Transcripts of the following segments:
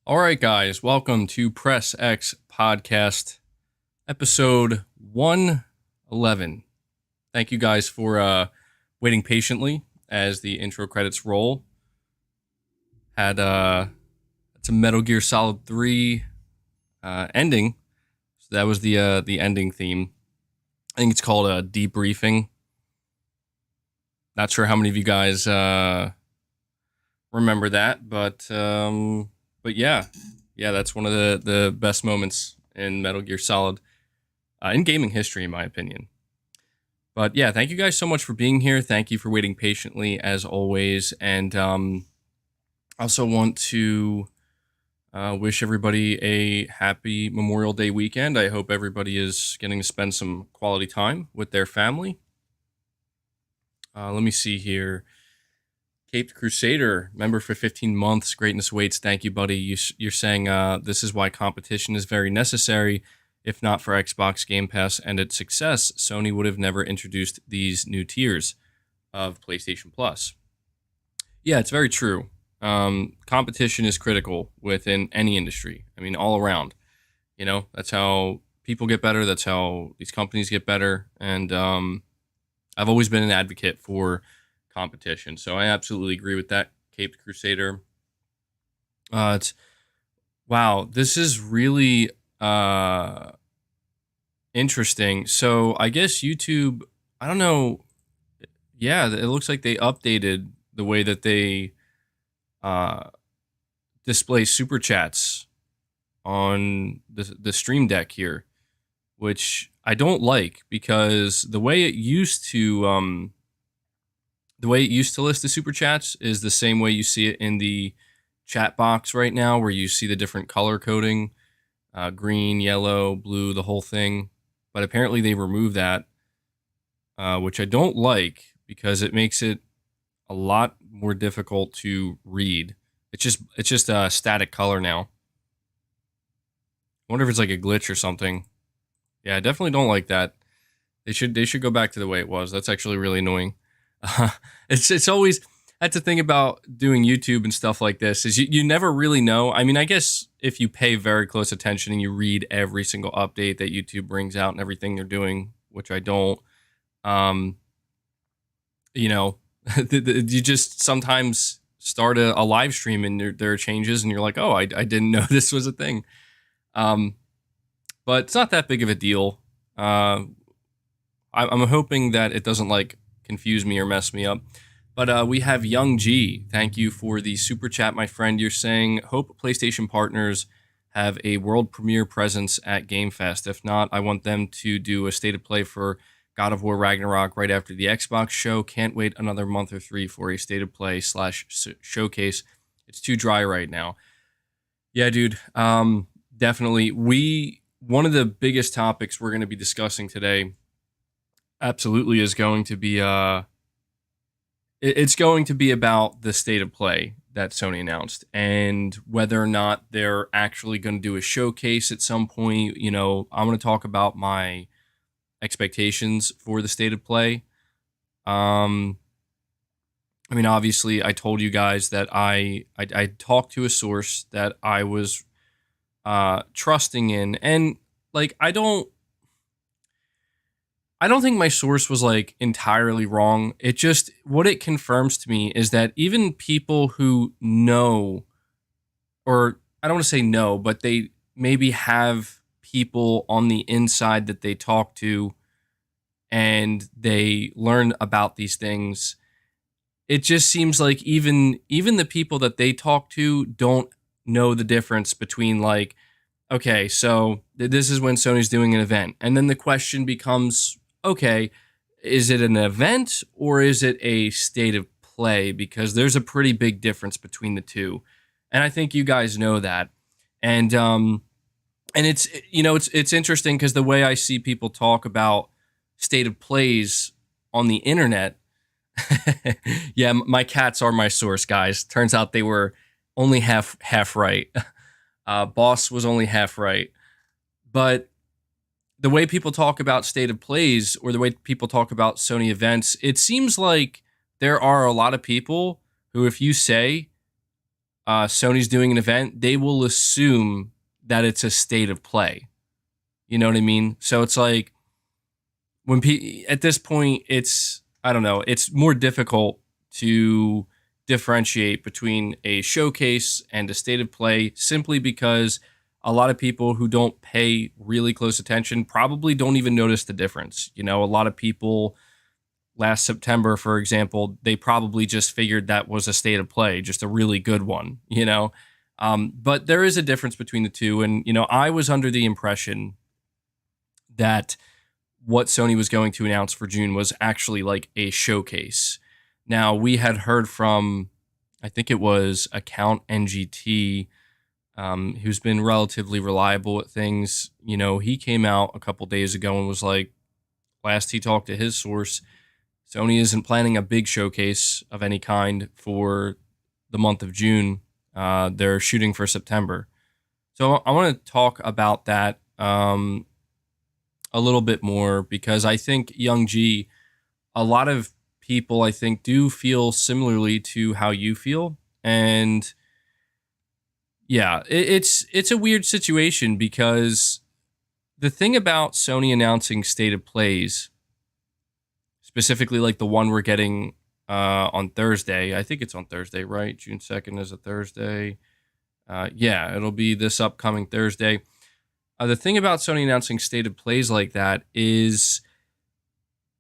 All right, guys, welcome to Press X Podcast, episode 111. Thank you guys for waiting patiently as the intro credits roll. It's a Metal Gear Solid 3 ending. So that was the ending theme. I think it's called a debriefing. Not sure how many of you guys remember that, but yeah, that's one of the best moments in Metal Gear Solid in gaming history, in my opinion. But yeah, thank you guys so much for being here. Thank you for waiting patiently, as always. And I also want to wish everybody a happy Memorial Day weekend. I hope everybody is getting to spend some quality time with their family. Let me see here. Caped Crusader, member for 15 months. Greatness waits. Thank you, buddy. You're saying this is why competition is very necessary. If not for Xbox Game Pass and its success, Sony would have never introduced these new tiers of PlayStation Plus. Yeah, it's very true. Competition is critical within any industry. I mean, all around. You know, that's how people get better. That's how these companies get better. And I've always been an advocate for competition. So I absolutely agree with that, Caped Crusader. Wow, this is really interesting. So I guess YouTube, I don't know. Yeah, it looks like they updated the way that they display super chats on the Stream Deck here, which I don't like because the way it used to list the super chats is the same way you see it in the chat box right now, where you see the different color coding, green, yellow, blue, the whole thing. But apparently they removed that, which I don't like because it makes it a lot more difficult to read. It's just a static color now. I wonder if it's like a glitch or something. Yeah, I definitely don't like that. They should go back to the way it was. That's actually really annoying. It's always, that's the thing about doing YouTube and stuff like this, is you never really know. I mean, I guess if you pay very close attention and you read every single update that YouTube brings out and everything they're doing, which I don't, you know, you just sometimes start a live stream and there are changes and you're like, oh, I didn't know this was a thing. But it's not that big of a deal. I'm hoping that it doesn't like confuse me or mess me up. But we have Young G. Thank you for the super chat, my friend. You're saying, hope PlayStation partners have a world premiere presence at Game Fest. If not, I want them to do a state of play for God of War Ragnarok right after the Xbox show. Can't wait another month or three for a state of play / showcase. It's too dry right now. Yeah, dude. Definitely. One of the biggest topics we're going to be discussing today absolutely is going to be it's going to be about the state of play that Sony announced and whether or not they're actually going to do a showcase at some point. You know, I'm going to talk about my expectations for the state of play. I mean, obviously, I told you guys that I talked to a source that I was trusting in, and like I don't think my source was like entirely wrong. It just, what it confirms to me is that even people who know, or I don't want to say no, but they maybe have people on the inside that they talk to and they learn about these things. It just seems like even the people that they talk to don't know the difference between like, okay, so this is when Sony's doing an event. And then the question becomes, okay, is it an event or is it a state of play? Because there's a pretty big difference between the two. And I think you guys know that. And it's, you know, it's interesting because the way I see people talk about state of plays on the internet, yeah, my cats are my source, guys. Turns out they were only half right. Boss was only half right. But the way people talk about state of plays or the way people talk about Sony events, it seems like there are a lot of people who, if you say, Sony's doing an event, they will assume that it's a state of play. You know what I mean? So it's like at this point, it's, I don't know, it's more difficult to differentiate between a showcase and a state of play simply because a lot of people who don't pay really close attention probably don't even notice the difference. You know, a lot of people last September, for example, they probably just figured that was a state of play, just a really good one, you know? But there is a difference between the two. And, you know, I was under the impression that what Sony was going to announce for June was actually like a showcase. Now, we had heard from, I think it was Account NGT, who's been relatively reliable at things. You know, he came out a couple days ago and was like, last he talked to his source, Sony isn't planning a big showcase of any kind for the month of June. They're shooting for September. So I want to talk about that a little bit more because I think Young G, a lot of people I think do feel similarly to how you feel. And yeah, it's a weird situation because the thing about Sony announcing state of plays, specifically like the one we're getting on Thursday, I think it's on Thursday, right? June 2nd is a Thursday. Yeah, it'll be this upcoming Thursday. The thing about Sony announcing state of plays like that is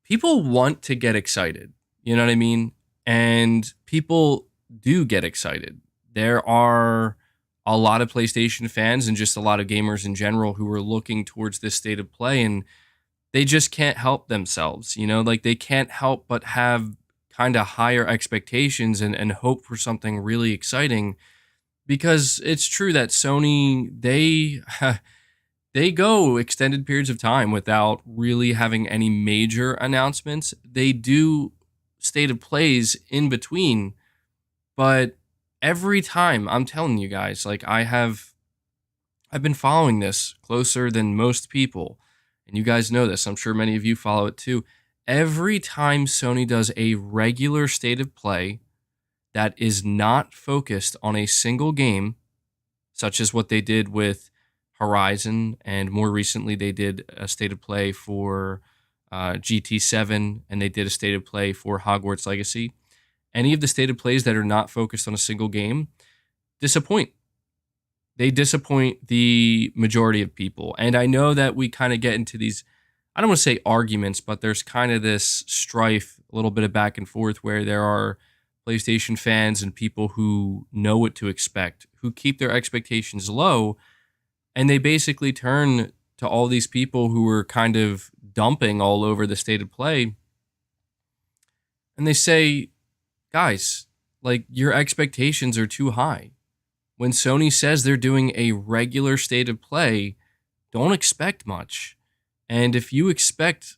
people want to get excited. You know what I mean? And people do get excited. There are a lot of PlayStation fans and just a lot of gamers in general who are looking towards this state of play, and they just can't help themselves. You know, like they can't help but have kind of higher expectations and hope for something really exciting because it's true that Sony, they go extended periods of time without really having any major announcements. They do state of plays in between, but every time, I'm telling you guys, like I've been following this closer than most people, and you guys know this. I'm sure many of you follow it too. Every time Sony does a regular state of play that is not focused on a single game, such as what they did with Horizon, and more recently they did a state of play for GT7, and they did a state of play for Hogwarts Legacy. Any of the state of plays that are not focused on a single game disappoint. They disappoint the majority of people. And I know that we kind of get into these, I don't want to say arguments, but there's kind of this strife, a little bit of back and forth where there are PlayStation fans and people who know what to expect, who keep their expectations low, and they basically turn to all these people who are kind of dumping all over the state of play. And they say, guys, like your expectations are too high. When Sony says they're doing a regular state of play, don't expect much. And if you expect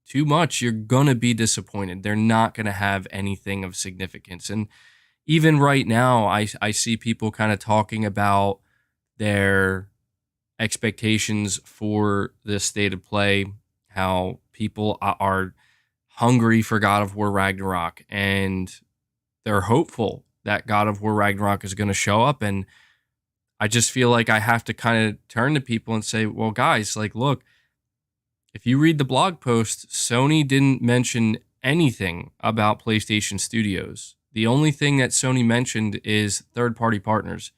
too much, you're going to be disappointed. They're not going to have anything of significance. And even right now, I see people kind of talking about their expectations for this state of play, how people are hungry for God of War Ragnarok, and they're hopeful that God of War Ragnarok is going to show up. And I just feel like I have to kind of turn to people and say, well, guys, like, look, if you read the blog post, Sony didn't mention anything about PlayStation Studios. The only thing that Sony mentioned is third-party partners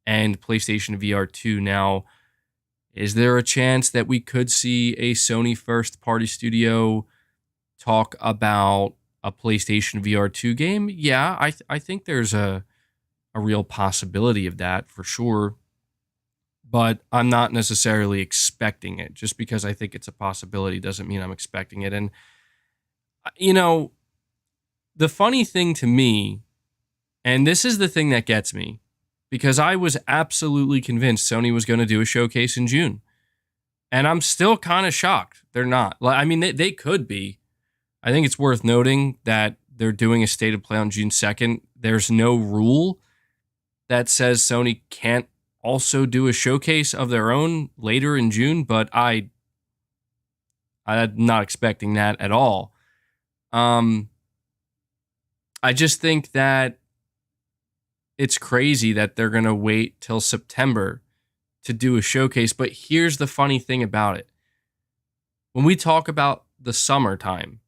and PlayStation VR2. Now, is there a chance that we could see a Sony first-party studio talk about a PlayStation VR2 game? Yeah, I think there's a real possibility of that for sure. But I'm not necessarily expecting it. Just because I think it's a possibility doesn't mean I'm expecting it. And, you know, the funny thing to me, and this is the thing that gets me, because I was absolutely convinced Sony was going to do a showcase in June. And I'm still kind of shocked they're not. I mean, they could be. I think it's worth noting that they're doing a state of play on June 2nd. There's no rule that says Sony can't also do a showcase of their own later in June, but I'm not expecting that at all. I just think that it's crazy that they're going to wait till September to do a showcase. But here's the funny thing about it. When we talk about the summertime,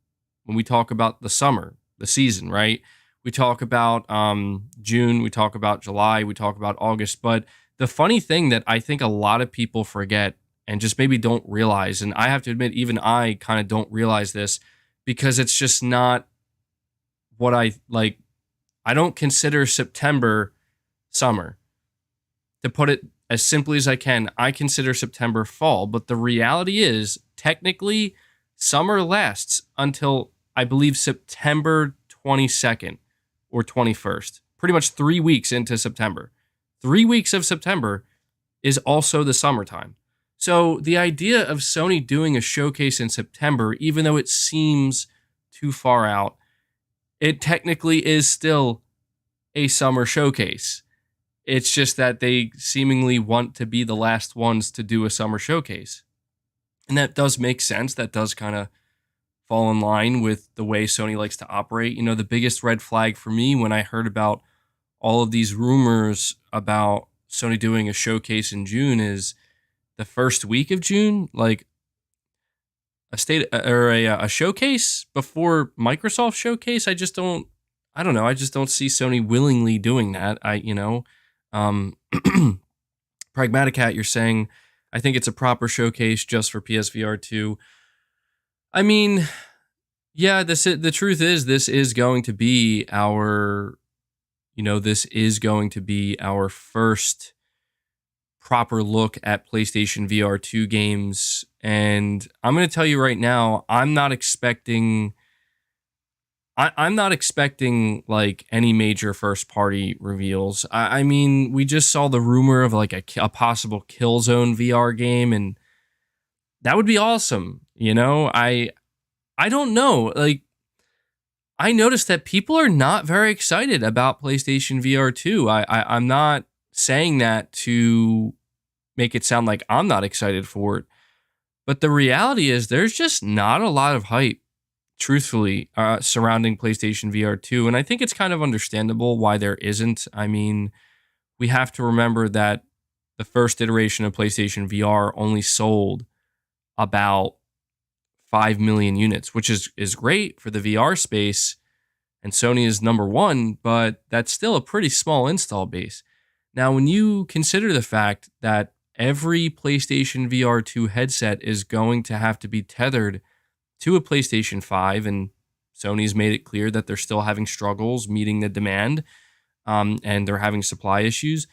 when we talk about the summer, the season, right? We talk about June, we talk about July, we talk about August. But the funny thing that I think a lot of people forget and just maybe don't realize, and I have to admit, even I kind of don't realize this because it's just not what I like. I don't consider September summer. To put it as simply as I can, I consider September fall. But the reality is, technically, summer lasts until I believe September 22nd or 21st. Pretty much 3 weeks into September. 3 weeks of September is also the summertime. So the idea of Sony doing a showcase in September, even though it seems too far out, it technically is still a summer showcase. It's just that they seemingly want to be the last ones to do a summer showcase. And that does make sense. That does kind of fall in line with the way Sony likes to operate. You know, the biggest red flag for me when I heard about all of these rumors about Sony doing a showcase in June is the first week of June, like a showcase before Microsoft showcase. I don't know. I just don't see Sony willingly doing that. Um, Pragmatic Hat, you're saying, I think it's a proper showcase just for PSVR2. I mean, yeah, the truth is this is going to be our first proper look at PlayStation VR2 games. And I'm going to tell you right now, I'm not expecting like any major first party reveals. I mean, we just saw the rumor of like a possible Killzone VR game, and that would be awesome. You know, I don't know. Like, I noticed that people are not very excited about PlayStation VR 2. I'm not saying that to make it sound like I'm not excited for it, but the reality is there's just not a lot of hype, truthfully, surrounding PlayStation VR 2. And I think it's kind of understandable why there isn't. I mean, we have to remember that the first iteration of PlayStation VR only sold about 5 million units, which is great for the VR space. And Sony is number one, but that's still a pretty small install base. Now, when you consider the fact that every PlayStation VR 2 headset is going to have to be tethered to a PlayStation 5, and Sony's made it clear that they're still having struggles meeting the demand, and they're having supply issues,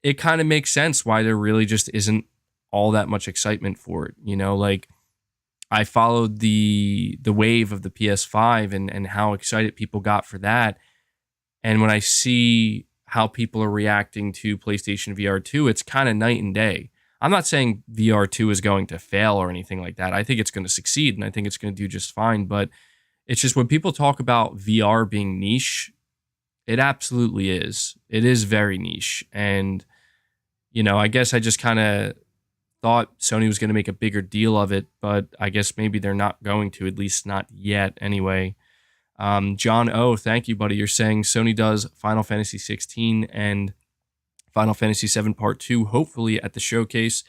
it kind of makes sense why there really just isn't all that much excitement for it. You know, like, I followed the wave of the PS5 and how excited people got for that. And when I see how people are reacting to PlayStation VR 2, it's kind of night and day. I'm not saying VR 2 is going to fail or anything like that. I think it's going to succeed, and I think it's going to do just fine. But it's just when people talk about VR being niche, it absolutely is. It is very niche. And, you know, I guess I just kind of thought Sony was going to make a bigger deal of it, but I guess maybe they're not going to, at least not yet anyway. John O, thank you, buddy. You're saying Sony does Final Fantasy 16 and Final Fantasy 7 Part 2, hopefully at the showcase.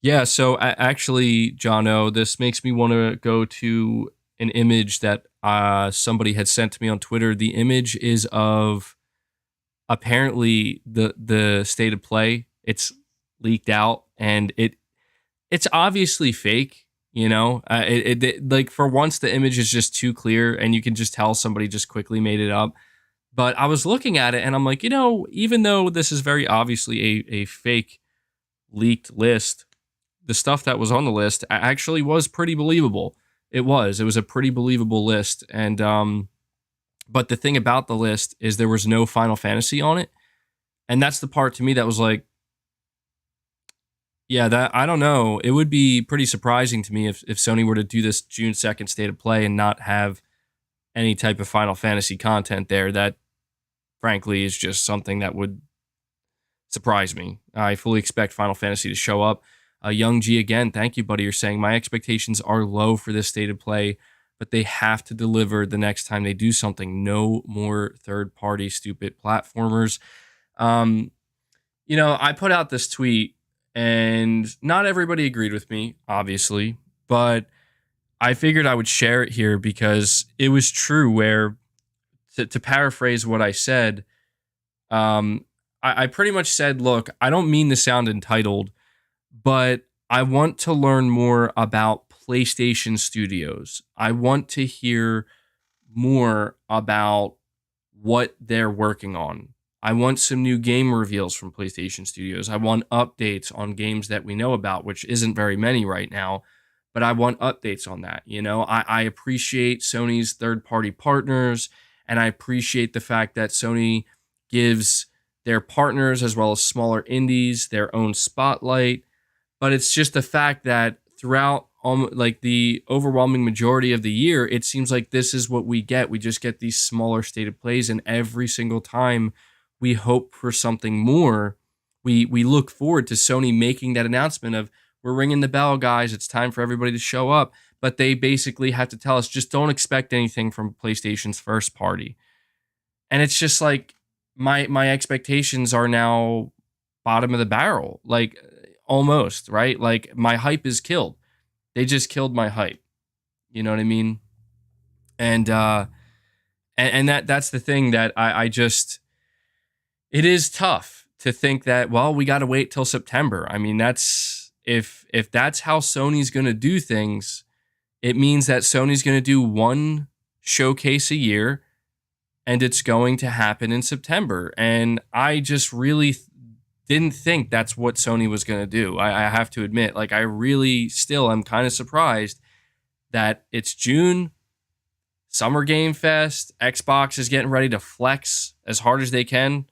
Yeah, so actually, John O, this makes me want to go to an image that somebody had sent to me on Twitter. The image is of apparently the state of play. It's leaked out, and it's obviously fake. You know, like, for once the image is just too clear, and you can just tell somebody just quickly made it up. But I was looking at it, and I'm like, you know, even though this is very obviously a fake leaked list, the stuff that was on the list actually was pretty believable. It was a pretty believable list, and but the thing about the list is there was no Final Fantasy on it, and that's the part to me that was like, yeah, that, I don't know. It would be pretty surprising to me if Sony were to do this June 2nd state of play and not have any type of Final Fantasy content there. That, frankly, is just something that would surprise me. I fully expect Final Fantasy to show up. Young G, again, thank you, buddy. You're saying, my expectations are low for this state of play. but they have to deliver the next time they do something. No more third-party stupid platformers. Um, I put out this tweet, and not everybody agreed with me, obviously, but I figured I would share it here because it was true. Where to paraphrase what I said, I pretty much said, look, I don't mean to sound entitled, but I want to learn more about PlayStation Studios. I want to hear more about what they're working on. I want some new game reveals from PlayStation Studios. I want updates on games that we know about, which isn't very many right now, but I want updates on that. I appreciate Sony's third-party partners, and I appreciate the fact that Sony gives their partners as well as smaller indies their own spotlight. But it's just the fact that throughout like the overwhelming majority of the year, it seems like this is what we get. We just get these smaller state of plays, and every single time we hope for something more. We look forward to Sony making that announcement of, we're ringing the bell, guys. It's time for everybody to show up. But they basically have to tell us, just don't expect anything from PlayStation's first party. And it's just like my expectations are now bottom of the barrel, like almost, right? Like my hype is killed. They just killed my hype. You know what I mean? And that's the thing that I just, it is tough to think that, well, we got to wait till September. I mean, that's if that's how Sony's going to do things, it means that Sony's going to do one showcase a year, and it's going to happen in September. And I just really didn't think that's what Sony was going to do. I have to admit, like, I really still am kind of surprised that it's June, Summer Game Fest, Xbox is getting ready to flex as hard as they can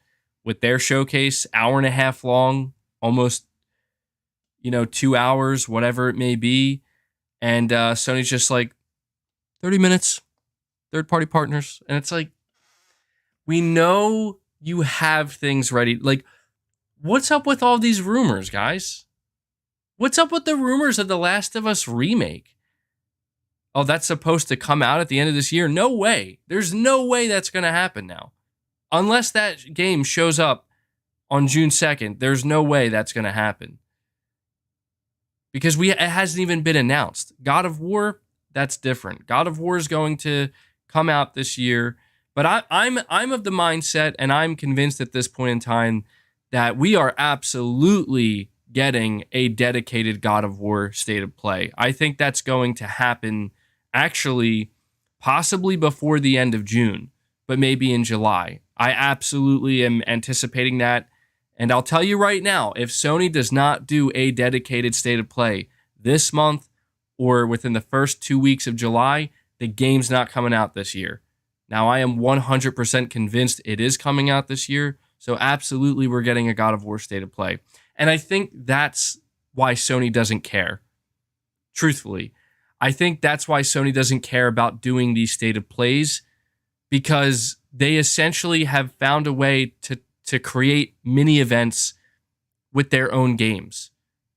with their showcase, hour and a half long, almost, 2 hours, whatever it may be. And Sony's just like, 30 minutes, third-party partners. And it's like, we know you have things ready. Like, what's up with all these rumors, guys? What's up with the rumors of The Last of Us remake? Oh, that's supposed to come out at the end of this year? No way. There's no way that's going to happen now. Unless that game shows up on June 2nd, there's no way that's going to happen. Because it hasn't even been announced. God of War, that's different. God of War is going to come out this year. But I'm of the mindset, and I'm convinced at this point in time, that we are absolutely getting a dedicated God of War state of play. I think that's going to happen actually possibly before the end of June, but maybe in July. I absolutely am anticipating that. And I'll tell you right now, if Sony does not do a dedicated state of play this month or within the first 2 weeks of July, the game's not coming out this year. Now, I am 100% convinced it is coming out this year. So absolutely, we're getting a God of War state of play. And I think that's why Sony doesn't care. Truthfully, I think that's why Sony doesn't care about doing these state of plays, because they essentially have found a way to create mini events with their own games.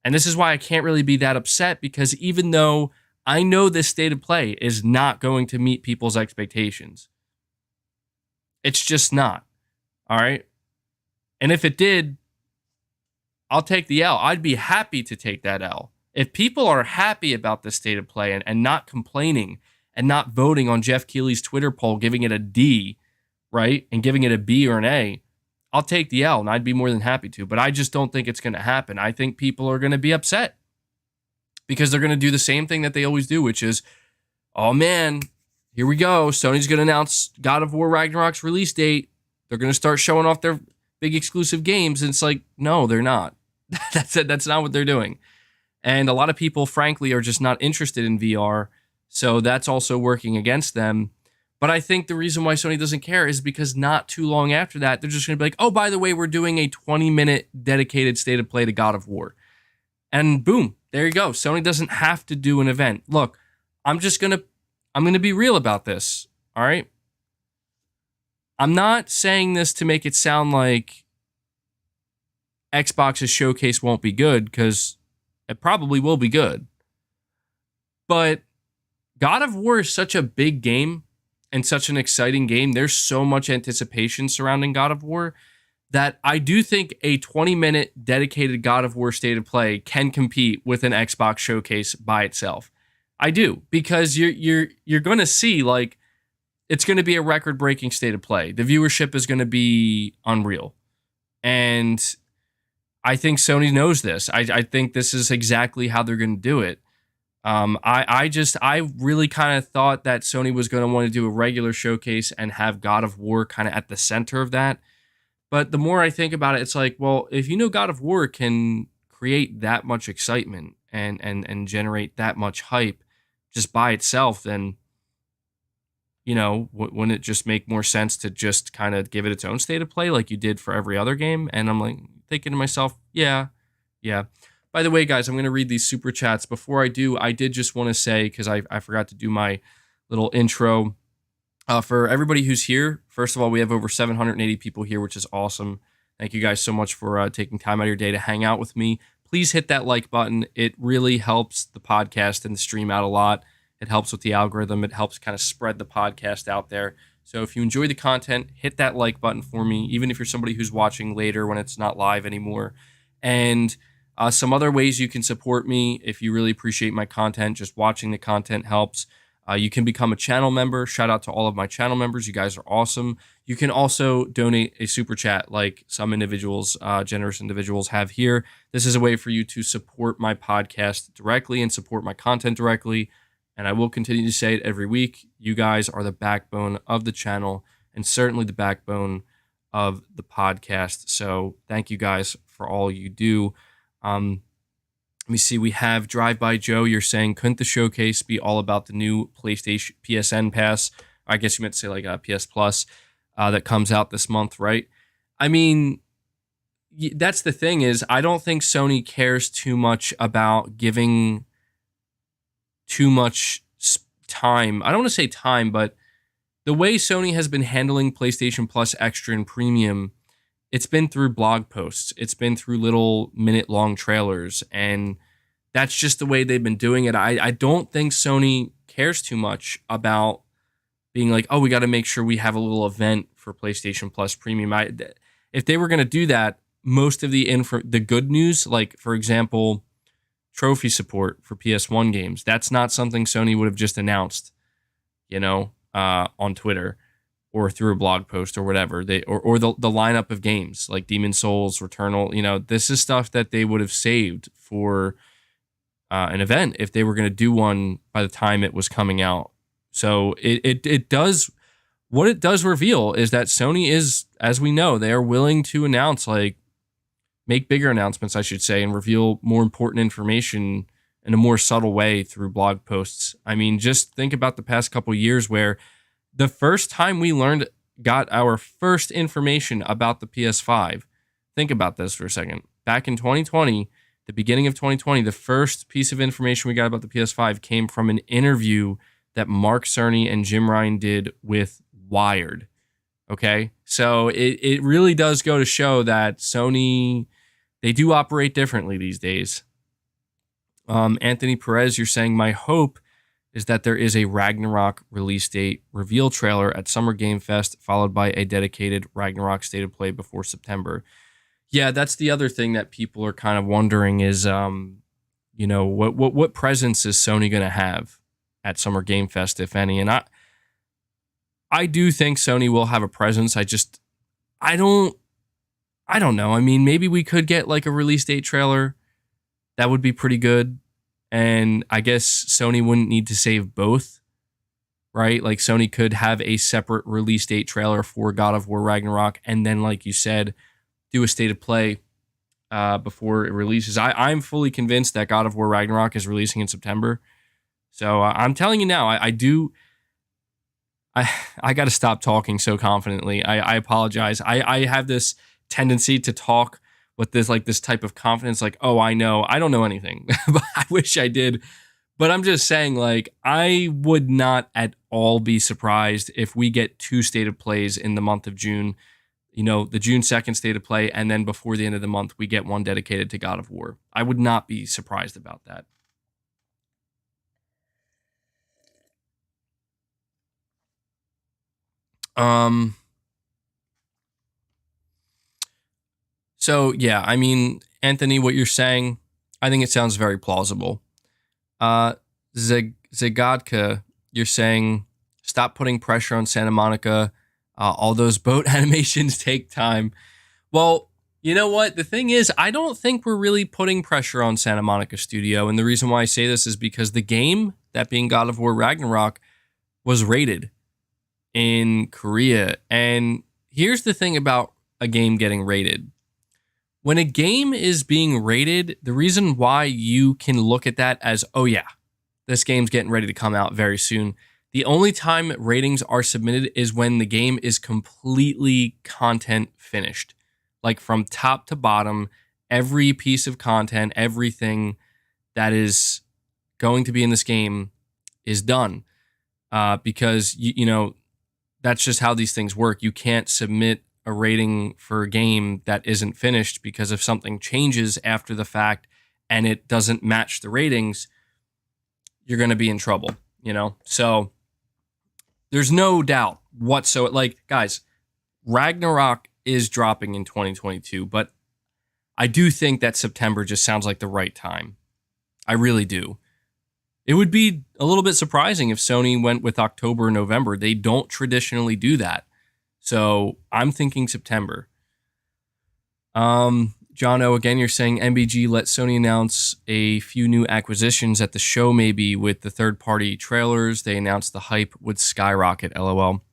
And this is why I can't really be that upset, because even though I know this state of play is not going to meet people's expectations, it's just not. All right. And if it did, I'll take the L. I'd be happy to take that L. If people are happy about this state of play and not complaining and not voting on Jeff Keighley's Twitter poll, giving it a D, right, and giving it a B or an A, I'll take the L, and I'd be more than happy to. But I just don't think it's going to happen. I think people are going to be upset because they're going to do the same thing that they always do, which is, oh man, here we go. Sony's going to announce God of War Ragnarok's release date. They're going to start showing off their big exclusive games. And it's like, no, they're not. That's it. That's not what they're doing. And a lot of people, frankly, are just not interested in VR. So that's also working against them. But I think the reason why Sony doesn't care is because not too long after that, they're just going to be like, oh, by the way, we're doing a 20-minute dedicated state of play to God of War. And boom, there you go. Sony doesn't have to do an event. Look, I'm going to be real about this. All right. I'm not saying this to make it sound like Xbox's showcase won't be good, because it probably will be good. But God of War is such a big game and such an exciting game. There's so much anticipation surrounding God of War that I do think a 20-minute dedicated God of War state of play can compete with an Xbox showcase by itself. I do, because you're going to see, like, it's going to be a record-breaking state of play. The viewership is going to be unreal. And I think Sony knows this. I think this is exactly how they're going to do it. I really kind of thought that Sony was going to want to do a regular showcase and have God of War kind of at the center of that. But the more I think about it, it's like, well, if you know God of War can create that much excitement and generate that much hype just by itself, then, wouldn't it just make more sense to just kind of give it its own state of play like you did for every other game? And I'm like thinking to myself, yeah. By the way, guys, I'm going to read these super chats. Before I do, I did just want to say, because I forgot to do my little intro, for everybody who's here, first of all, we have over 780 people here, which is awesome. Thank you guys so much for taking time out of your day to hang out with me. Please hit that like button. It really helps the podcast and the stream out a lot. It helps with the algorithm. It helps kind of spread the podcast out there. So if you enjoy the content, hit that like button for me, even if you're somebody who's watching later when it's not live anymore. And some other ways you can support me if you really appreciate my content. Just watching the content helps. You can become a channel member. Shout out to all of my channel members. You guys are awesome. You can also donate a super chat like some individuals, generous individuals have here. This is a way for you to support my podcast directly and support my content directly. And I will continue to say it every week. You guys are the backbone of the channel and certainly the backbone of the podcast. So thank you guys for all you do. Let me see. We have Drive By Joe. You're saying, couldn't the showcase be all about the new PlayStation PSN Pass? I guess you meant to say like a PS Plus that comes out this month, right? I mean, that's the thing is, I don't think Sony cares too much about giving too much time. I don't want to say time, but the way Sony has been handling PlayStation Plus Extra and Premium, it's been through blog posts. It's been through little minute-long trailers, and that's just the way they've been doing it. I don't think Sony cares too much about being like, oh, we got to make sure we have a little event for PlayStation Plus Premium. If they were going to do that, most of the good news, like, for example, trophy support for PS1 games, that's not something Sony would have just announced, on Twitter or through a blog post or whatever. Or the lineup of games like Demon's Souls, Returnal. This is stuff that they would have saved for an event if they were going to do one by the time it was coming out. So it does, what it does reveal is that Sony is, as we know, they are willing to announce, like, make bigger announcements, I should say, and reveal more important information in a more subtle way through blog posts. I mean, just think about the past couple of years where the first time we got our first information about the PS5, think about this for a second. Back in 2020, the beginning of 2020, the first piece of information we got about the PS5 came from an interview that Mark Cerny and Jim Ryan did with Wired. Okay? So it really does go to show that Sony, they do operate differently these days. Anthony Perez, you're saying, my hope is that there is a Ragnarok release date reveal trailer at Summer Game Fest, followed by a dedicated Ragnarok state of play before September. Yeah, that's the other thing that people are kind of wondering is, what presence is Sony going to have at Summer Game Fest, if any? And I do think Sony will have a presence. I don't know. I mean, maybe we could get like a release date trailer. That would be pretty good. And I guess Sony wouldn't need to save both, right? Like, Sony could have a separate release date trailer for God of War Ragnarok, and then, like you said, do a state of play before it releases. I'm fully convinced that God of War Ragnarok is releasing in September. So I'm telling you now, I got to stop talking so confidently. I apologize. I have this tendency to talk with this type of confidence, like, oh, I don't know anything, but I wish I did. But I'm just saying, like, I would not at all be surprised if we get 2 state of plays in the month of June, the June 2nd state of play, and then before the end of the month, we get one dedicated to God of War. I would not be surprised about that. Um. So yeah, I mean, Anthony, what you're saying, I think it sounds very plausible. Uh, Zagadka, you're saying stop putting pressure on Santa Monica. All those boat animations take time. Well, you know what? The thing is, I don't think we're really putting pressure on Santa Monica Studio. And the reason why I say this is because the game, that being God of War Ragnarok, was rated in Korea. And here's the thing about a game getting rated. When a game is being rated, the reason why you can look at that as, oh yeah, this game's getting ready to come out very soon. The only time ratings are submitted is when the game is completely content finished. Like from top to bottom, every piece of content, everything that is going to be in this game is done. Because, you know, that's just how these things work. You can't submit a rating for a game that isn't finished, because if something changes after the fact and it doesn't match the ratings, you're going to be in trouble, you know? So there's no doubt whatsoever. Like, guys, Ragnarok is dropping in 2022, but I do think that September just sounds like the right time. I really do. It would be a little bit surprising if Sony went with October or November. They don't traditionally do that. So I'm thinking September. John O, again, you're saying MBG let Sony announce a few new acquisitions at the show, maybe with the third-party trailers. They announced the hype would skyrocket, LOL.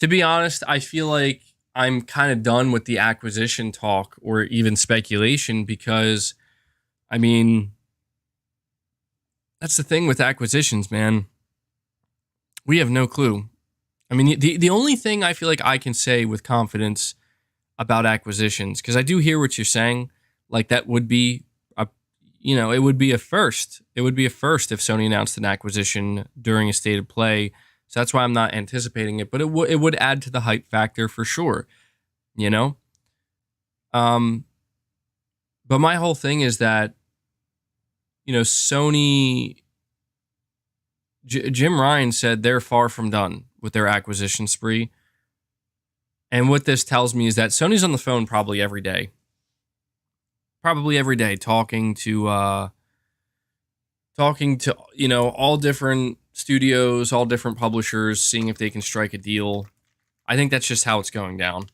To be honest, I feel like I'm kind of done with the acquisition talk or even speculation because, I mean, that's the thing with acquisitions, man. We have no clue. I mean, the only thing I feel like I can say with confidence about acquisitions, because I do hear what you're saying, like that would be it would be a first. It would be a first if Sony announced an acquisition during a state of play. So that's why I'm not anticipating it, but it would add to the hype factor for sure, you know? But my whole thing is that, you know, Sony, Jim Ryan said they're far from done with their acquisition spree. And what this tells me is that Sony's on the phone probably every day. Probably every day, talking to you know, all different studios, all different publishers, seeing if they can strike a deal. I think that's just how it's going down.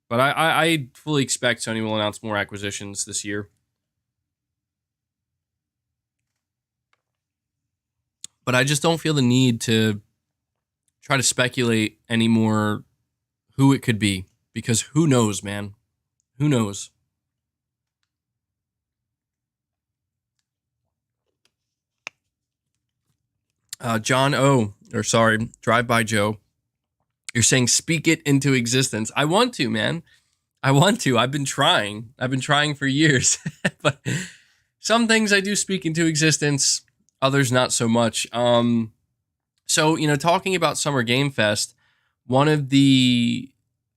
But I fully expect Sony will announce more acquisitions this year. But I just don't feel the need to try to speculate anymore who it could be, because who knows, man? Who knows? John O, or sorry, Drive By Joe, you're saying speak it into existence. I want to, man. I want to. I've been trying. I've been trying for years. But some things I do speak into existence, others not so much. So, you know, talking about Summer Game Fest, one of the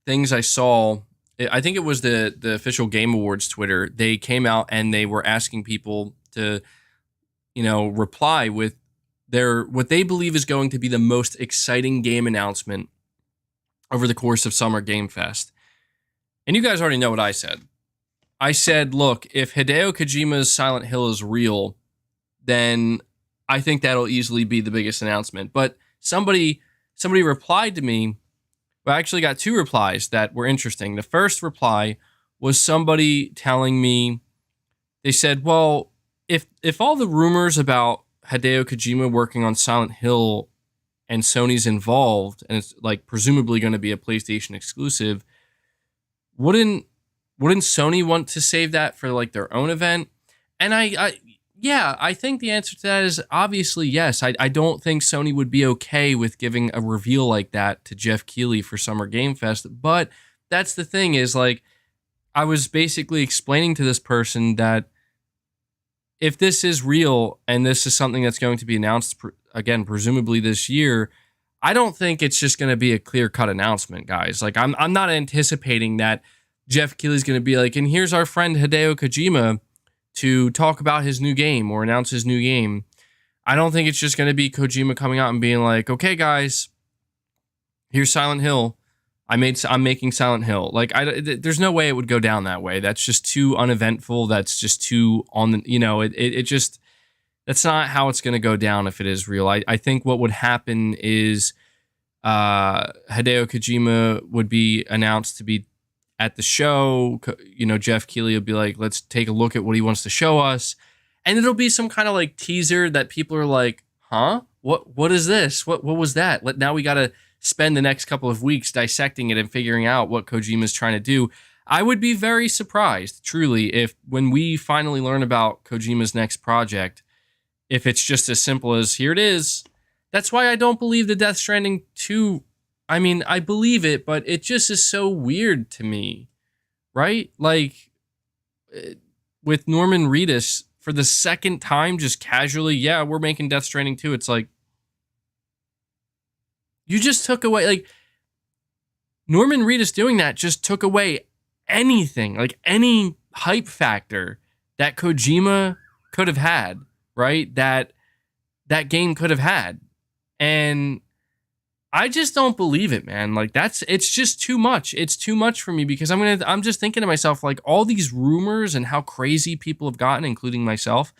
things I saw, I think it was the official Game Awards Twitter, they came out and they were asking people to, you know, reply with what they believe is going to be the most exciting game announcement over the course of Summer Game Fest. And you guys already know what I said. I said, look, if Hideo Kojima's Silent Hill is real, then I think that'll easily be the biggest announcement. But somebody replied to me. Well, I actually got two replies that were interesting. The first reply was somebody telling me, they said, well, if all the rumors about Hideo Kojima working on Silent Hill and Sony's involved, and it's like presumably going to be a PlayStation exclusive, wouldn't Sony want to save that for like their own event? And I think the answer to that is obviously yes. I don't think Sony would be okay with giving a reveal like that to Jeff Keighley for Summer Game Fest. But that's the thing is, like, I was basically explaining to this person that if this is real and this is something that's going to be announced, again, presumably this year, I don't think it's just going to be a clear-cut announcement, guys. Like, I'm not anticipating that Jeff Keighley's going to be like, and here's our friend Hideo Kojima to talk about his new game or announce his new game. I don't think it's just going to be Kojima coming out and being like, okay, guys, Here's Silent Hill. I'm making Silent Hill. Like there's no way it would go down that way. That's just too uneventful. That's just too on the, it just, that's not how it's going to go down if it is real. I think what would happen is Hideo Kojima would be announced to be at the show. Jeff Keighley will be like, let's take a look at what he wants to show us. And it'll be some kind of like teaser that people are like, huh? What is this? What was that? Now we got to spend the next couple of weeks dissecting it and figuring out what Kojima's trying to do. I would be very surprised, truly, if when we finally learn about Kojima's next project, if it's just as simple as, here it is. That's why I don't believe the Death Stranding 2. I mean, I believe it, but it just is so weird to me, right? Like, with Norman Reedus, for the second time, just casually, yeah, we're making Death Stranding 2. It's like, you just took away, like, Norman Reedus doing that just took away anything, like any hype factor that Kojima could have had, right? That game could have had. And I just don't believe it, man. Like it's just too much. It's too much for me because I'm just thinking to myself, like, all these rumors and how crazy people have gotten, including myself,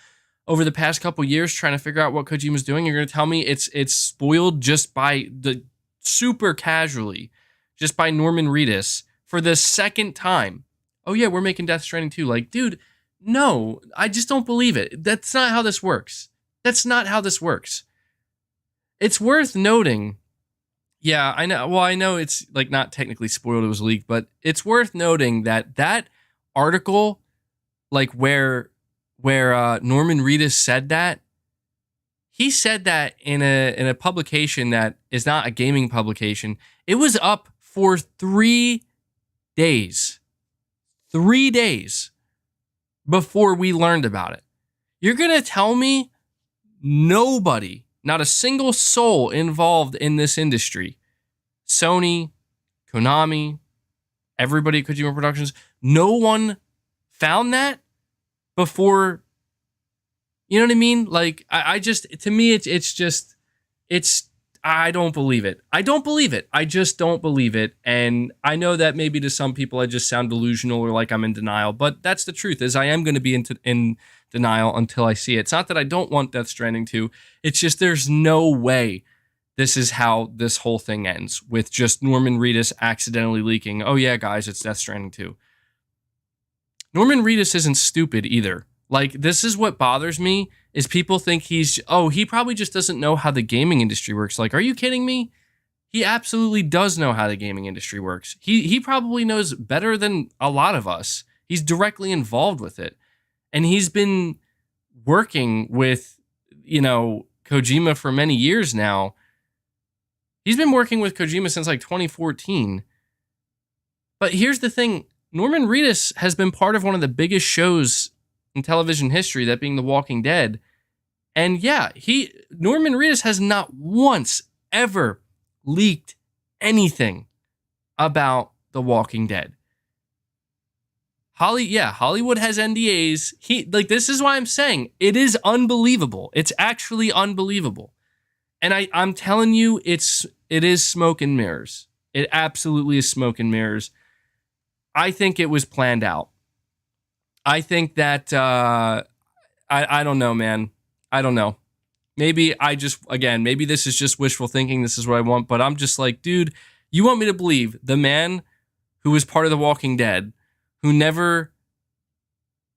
over the past couple years trying to figure out what Kojima's doing. You're going to tell me it's spoiled just by the super casually, just by Norman Reedus for the second time. Oh yeah, we're making Death Stranding 2. Like, dude, no, I just don't believe it. That's not how this works. That's not how this works. It's worth noting. Yeah, I know. Well, I know it's like not technically spoiled, it was leaked, but it's worth noting that article, like where Norman Reedus said that, he said that in a publication that is not a gaming publication. It was up for 3 days. 3 days before we learned about it. You're going to tell me nobody, not a single soul involved in this industry, Sony, Konami, everybody at Kojima Productions, no one found that before, you know what I mean? Like, I just, to me, I don't believe it. I don't believe it. I just don't believe it. And I know that maybe to some people I just sound delusional or like I'm in denial, but that's the truth, is I am going to be in denial until I see it. It's not that I don't want Death Stranding 2. It's just there's no way this is how this whole thing ends, with just Norman Reedus accidentally leaking, oh yeah, guys, it's Death Stranding 2. Norman Reedus isn't stupid either. Like, this is what bothers me, is people think he probably just doesn't know how the gaming industry works. Like, are you kidding me? He absolutely does know how the gaming industry works. He probably knows better than a lot of us. He's directly involved with it. And he's been working with, Kojima for many years now. He's been working with Kojima since like 2014. But here's the thing. Norman Reedus has been part of one of the biggest shows in television history, that being The Walking Dead. And yeah, Norman Reedus has not once ever leaked anything about The Walking Dead. Hollywood has NDAs. This is why I'm saying it is unbelievable. It's actually unbelievable. And I'm telling you, it is smoke and mirrors. It absolutely is smoke and mirrors. I think it was planned out. I think that, I don't know, man. I don't know. Maybe maybe this is just wishful thinking. This is what I want. But I'm just like, dude, you want me to believe the man who was part of The Walking Dead, who never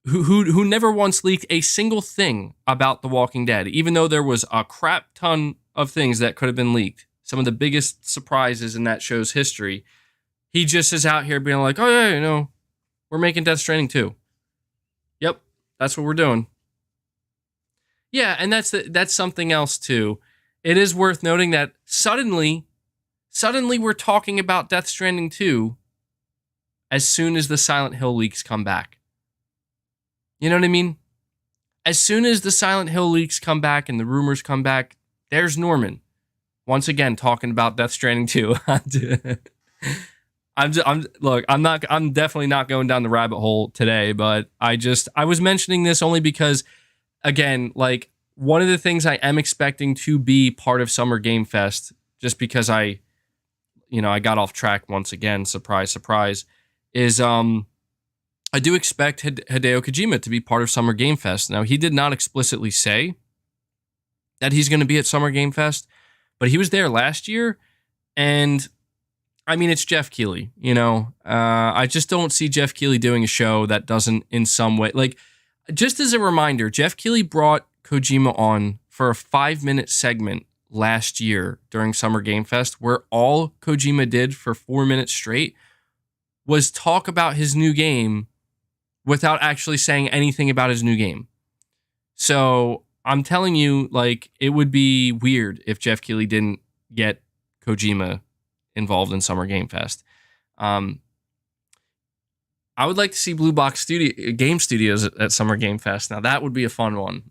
once leaked a single thing about The Walking Dead, even though there was a crap ton of things that could have been leaked, some of the biggest surprises in that show's history, he just is out here being like, oh yeah, we're making Death Stranding 2. Yep, that's what we're doing. Yeah, and that's something else too. It is worth noting that suddenly we're talking about Death Stranding 2 as soon as the Silent Hill leaks come back. You know what I mean? As soon as the Silent Hill leaks come back and the rumors come back, there's Norman once again talking about Death Stranding 2. I'm definitely not going down the rabbit hole today, but I was mentioning this only because, again, like, one of the things I am expecting to be part of Summer Game Fest, just because I got off track once again. Surprise, surprise. Is I do expect Hideo Kojima to be part of Summer Game Fest. Now, he did not explicitly say that he's going to be at Summer Game Fest, but he was there last year, and I mean, it's Jeff Keighley, I just don't see Jeff Keighley doing a show that doesn't in some way, like, just as a reminder, Jeff Keighley brought Kojima on for a 5-minute segment last year during Summer Game Fest, where all Kojima did for 4 minutes straight was talk about his new game without actually saying anything about his new game. So I'm telling you, like, it would be weird if Jeff Keighley didn't get Kojima involved in Summer Game Fest. I would like to see Blue Box Game Studios at Summer Game Fest. Now, that would be a fun one.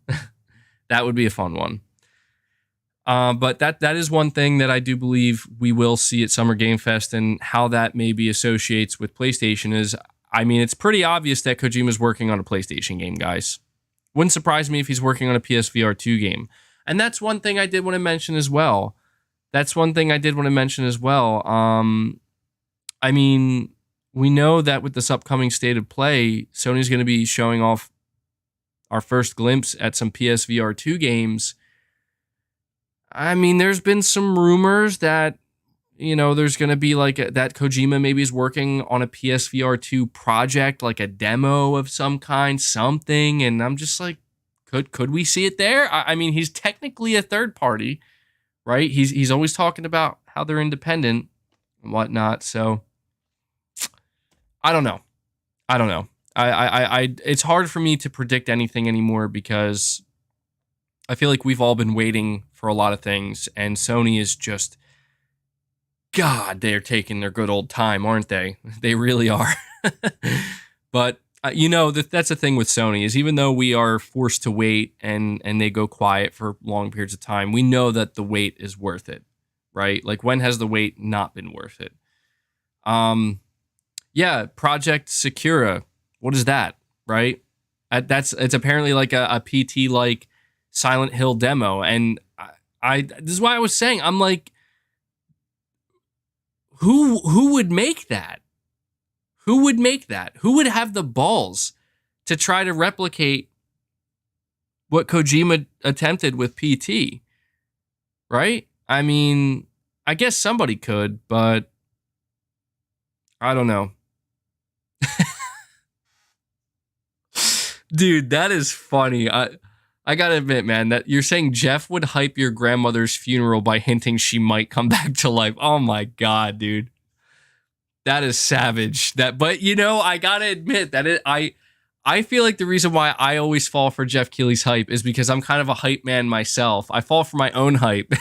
That would be a fun one. But that is one thing that I do believe we will see at Summer Game Fest, and how that maybe associates with PlayStation is, I mean, it's pretty obvious that Kojima's working on a PlayStation game, guys. Wouldn't surprise me if he's working on a PSVR2 game. And that's one thing I did want to mention as well. I mean, we know that with this upcoming State of Play, Sony's going to be showing off our first glimpse at some PSVR2 games. I mean, there's been some rumors that, there's going to be that Kojima maybe is working on a PSVR2 project, like a demo of some kind, something. And I'm just like, could we see it there? I mean, he's technically a third party, right? He's always talking about how they're independent and whatnot. So I don't know. I it's hard for me to predict anything anymore, because I feel like we've all been waiting for a lot of things, and Sony is just, God, they're taking their good old time, aren't they? They really are. But that's the thing with Sony, is even though we are forced to wait and they go quiet for long periods of time, we know that the wait is worth it, right? Like, when has the wait not been worth it? Yeah, Project Sakura. What is that, right? It's apparently like a PT like Silent Hill demo, and this is why I was saying, I'm like, who would make that? Who would make that? Who would have the balls to try to replicate what Kojima attempted with PT? Right? I mean, I guess somebody could, but I don't know. Dude, that is funny. I gotta admit, man, that you're saying Jeff would hype your grandmother's funeral by hinting she might come back to life. Oh my God, dude. That is savage. But I gotta admit that I feel like the reason why I always fall for Jeff Keighley's hype is because I'm kind of a hype man myself. I fall for my own hype,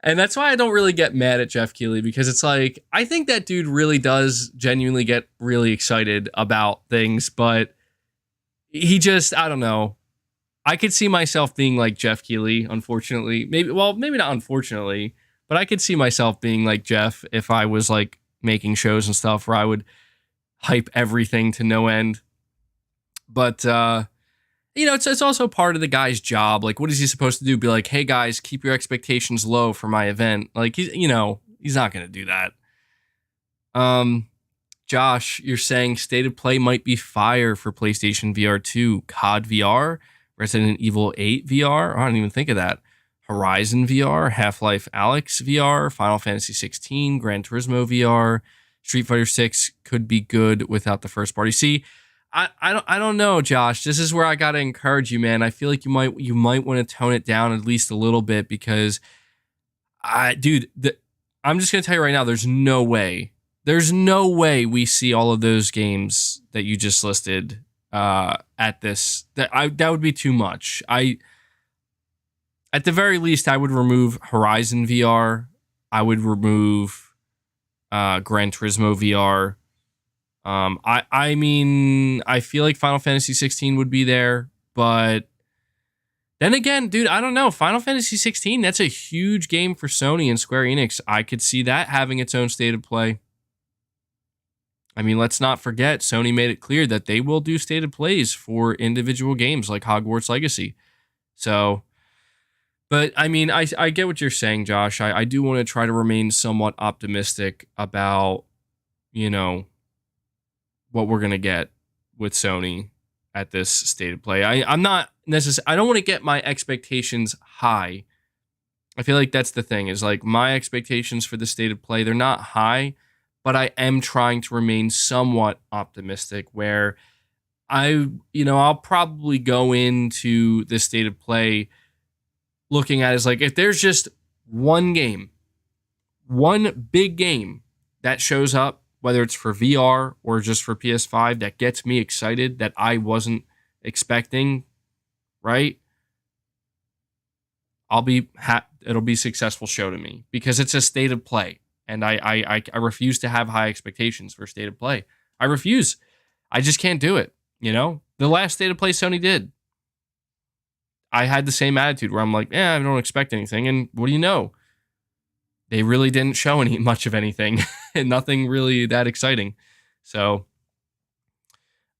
And that's why I don't really get mad at Jeff Keighley, because it's like, I think that dude really does genuinely get really excited about things, but he just, I don't know. I could see myself being like Jeff Keighley, unfortunately. Maybe not unfortunately, but I could see myself being like Jeff if I was like making shows and stuff where I would hype everything to no end. But, it's also part of the guy's job. Like, what is he supposed to do? Be like, hey guys, keep your expectations low for my event. Like, he's not going to do that. Josh, you're saying State of Play might be fire for PlayStation VR2, COD VR, Resident Evil 8 VR. I don't even think of that. Horizon VR, Half-Life Alyx VR, Final Fantasy 16, Gran Turismo VR, Street Fighter 6 could be good without the first party. See, I don't know, Josh. This is where I gotta encourage you, man. I feel like you might want to tone it down at least a little bit, because I'm just gonna tell you right now, there's no way we see all of those games that you just listed at this. That would be too much. At the very least, I would remove Horizon VR. I would remove Gran Turismo VR. I mean, I feel like Final Fantasy 16 would be there, but then again, dude, I don't know. Final Fantasy 16, that's a huge game for Sony and Square Enix. I could see that having its own State of Play. I mean, let's not forget, Sony made it clear that they will do State of Plays for individual games like Hogwarts Legacy. So But I mean, I get what you're saying, Josh. I do want to try to remain somewhat optimistic about, you know, what we're gonna get with Sony at this state of play. I'm not necessarily. I don't want to get my expectations high. I feel like that's the thing. Is like my expectations for the state of play, they're not high, but I am trying to remain somewhat optimistic. Where I'll probably go into the state of play looking at is like if there's just one game, one big game that shows up, whether it's for VR or just for PS5, that gets me excited that I wasn't expecting, right? It'll be a successful show to me because it's a state of play. And I refuse to have high expectations for state of play. I refuse. I just can't do it. The last state of play Sony did, I had the same attitude where I'm like, I don't expect anything. And what do you know? They really didn't show much of anything and nothing really that exciting. So,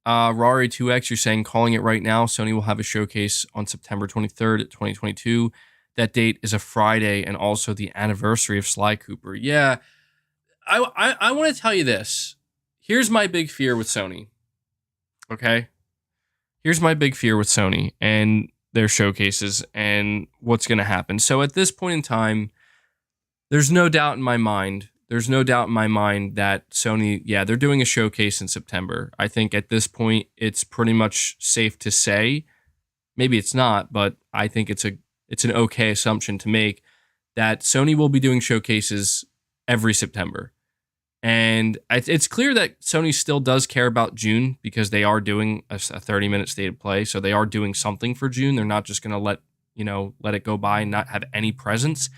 Rari2X, you're saying, calling it right now, Sony will have a showcase on September 23rd, 2022. That date is a Friday and also the anniversary of Sly Cooper. Yeah, I want to tell you this. Here's my big fear with Sony. Okay? Here's my big fear with Sony and their showcases and what's going to happen. So at this point in time, there's no doubt in my mind that Sony, they're doing a showcase in September. I think at this point, it's pretty much safe to say, maybe it's not, but I think it's an okay assumption to make that Sony will be doing showcases every September. And it's clear that Sony still does care about June because they are doing a 30-minute state of play. So they are doing something for June. They're not just going to let it go by and not have any presence.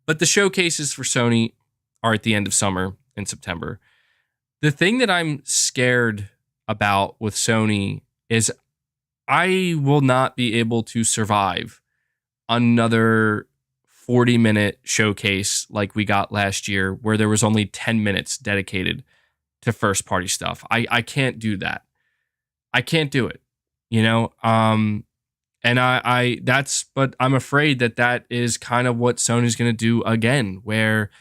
But the showcases for Sony are at the end of summer in September. The thing that I'm scared about with Sony is I will not be able to survive another 40-minute showcase like we got last year where there was only 10 minutes dedicated to first party stuff. I can't do that. I can't do it, and but I'm afraid that is kind of what Sony's going to do again, where,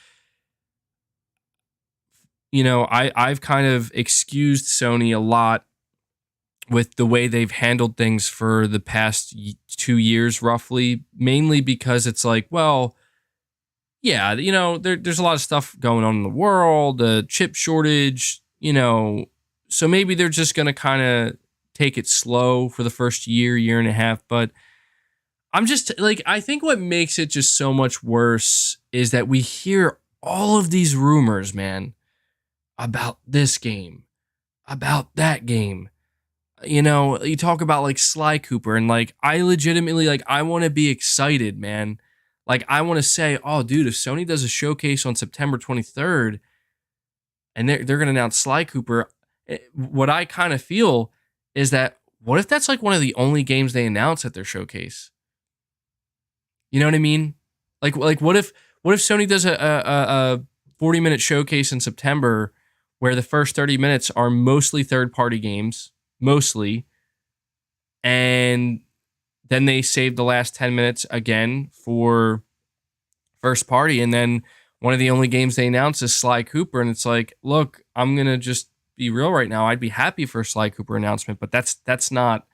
I've kind of excused Sony a lot with the way they've handled things for the past 2 years, roughly, mainly because it's like, well, yeah, there's a lot of stuff going on in the world, the chip shortage, so maybe they're just going to kind of take it slow for the first year and a half. But I'm just like, I think what makes it just so much worse is that we hear all of these rumors, man, about this game, about that game. You talk about like Sly Cooper and like, I legitimately, like, I want to be excited, man. Like, I want to say, oh, dude, if Sony does a showcase on September 23rd and they're going to announce Sly Cooper, what I kind of feel is that what if that's like one of the only games they announce at their showcase? You know what I mean? Like what if Sony does a 40-minute showcase in September where the first 30 minutes are mostly third-party games, mostly, and then they save the last 10 minutes again for first party, and then one of the only games they announce is Sly Cooper, and it's like, look, I'm gonna just be real right now. I'd be happy for a Sly Cooper announcement, but that's not.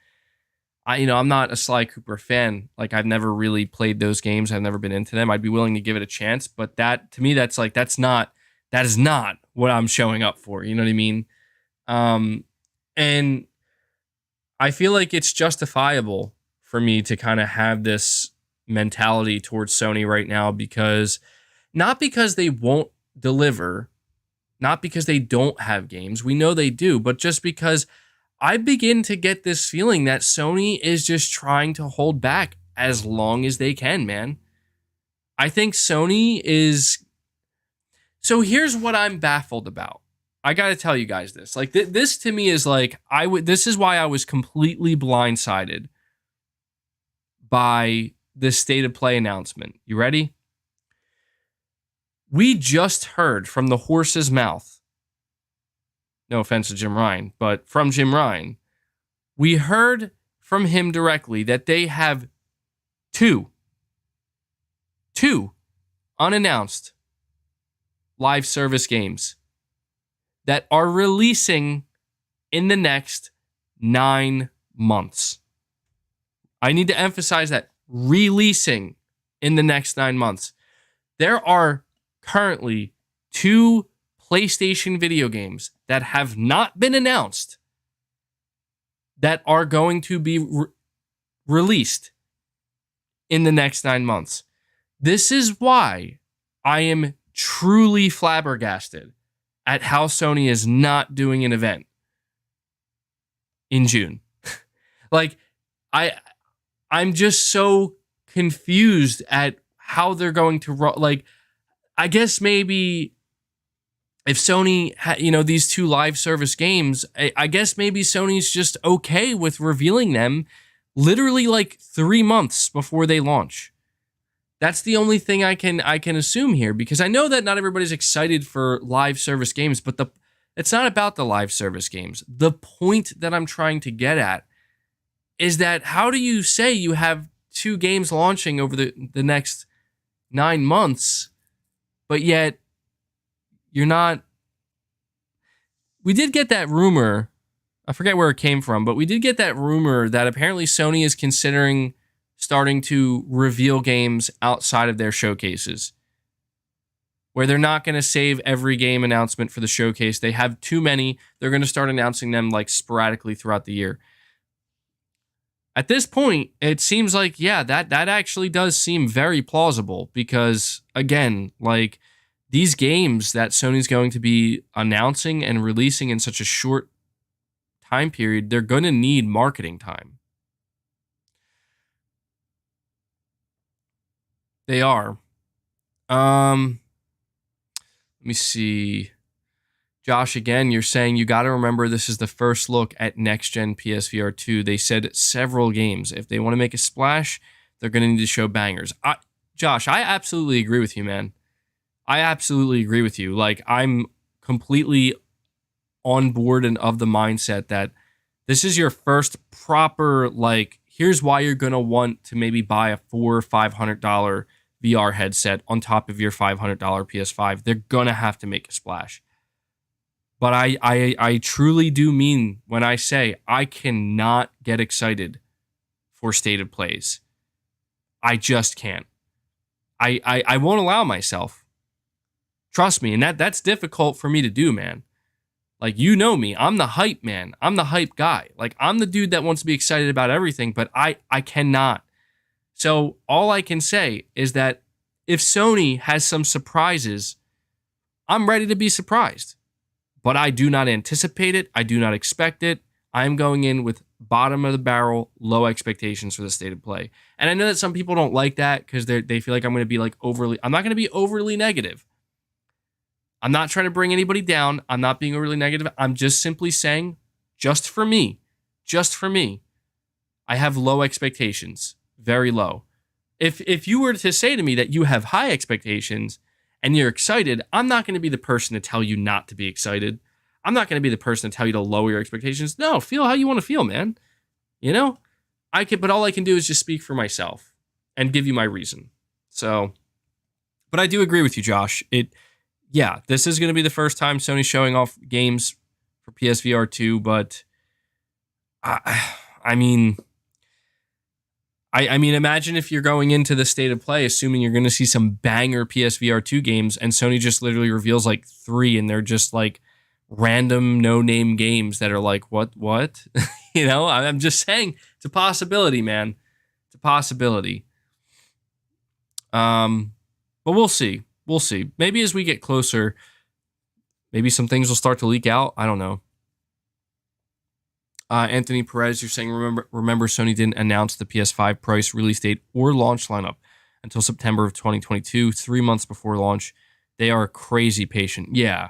I'm not a Sly Cooper fan. Like, I've never really played those games. I've never been into them. I'd be willing to give it a chance, but that to me, that is not what I'm showing up for. You know what I mean? And I feel like it's justifiable for me to kind of have this mentality towards Sony right now, because not because they won't deliver, not because they don't have games. We know they do, but just because I begin to get this feeling that Sony is just trying to hold back as long as they can, man. I think Sony is. So here's what I'm baffled about. I got to tell you guys this. Like, this to me is like, this is why I was completely blindsided by the state of play announcement. You ready? We just heard from the horse's mouth. No offense to Jim Ryan, but from Jim Ryan, we heard from him directly that they have two 2 unannounced live service games that are releasing in the next 9 months. I need to emphasize that, releasing in the next 9 months. There are currently 2 PlayStation video games that have not been announced that are going to be released in the next 9 months. This is why I am truly flabbergasted at how Sony is not doing an event in June. Like, I'm just so confused at how they're going to like. I guess maybe if Sony had, these 2 live service games, I guess maybe Sony's just okay with revealing them literally like 3 months before they launch. That's the only thing I can assume here, because I know that not everybody's excited for live service games, but it's not about the live service games. The point that I'm trying to get at is that how do you say you have 2 games launching over the next 9 months, but yet you're not. We did get that rumor. I forget where it came from, but we did get that rumor that apparently Sony is considering starting to reveal games outside of their showcases, where they're not going to save every game announcement for the showcase. They have too many. They're going to start announcing them like sporadically throughout the year. At this point, it seems like, yeah, that actually does seem very plausible, because again, like, these games that Sony's going to be announcing and releasing in such a short time period, they're going to need marketing time. They are. Let me see. Josh, again, you're saying you got to remember this is the first look at next-gen PSVR2. They said several games. If they want to make a splash, they're going to need to show bangers. Josh, I absolutely agree with you, man. I absolutely agree with you. Like, I'm completely on board and of the mindset that this is your first proper, like, here's why you're going to want to maybe buy a $400 or $500 VR headset on top of your $500 PS5. They're going to have to make a splash. But I truly do mean when I say I cannot get excited for stated plays. I just can't. I won't allow myself. Trust me, and that's difficult for me to do, man. Like, you know me, I'm the hype man. I'm the hype guy. Like, I'm the dude that wants to be excited about everything, but I cannot. So all I can say is that if Sony has some surprises, I'm ready to be surprised. But I do not anticipate it. I do not expect it. I'm going in with bottom of the barrel, low expectations for the state of play. And I know that some people don't like that because they feel like I'm going to be like overly. I'm not going to be overly negative. I'm not trying to bring anybody down. I'm not being overly negative. I'm just simply saying, just for me, I have low expectations, very low. If you were to say to me that you have high expectations and you're excited, I'm not going to be the person to tell you not to be excited. I'm not going to be the person to tell you to lower your expectations. No, feel how you want to feel, man. But all I can do is just speak for myself and give you my reason. So, but I do agree with you, Josh. This is going to be the first time Sony's showing off games for PSVR2, but I mean, imagine if you're going into the state of play, assuming you're going to see some banger PSVR2 games, and Sony just literally reveals like 3, and they're just like random no-name games that are like, what? I'm just saying, it's a possibility, man. It's a possibility. But we'll see. We'll see. Maybe as we get closer, maybe some things will start to leak out. I don't know. Anthony Perez, you're saying, remember Sony didn't announce the PS5 price, release date, or launch lineup until September of 2022, 3 months before launch. They are crazy patient. Yeah.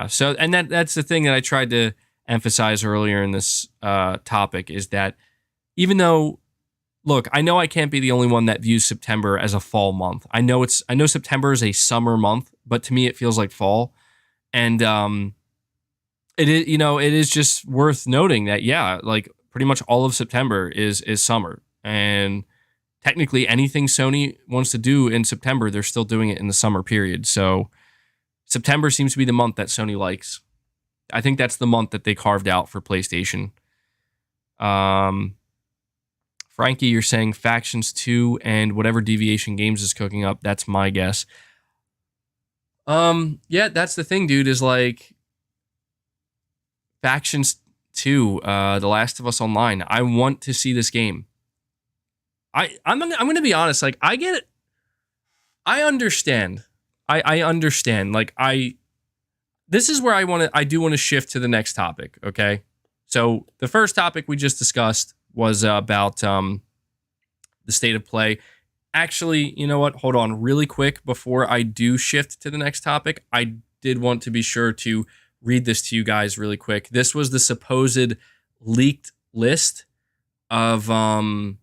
So, and that's the thing that I tried to emphasize earlier in this topic, is that even though, look, I know I can't be the only one that views September as a fall month. I know September is a summer month, but to me it feels like fall. And it is just worth noting that, yeah, like pretty much all of September is summer. And technically anything Sony wants to do in September, they're still doing it in the summer period. So September seems to be the month that Sony likes. I think that's the month that they carved out for PlayStation. Frankie, you're saying Factions 2 and whatever Deviation Games is cooking up. That's my guess. Yeah, that's the thing, dude, is like Factions 2, The Last of Us Online. I want to see this game. I'm going to be honest, like I get it. I understand. I understand. Like this is where I do want to shift to the next topic, okay? So the first topic we just discussed was about the state of play. Actually, you know what? Hold on really quick before I do shift to the next topic. I did want to be sure to read this to you guys really quick. This was the supposed leaked list of the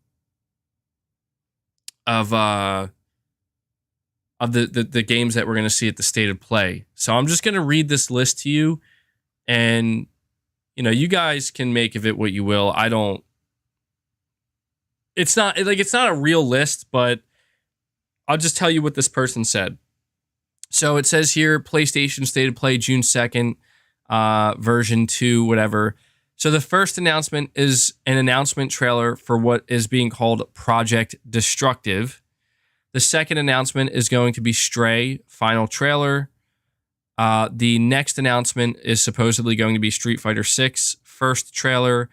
games that we're going to see at the state of play. So I'm just going to read this list to you, and you know, you guys can make of it what you will. It's not a real list, but I'll just tell you what this person said. So it says here, PlayStation State of Play, June 2nd, version 2, whatever. So the first announcement is an announcement trailer for what is being called Project Destructive. The second announcement is going to be Stray, final trailer. The next announcement is supposedly going to be Street Fighter 6, first trailer.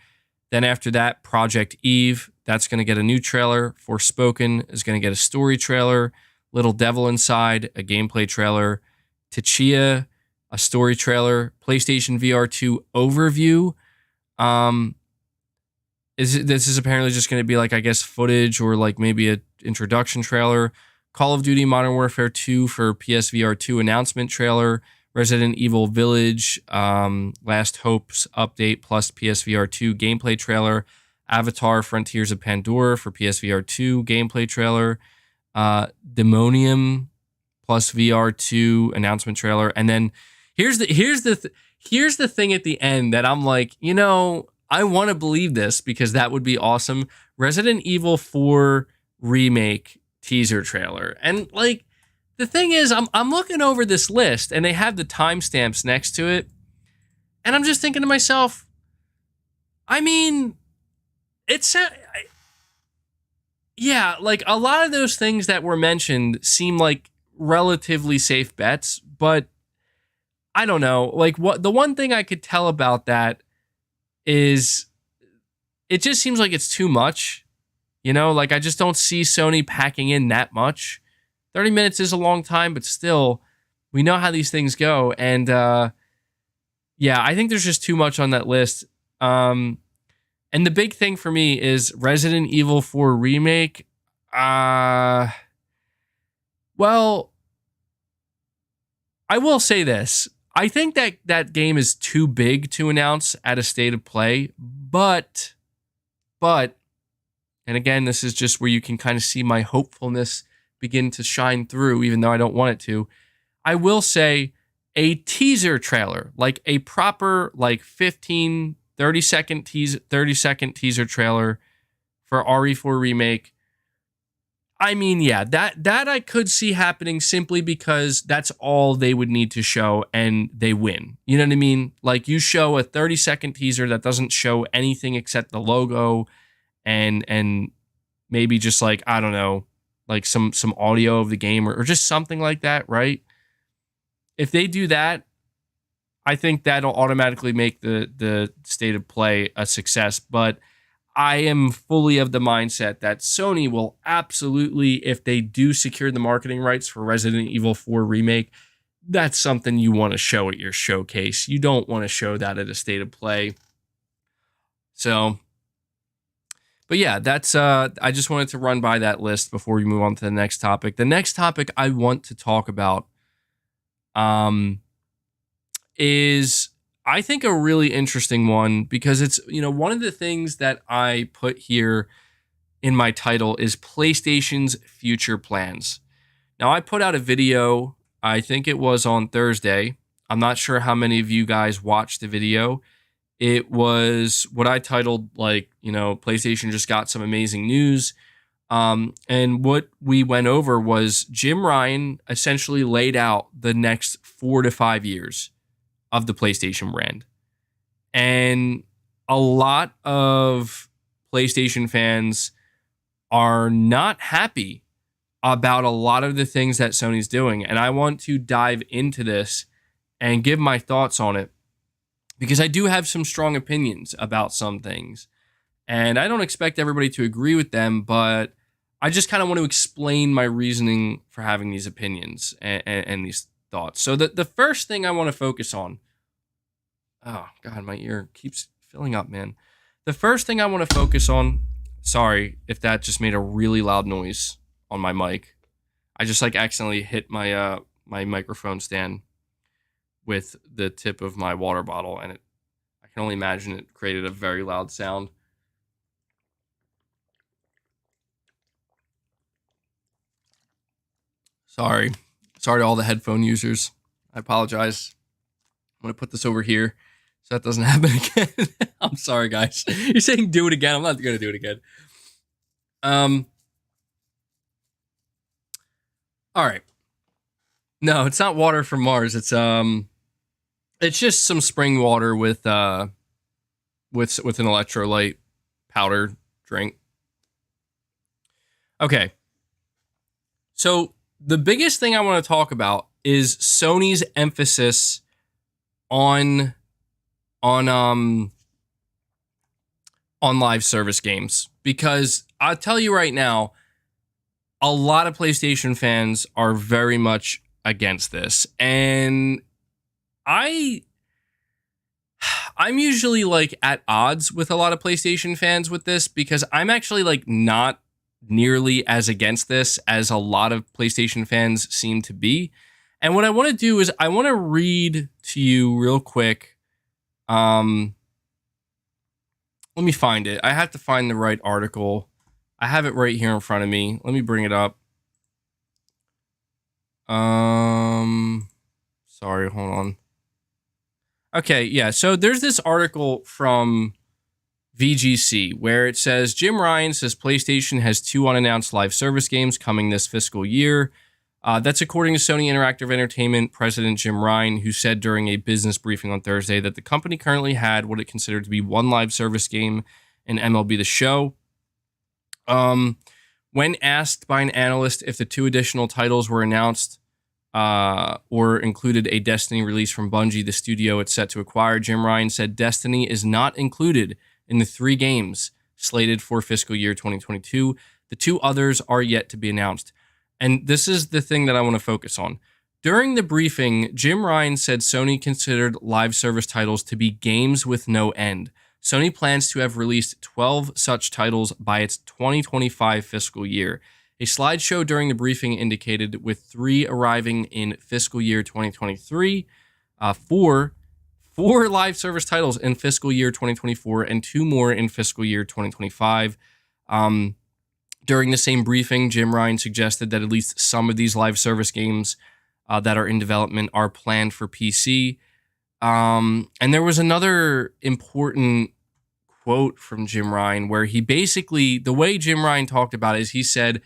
Then after that, Project Eve, that's going to get a new trailer. Forspoken is going to get a story trailer. Little Devil Inside, a gameplay trailer. Tachia, a story trailer. PlayStation VR2 overview. This is apparently just going to be like, I guess, footage or like maybe an introduction trailer. Call of Duty Modern Warfare 2 for PSVR2 announcement trailer. Resident Evil Village, Last Hopes update plus PSVR2 gameplay trailer. Avatar Frontiers of Pandora for PSVR2 gameplay trailer. Demonium plus VR2 announcement trailer. And then here's the thing at the end that I'm like, you know, I want to believe this because that would be awesome. Resident Evil 4 remake teaser trailer. And like, the thing is, I'm looking over this list and they have the timestamps next to it. And I'm just thinking to myself, I mean, yeah, like a lot of those things that were mentioned seem like relatively safe bets, but I don't know. Like the one thing I could tell about that is it just seems like it's too much. You know, like I just don't see Sony packing in that much. 30 minutes is a long time, but still, we know how these things go. And yeah, I think there's just too much on that list. And the big thing for me is Resident Evil 4 Remake. Well, I will say this. I think that game is too big to announce at a state of play, but, and again, this is just where you can kind of see my hopefulness begin to shine through, even though I don't want it to. I will say a teaser trailer, like a proper, like 15, 30-second teaser trailer for RE4 Remake. I mean, yeah, that I could see happening simply because that's all they would need to show and they win. You know what I mean? Like you show a 30-second teaser that doesn't show anything except the logo and maybe just like, I don't know, like some audio of the game or just something like that, right? If they do that, I think that'll automatically make the state of play a success. But I am fully of the mindset that Sony will absolutely, if they do secure the marketing rights for Resident Evil 4 Remake, that's something you want to show at your showcase. You don't want to show that at a state of play. So, but yeah, that's I just wanted to run by that list before we move on to the next topic. The next topic I want to talk about is I think a really interesting one because it's, you know, one of the things that I put here in my title is PlayStation's future plans. Now, I put out a video, I think it was on Thursday. I'm not sure how many of you guys watched the video. It was what I titled, like, you know, PlayStation just got some amazing news. And what we went over was Jim Ryan essentially laid out the next 4 to 5 years of the PlayStation brand. And a lot of PlayStation fans are not happy about a lot of the things that Sony's doing. And I want to dive into this and give my thoughts on it because I do have some strong opinions about some things. And I don't expect everybody to agree with them, but I just kind of want to explain my reasoning for having these opinions and these thoughts. So the first thing I want to focus on, oh God, my ear keeps filling up, man. The first thing I want to focus on, sorry if that just made a really loud noise on my mic. I just like accidentally hit my my microphone stand with the tip of my water bottle, and I can only imagine it created a very loud sound. Sorry to all the headphone users. I apologize. I'm gonna put this over here so that doesn't happen again. I'm sorry, guys. You're saying do it again. I'm not gonna do it again. All right. No, it's not water from Mars. It's just some spring water with an electrolyte powder drink. Okay. So the biggest thing I want to talk about is Sony's emphasis on live service games, because I'll tell you right now, a lot of PlayStation fans are very much against this, and I'm usually like at odds with a lot of PlayStation fans with this, because I'm actually like not nearly as against this as a lot of PlayStation fans seem to be. And what I want to do is I want to read to you real quick. Let me find it. I have to find the right article. I have it right here in front of me. Let me bring it up. Sorry, hold on. Okay, yeah. So there's this article from VGC where it says Jim Ryan says PlayStation has 2 unannounced live service games coming this fiscal year. That's according to Sony Interactive Entertainment president Jim Ryan, who said during a business briefing on Thursday that the company currently had what it considered to be 1 live service game in MLB The Show. When asked by an analyst if the 2 additional titles were announced or included a Destiny release from Bungie, the studio it's set to acquire, Jim Ryan said Destiny is not included in the 3 games slated for fiscal year 2022. The 2 others are yet to be announced. And this is the thing that I want to focus on. During the briefing, Jim Ryan said Sony considered live service titles to be games with no end. Sony plans to have released 12 such titles by its 2025 fiscal year. A slideshow during the briefing indicated with 3 arriving in fiscal year 2023, 4 live service titles in fiscal year 2024, and 2 more in fiscal year 2025. During the same briefing, Jim Ryan suggested that at least some of these live service games that are in development are planned for PC. And there was another important quote from Jim Ryan where he basically, the way Jim Ryan talked about it is he said,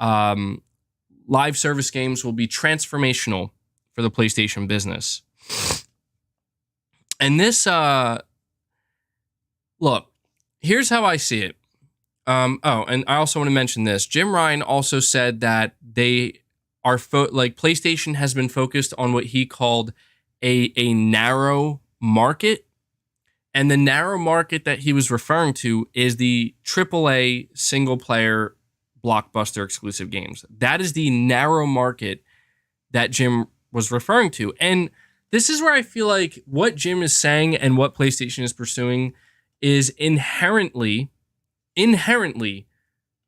live service games will be transformational for the PlayStation business. And this, look, here's how I see it. And I also want to mention this. Jim Ryan also said that they are PlayStation has been focused on what he called a narrow market. And the narrow market that he was referring to is the AAA single player blockbuster exclusive games. That is the narrow market that Jim was referring to. And this is where I feel like what Jim is saying and what PlayStation is pursuing is inherently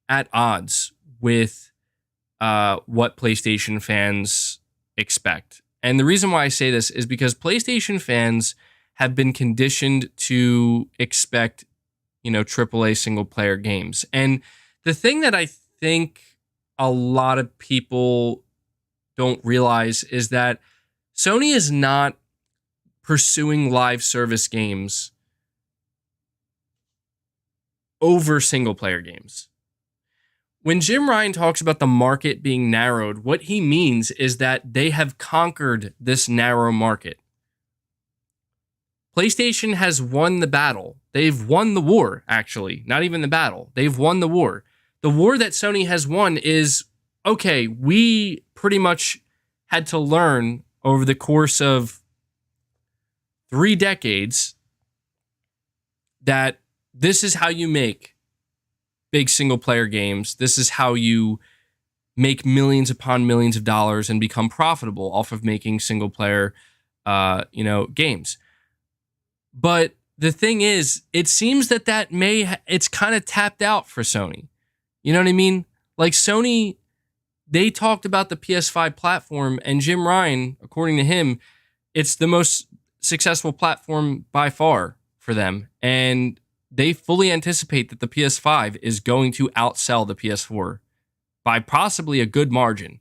at odds with what PlayStation fans expect. And the reason why I say this is because PlayStation fans have been conditioned to expect, AAA single player games. And the thing that I think a lot of people don't realize is that Sony is not pursuing live service games over single player games. When Jim Ryan talks about the market being narrowed, what he means is that they have conquered this narrow market. PlayStation has won the battle. They've won the war, actually. Not even the battle. They've won the war. The war that Sony has won is, okay, we pretty much had to learn over the course of 3 decades that this is how you make big single player games. This is how you make millions upon millions of dollars and become profitable off of making single player, games. But the thing is, it seems that it's kind of tapped out for Sony. You know what I mean? Like Sony, they talked about the PS5 platform, and Jim Ryan, according to him, it's the most successful platform by far for them. And they fully anticipate that the PS5 is going to outsell the PS4 by possibly a good margin.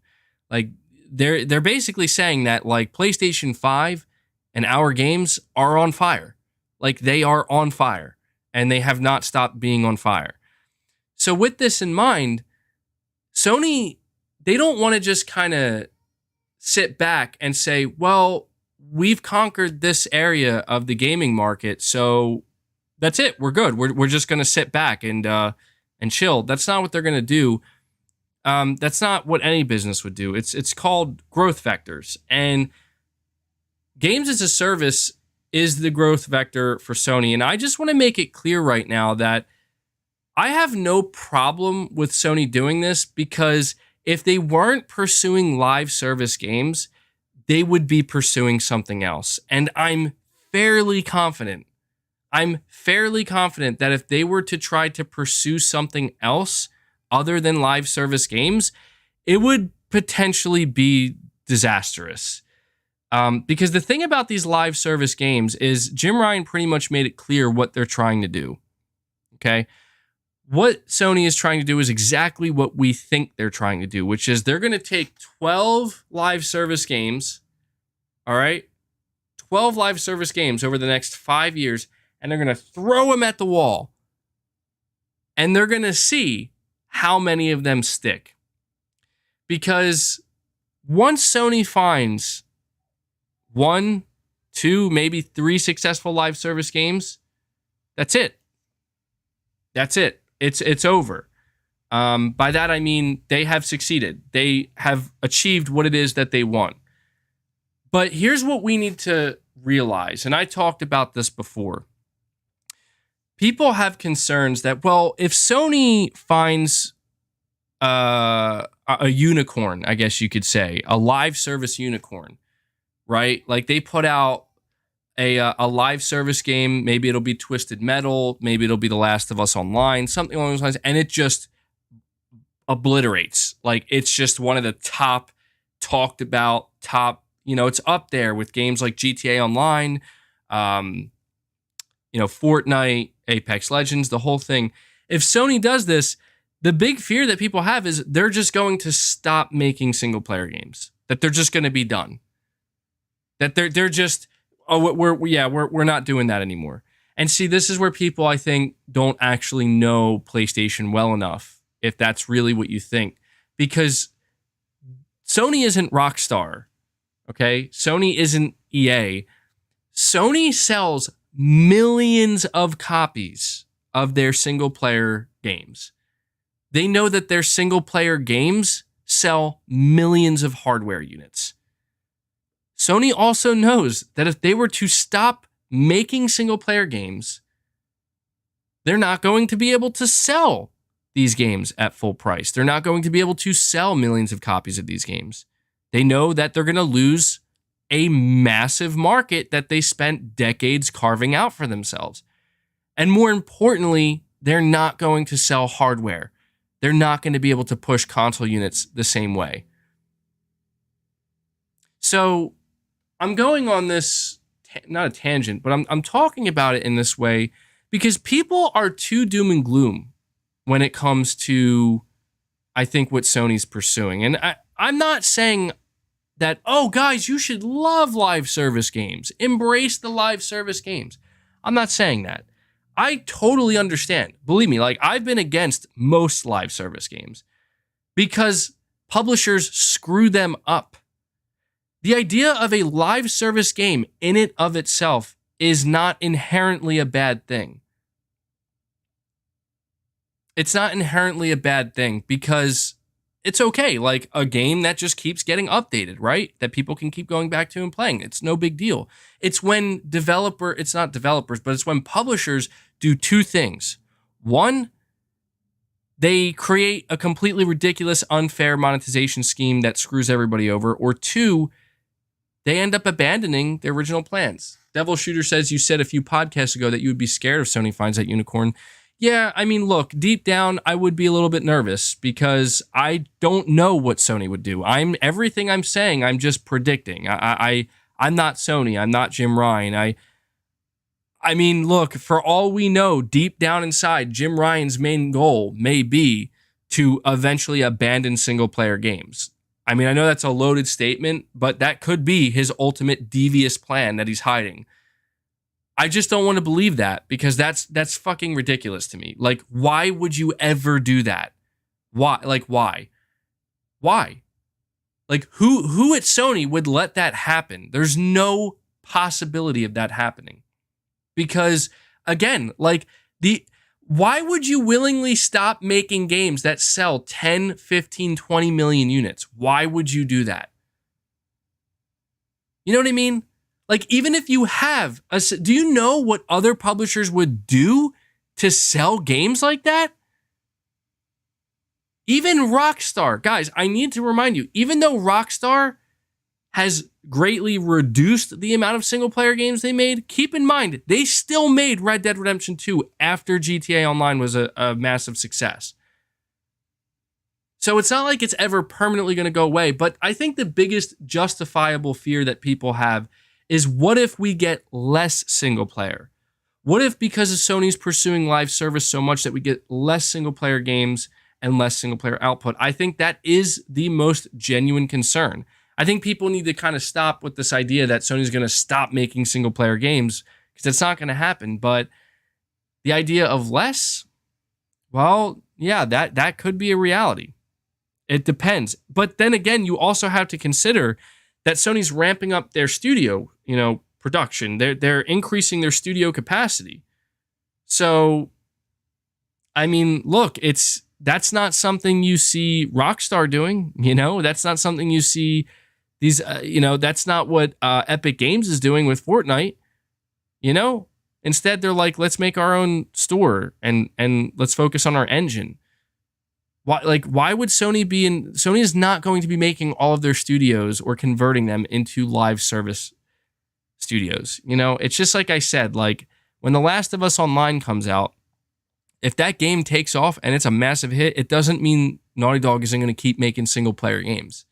Like they're basically saying that like PlayStation 5 and our games are on fire. Like they are on fire and they have not stopped being on fire. So with this in mind, Sony, they don't want to just kind of sit back and say, well, we've conquered this area of the gaming market, so that's it. We're good. We're just going to sit back and chill. That's not what they're going to do. That's not what any business would do. It's called growth vectors. And games as a service is the growth vector for Sony. And I just want to make it clear right now that I have no problem with Sony doing this, because if they weren't pursuing live service games, they would be pursuing something else. And I'm fairly confident that if they were to try to pursue something else other than live service games, it would potentially be disastrous. Because the thing about these live service games is Jim Ryan pretty much made it clear what they're trying to do. Okay? What Sony is trying to do is exactly what we think they're trying to do, which is they're going to take 12 live service games, all right? 12 live service games over the next 5 years, and they're going to throw them at the wall. And they're going to see how many of them stick. Because once Sony finds 1, 2, maybe 3 successful live service games, that's it. That's it. It's over. By that, I mean they have succeeded. They have achieved what it is that they want. But here's what we need to realize, and I talked about this before. People have concerns that, well, if Sony finds a unicorn, I guess you could say, a live service unicorn, right? Like they put out a live service game, maybe it'll be Twisted Metal, maybe it'll be The Last of Us Online, something along those lines, and it just obliterates. Like it's just one of the top talked about, it's up there with games like GTA Online, Fortnite, Apex Legends, the whole thing. If Sony does this, the big fear that people have is they're just going to stop making single player games. That they're just going to be done. That they're just, we're not doing that anymore. And see, this is where people, I think, don't actually know PlayStation well enough, if that's really what you think. Because Sony isn't Rockstar, okay? Sony isn't EA. Sony sells millions of copies of their single-player games. They know that their single-player games sell millions of hardware units. Sony also knows that if they were to stop making single-player games, they're not going to be able to sell these games at full price. They're not going to be able to sell millions of copies of these games. They know that they're going to lose a massive market that they spent decades carving out for themselves. And more importantly, they're not going to sell hardware. They're not going to be able to push console units the same way. So I'm going on this, not a tangent, but I'm talking about it in this way because people are too doom and gloom when it comes to, I think, what Sony's pursuing. And I'm not saying that, oh, guys, you should love live service games. Embrace the live service games. I'm not saying that. I totally understand. Believe me, like I've been against most live service games. because publishers screw them up. The idea of a live service game in and of itself is not inherently a bad thing. It's not inherently a bad thing because it's okay. Like a game that just keeps getting updated, right? That people can keep going back to and playing. It's no big deal. It's when it's not developers, but it's when publishers do two things. One, they create a completely ridiculous, unfair monetization scheme that screws everybody over. Or two, they end up abandoning their original plans. Devil Shooter says, you said a few podcasts ago that you would be scared if Sony finds that unicorn. Yeah, I mean, look, deep down, I would be a little bit nervous because I don't know what Sony would do. Everything I'm saying, I'm just predicting. I'm not Sony. I'm not Jim Ryan. I mean, look, for all we know, deep down inside, Jim Ryan's main goal may be to eventually abandon single-player games. I mean, I know that's a loaded statement, but that could be his ultimate devious plan that he's hiding. I just don't want to believe that because that's fucking ridiculous to me. Like, why would you ever do that? Why? Like, why? Why? Like, who at Sony would let that happen? There's no possibility of that happening. Because, again, like, why would you willingly stop making games that sell 10, 15, 20 million units? Why would you do that? You know what I mean? Like, even if you have do you know what other publishers would do to sell games like that? Even Rockstar, guys, I need to remind you, even though Rockstar has greatly reduced the amount of single player games they made, keep in mind, they still made Red Dead Redemption 2 after GTA Online was a massive success. So it's not like it's ever permanently going to go away, but I think the biggest justifiable fear that people have is what if we get less single player? What if because of Sony's pursuing live service so much that we get less single player games and less single player output? I think that is the most genuine concern. I think people need to kind of stop with this idea that Sony's going to stop making single player games because it's not going to happen. But the idea of less, well, yeah, that could be a reality. It depends. But then again, you also have to consider that Sony's ramping up their studio, production. They're increasing their studio capacity. So, I mean, look, that's not something you see Rockstar doing. That's not something you see these. That's not what Epic Games is doing with Fortnite. Instead, they're like, let's make our own store and let's focus on our engine. Why would Sony Sony is not going to be making all of their studios or converting them into live service studios. It's just like I said, like when The Last of Us Online comes out, if that game takes off and it's a massive hit, it doesn't mean Naughty Dog isn't going to keep making single player games.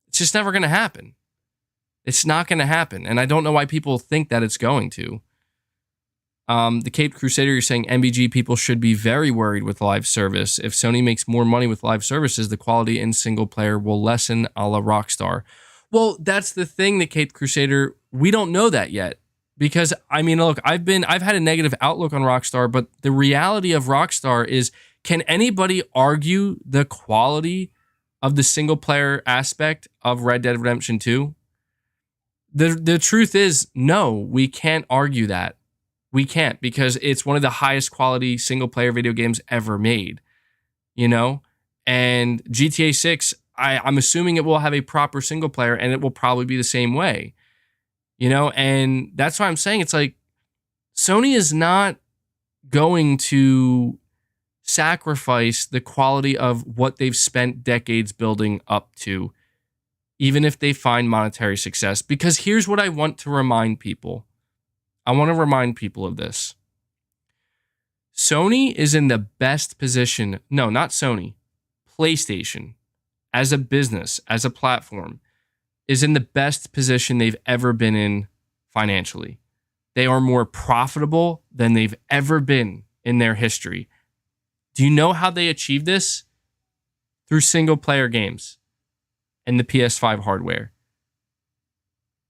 It's just never going to happen. It's not going to happen. And I don't know why people think that it's going to. The Caped Crusader, you're saying MBG people should be very worried with live service. If Sony makes more money with live services, the quality in single player will lessen a la Rockstar. Well, that's the thing, the Caped Crusader. We don't know that yet. Because, I mean, look, I've had a negative outlook on Rockstar, but the reality of Rockstar is, can anybody argue the quality of the single player aspect of Red Dead Redemption 2? The truth is, no, we can't argue that. We can't, because it's one of the highest quality single player video games ever made, and GTA 6, I'm assuming it will have a proper single player and it will probably be the same way, and that's why I'm saying it's like Sony is not going to sacrifice the quality of what they've spent decades building up to, even if they find monetary success. Because here's what I want to remind people. I want to remind people of this. Sony is in the best position. No, not Sony. PlayStation, as a business, as a platform, is in the best position they've ever been in financially. They are more profitable than they've ever been in their history. Do you know how they achieved this? Through single player games and the PS5 hardware.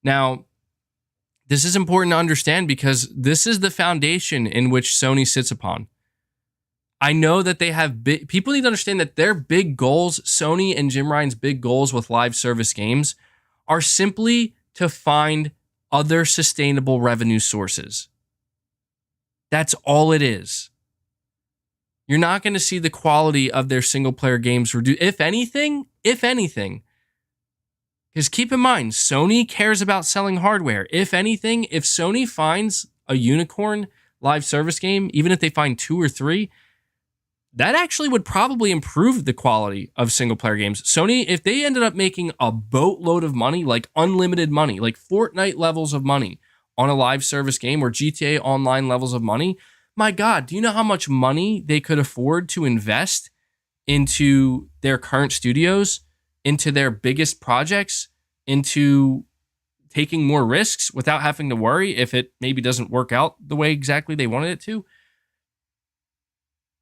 Now, this is important to understand because this is the foundation in which Sony sits upon. I know that they have big, people need to understand that their big goals, Sony and Jim Ryan's big goals with live service games, are simply to find other sustainable revenue sources. That's all it is. You're not going to see the quality of their single player games reduce. If anything, because keep in mind, Sony cares about selling hardware. If anything, if Sony finds a unicorn live service game, even if they find 2 or 3, that actually would probably improve the quality of single player games. Sony, if they ended up making a boatload of money, like unlimited money, like Fortnite levels of money on a live service game or GTA Online levels of money, my God, do you know how much money they could afford to invest into their current studios, into their biggest projects, into taking more risks without having to worry if it maybe doesn't work out the way exactly they wanted it to?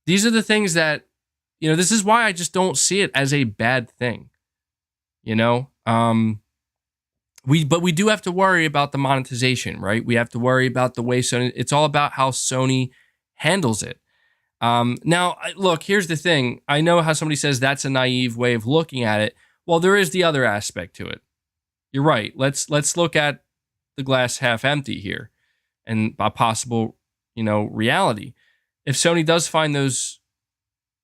These are the things that, this is why I just don't see it as a bad thing. But we do have to worry about the monetization, right? We have to worry about the way Sony, it's all about how Sony handles it. Now, look, here's the thing. I know how somebody says that's a naive way of looking at it. Well, there is the other aspect to it. You're right. Let's look at the glass half empty here and a possible, reality. If Sony does find those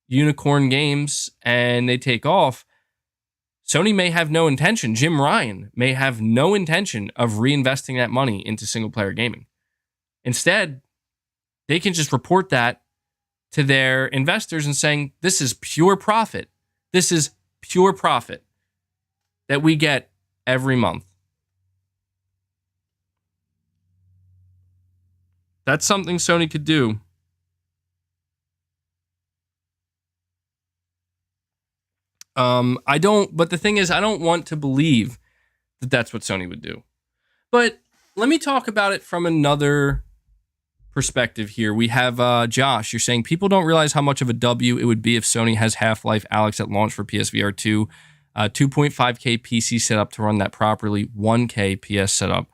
unicorn games and they take off, Sony may have no intention, Jim Ryan may have no intention of reinvesting that money into single player gaming. Instead, they can just report that to their investors and saying, this is pure profit. This is pure profit that we get every month. That's something Sony could do. But the thing is, I don't want to believe that that's what Sony would do. But let me talk about it from another perspective here. We have Josh. You're saying people don't realize how much of a W it would be if Sony has Half-Life Alyx at launch for PSVR2, 2.5K PC setup to run that properly, 1K PS setup.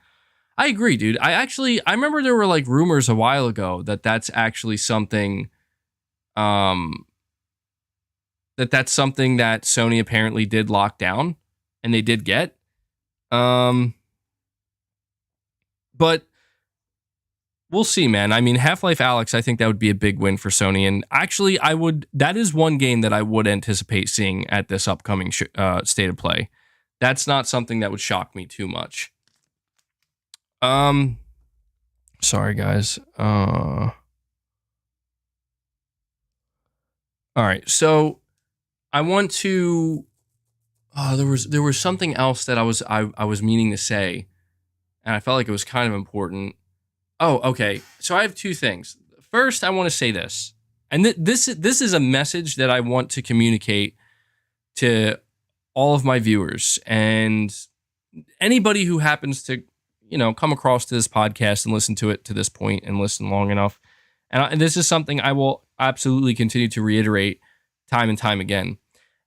I agree, dude. I remember there were like rumors a while ago that that's actually something, that's something that Sony apparently did lock down and they did get. But we'll see, man. I mean, Half-Life Alyx, I think that would be a big win for Sony. And actually, that is one game that I would anticipate seeing at this upcoming State of Play. That's not something that would shock me too much. Sorry, guys. All right, so I want to. There was something else that I was meaning to say, and I felt like it was kind of important. Oh, okay. So I have two things. First, I want to say this, and this is a message that I want to communicate to all of my viewers and anybody who happens to, come across to this podcast and listen to it to this point and listen long enough. And this is something I will absolutely continue to reiterate time and time again.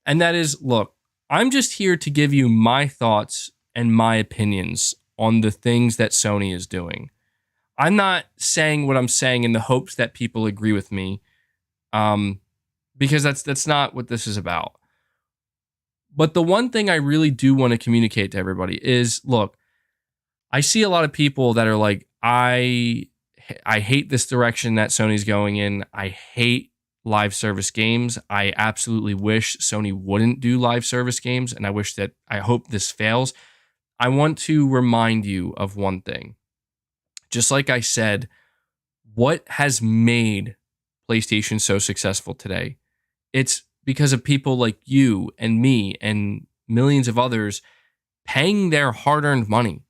And that is, look, I'm just here to give you my thoughts and my opinions on the things that Sony is doing. I'm not saying what I'm saying in the hopes that people agree with me, because that's not what this is about. But the one thing I really do want to communicate to everybody is, look, I see a lot of people that are like, I hate this direction that Sony's going in. I hate live service games. I absolutely wish Sony wouldn't do live service games, and I hope this fails. I want to remind you of one thing. Just like I said, what has made PlayStation so successful today? It's because of people like you and me and millions of others paying their hard-earned money,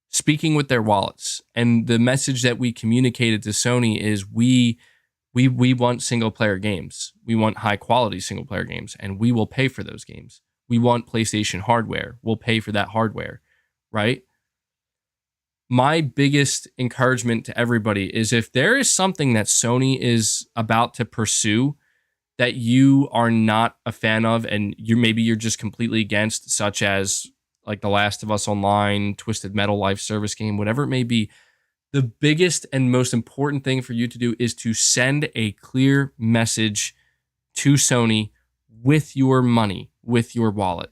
speaking with their wallets. And the message that we communicated to Sony is we want single-player games. We want high-quality single-player games, and we will pay for those games. We want PlayStation hardware. We'll pay for that hardware, right? My biggest encouragement to everybody is if there is something that Sony is about to pursue that you are not a fan of and you're just completely against, such as like The Last of Us Online, Twisted Metal live service game, whatever it may be, The biggest and most important thing for you to do is to send a clear message to Sony with your money, with your wallet.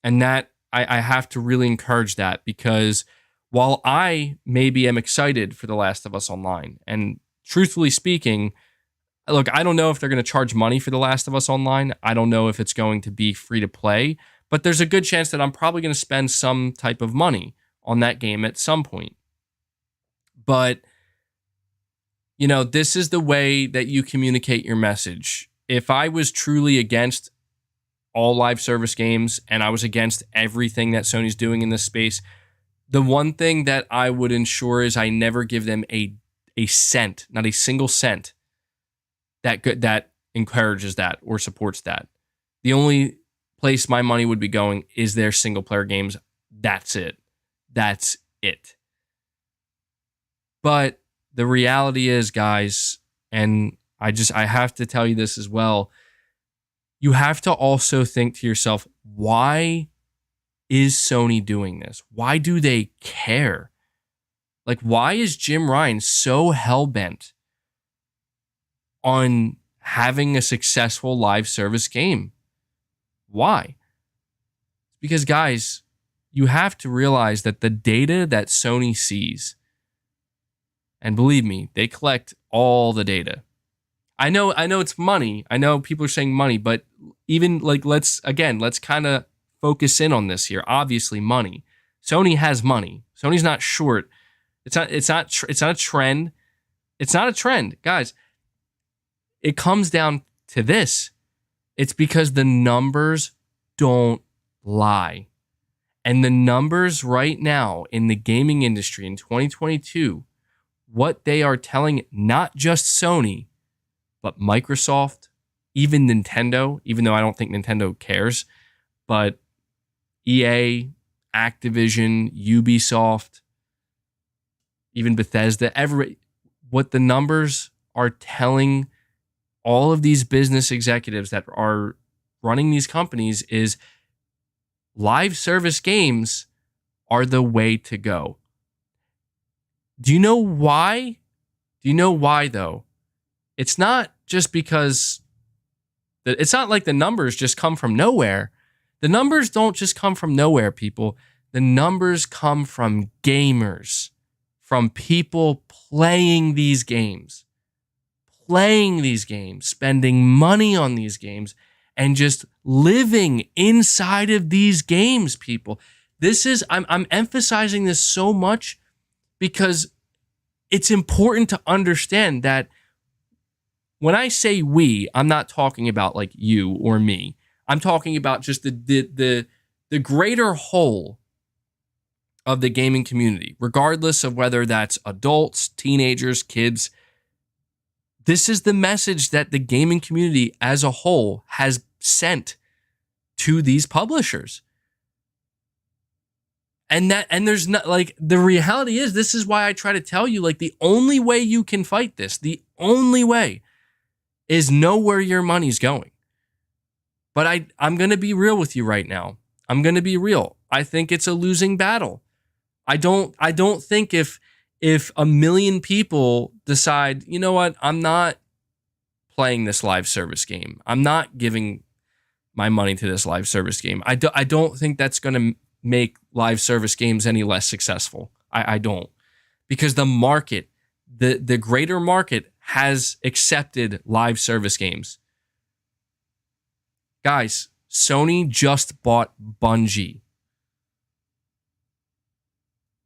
And that I have to really encourage that, because while I maybe am excited for The Last of Us Online, and truthfully speaking, look, I don't know if they're going to charge money for The Last of Us Online. I don't know if it's going to be free to play, but there's a good chance that I'm probably going to spend some type of money on that game at some point. But, you know, this is the way that you communicate your message. If I was truly against all live service games and I was against everything that Sony's doing in this space, the one thing that I would ensure is I never give them a cent, not a single cent, that encourages that or supports that. The only place my money would be going is their single player games. That's it. That's it. But the reality is, guys, and I have to tell you this as well, you have to also think to yourself, why is Sony doing this? Why do they care? Like, why is Jim Ryan so hell-bent on having a successful live service game? Why? Because, guys, you have to realize that the data that Sony sees, and believe me, they collect all the data. I know it's money. I know people are saying money, but even like, let's kind of focus in on this here. Obviously, money. Sony has money. Sony's not short. It's not a trend. It's not a trend, guys. It comes down to this. It's because the numbers don't lie. And the numbers right now in the gaming industry in 2022, what they are telling not just Sony, but Microsoft, even Nintendo, even though I don't think Nintendo cares, but EA, Activision, Ubisoft, even Bethesda, what the numbers are telling all of these business executives that are running these companies is live service games are the way to go. Do you know why? Do you know why, though? It's not just because it's not like the numbers just come from nowhere. The numbers don't just come from nowhere, people. The numbers come from gamers, from people playing these games, spending money on these games, and just living inside of these games, people. I'm emphasizing this so much because it's important to understand that when I say we, I'm not talking about like you or me. I'm talking about just the greater whole of the gaming community, regardless of whether that's adults, teenagers, kids. This is the message that the gaming community as a whole has sent to these publishers. And there's not, like, the reality is, this is why I try to tell you, like, the only way you can fight this, the only way, is know where your money's going. But I'm going to be real with you right now. I'm going to be real. I think it's a losing battle. I don't think if a million people decide, you know what, I'm not playing this live service game, I'm not giving my money to this live service game, I don't think that's going to make live service games any less successful. I don't. Because the market, the greater market has accepted live service games. Guys, Sony just bought Bungie.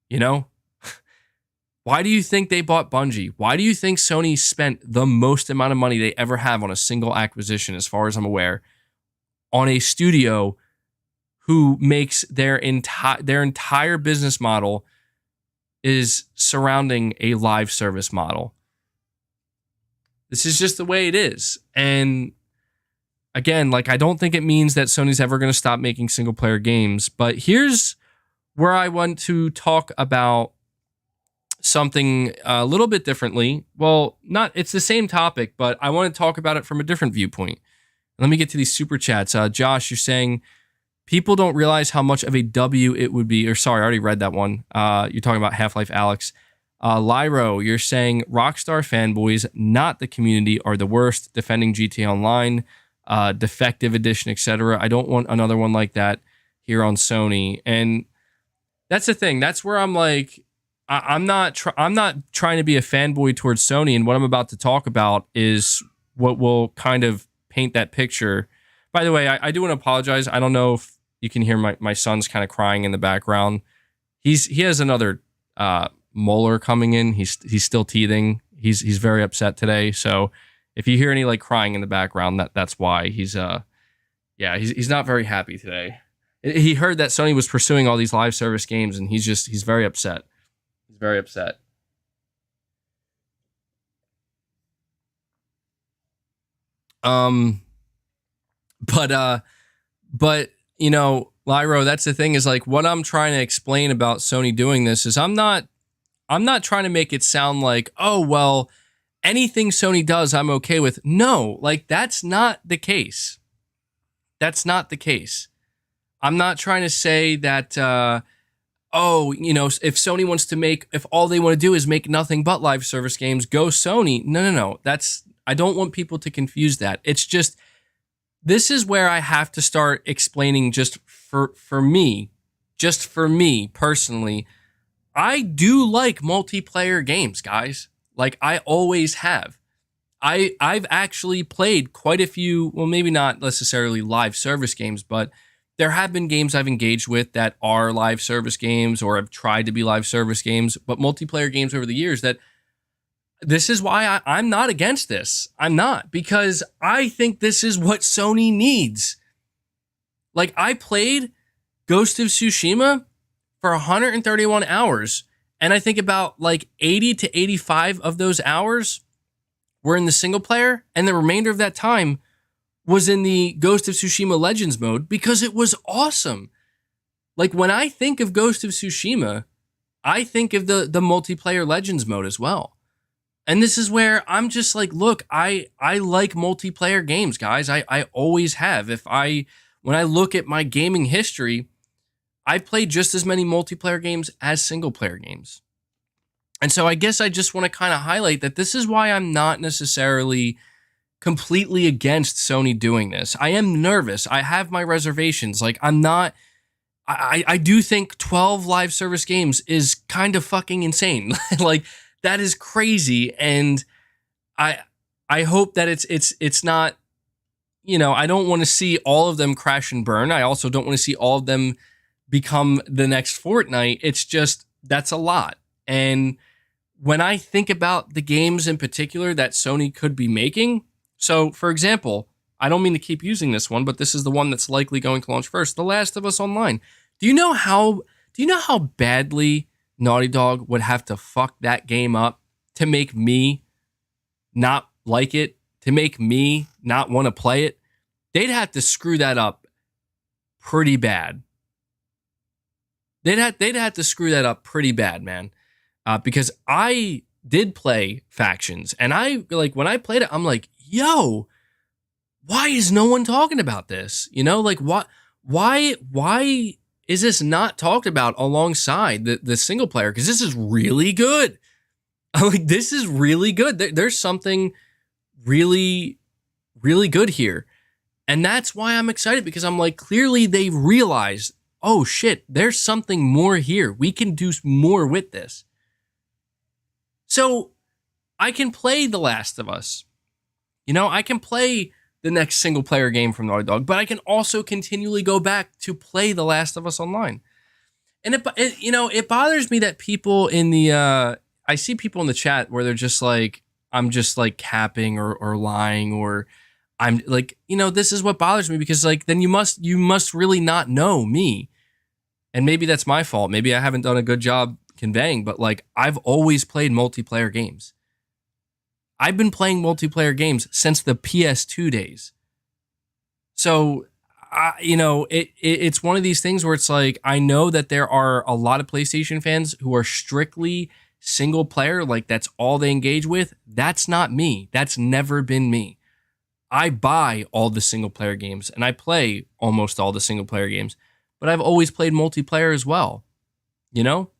You know? Why do you think they bought Bungie? Why do you think Sony spent the most amount of money they ever have on a single acquisition, as far as I'm aware, on a studio who makes their entire business model is surrounding a live service model? This is just the way it is. And again, like, I don't think it means that Sony's ever going to stop making single player games, but here's where I want to talk about something a little bit differently. Well, it's the same topic, but I want to talk about it from a different viewpoint. Let me get to these super chats. Josh, you're saying people don't realize how much of a W it would be, or sorry, I already read that one. You're talking about Half-Life Alyx. Lyro, you're saying Rockstar fanboys, not the community, are the worst, defending GTA Online, defective edition, etc. I don't want another one like that here on Sony. And that's the thing. That's where I'm like, I'm not trying to be a fanboy towards Sony. And what I'm about to talk about is what will kind of paint that picture. By the way, I do want to apologize. I don't know if you can hear my son's kind of crying in the background. He has another molar coming in. He's still teething. He's very upset today. So if you hear any like crying in the background, that's why. He's not very happy today. He heard that Sony was pursuing all these live service games, and he's very upset. He's very upset. But you know, Lyro, that's the thing, is like what I'm trying to explain about Sony doing this is I'm not trying to make it sound like, oh well, anything Sony does I'm okay with. No, like that's not the case. That's not the case. I'm not trying to say that oh, you know, if Sony wants to if all they want to do is make nothing but live service games, go Sony. No. I don't want people to confuse that. It's just, this is where I have to start explaining just for me personally. I do like multiplayer games, guys. Like I always have. I've actually played quite a few, well, maybe not necessarily live service games, but there have been games I've engaged with that are live service games or have tried to be live service games, but multiplayer games over the years. That this is why I'm not against this. I'm not, because I think this is what Sony needs. Like I played Ghost of Tsushima for 131 hours, and I think about like 80 to 85 of those hours were in the single player, and the remainder of that time was in the Ghost of Tsushima Legends mode because it was awesome. Like when I think of Ghost of Tsushima, I think of the multiplayer Legends mode as well. And this is where I'm just like, look, I like multiplayer games, guys. I always have. When I look at my gaming history, I've played just as many multiplayer games as single player games. And so I guess I just want to kind of highlight that this is why I'm not necessarily completely against Sony doing this. I am nervous. I have my reservations. Like I do think 12 live service games is kind of fucking insane. Like that is crazy. And I hope that it's not, you know, I don't want to see all of them crash and burn. I also don't want to see all of them become the next Fortnite. It's just, that's a lot. And when I think about the games in particular that Sony could be making, so for example, I don't mean to keep using this one, but this is the one that's likely going to launch first, The Last of Us Online. Do you know how badly Naughty Dog would have to fuck that game up to make me not like it, to make me not want to play it? They'd have to screw that up pretty bad. They'd have to screw that up pretty bad, man. Because I did play Factions, and I like when I played it, I'm like, yo, why is no one talking about this? You know, like why is this not talked about alongside the single player? Because this is really good. I'm like, this is really good. There's something really, really good here. And that's why I'm excited, because I'm like, clearly they realize, oh shit, there's something more here. We can do more with this. So I can play The Last of Us. You know, I can play the next single player game from Naughty Dog, but I can also continually go back to play The Last of Us Online. And it bothers me that people in I see people in the chat where they're just like, I'm just like capping or lying, or I'm like, you know, this is what bothers me, because like, then you must really not know me. And maybe that's my fault. Maybe I haven't done a good job conveying, but like, I've always played multiplayer games. I've been playing multiplayer games since the PS2 days. So, it's one of these things where it's like, I know that there are a lot of PlayStation fans who are strictly single player, like that's all they engage with. That's not me. That's never been me. I buy all the single player games and I play almost all the single player games, but I've always played multiplayer as well, you know?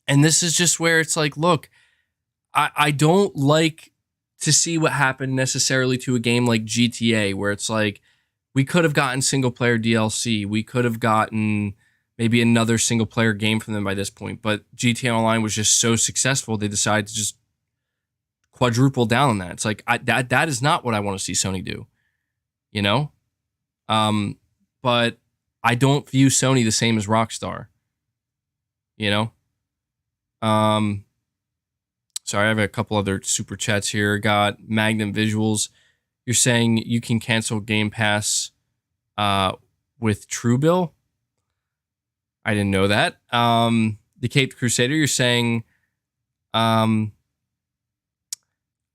And this is just where it's like, look, I don't like to see what happened necessarily to a game like GTA, where it's like we could have gotten single player DLC, we could have gotten maybe another single player game from them by this point, but GTA Online was just so successful they decided to just quadruple down on that. It's like that is not what I want to see Sony do, you know. But I don't view Sony the same as Rockstar, you know. Sorry, I have a couple other super chats here. Got Magnum Visuals. You're saying you can cancel Game Pass with Truebill? I didn't know that. The Caped Crusader, you're saying I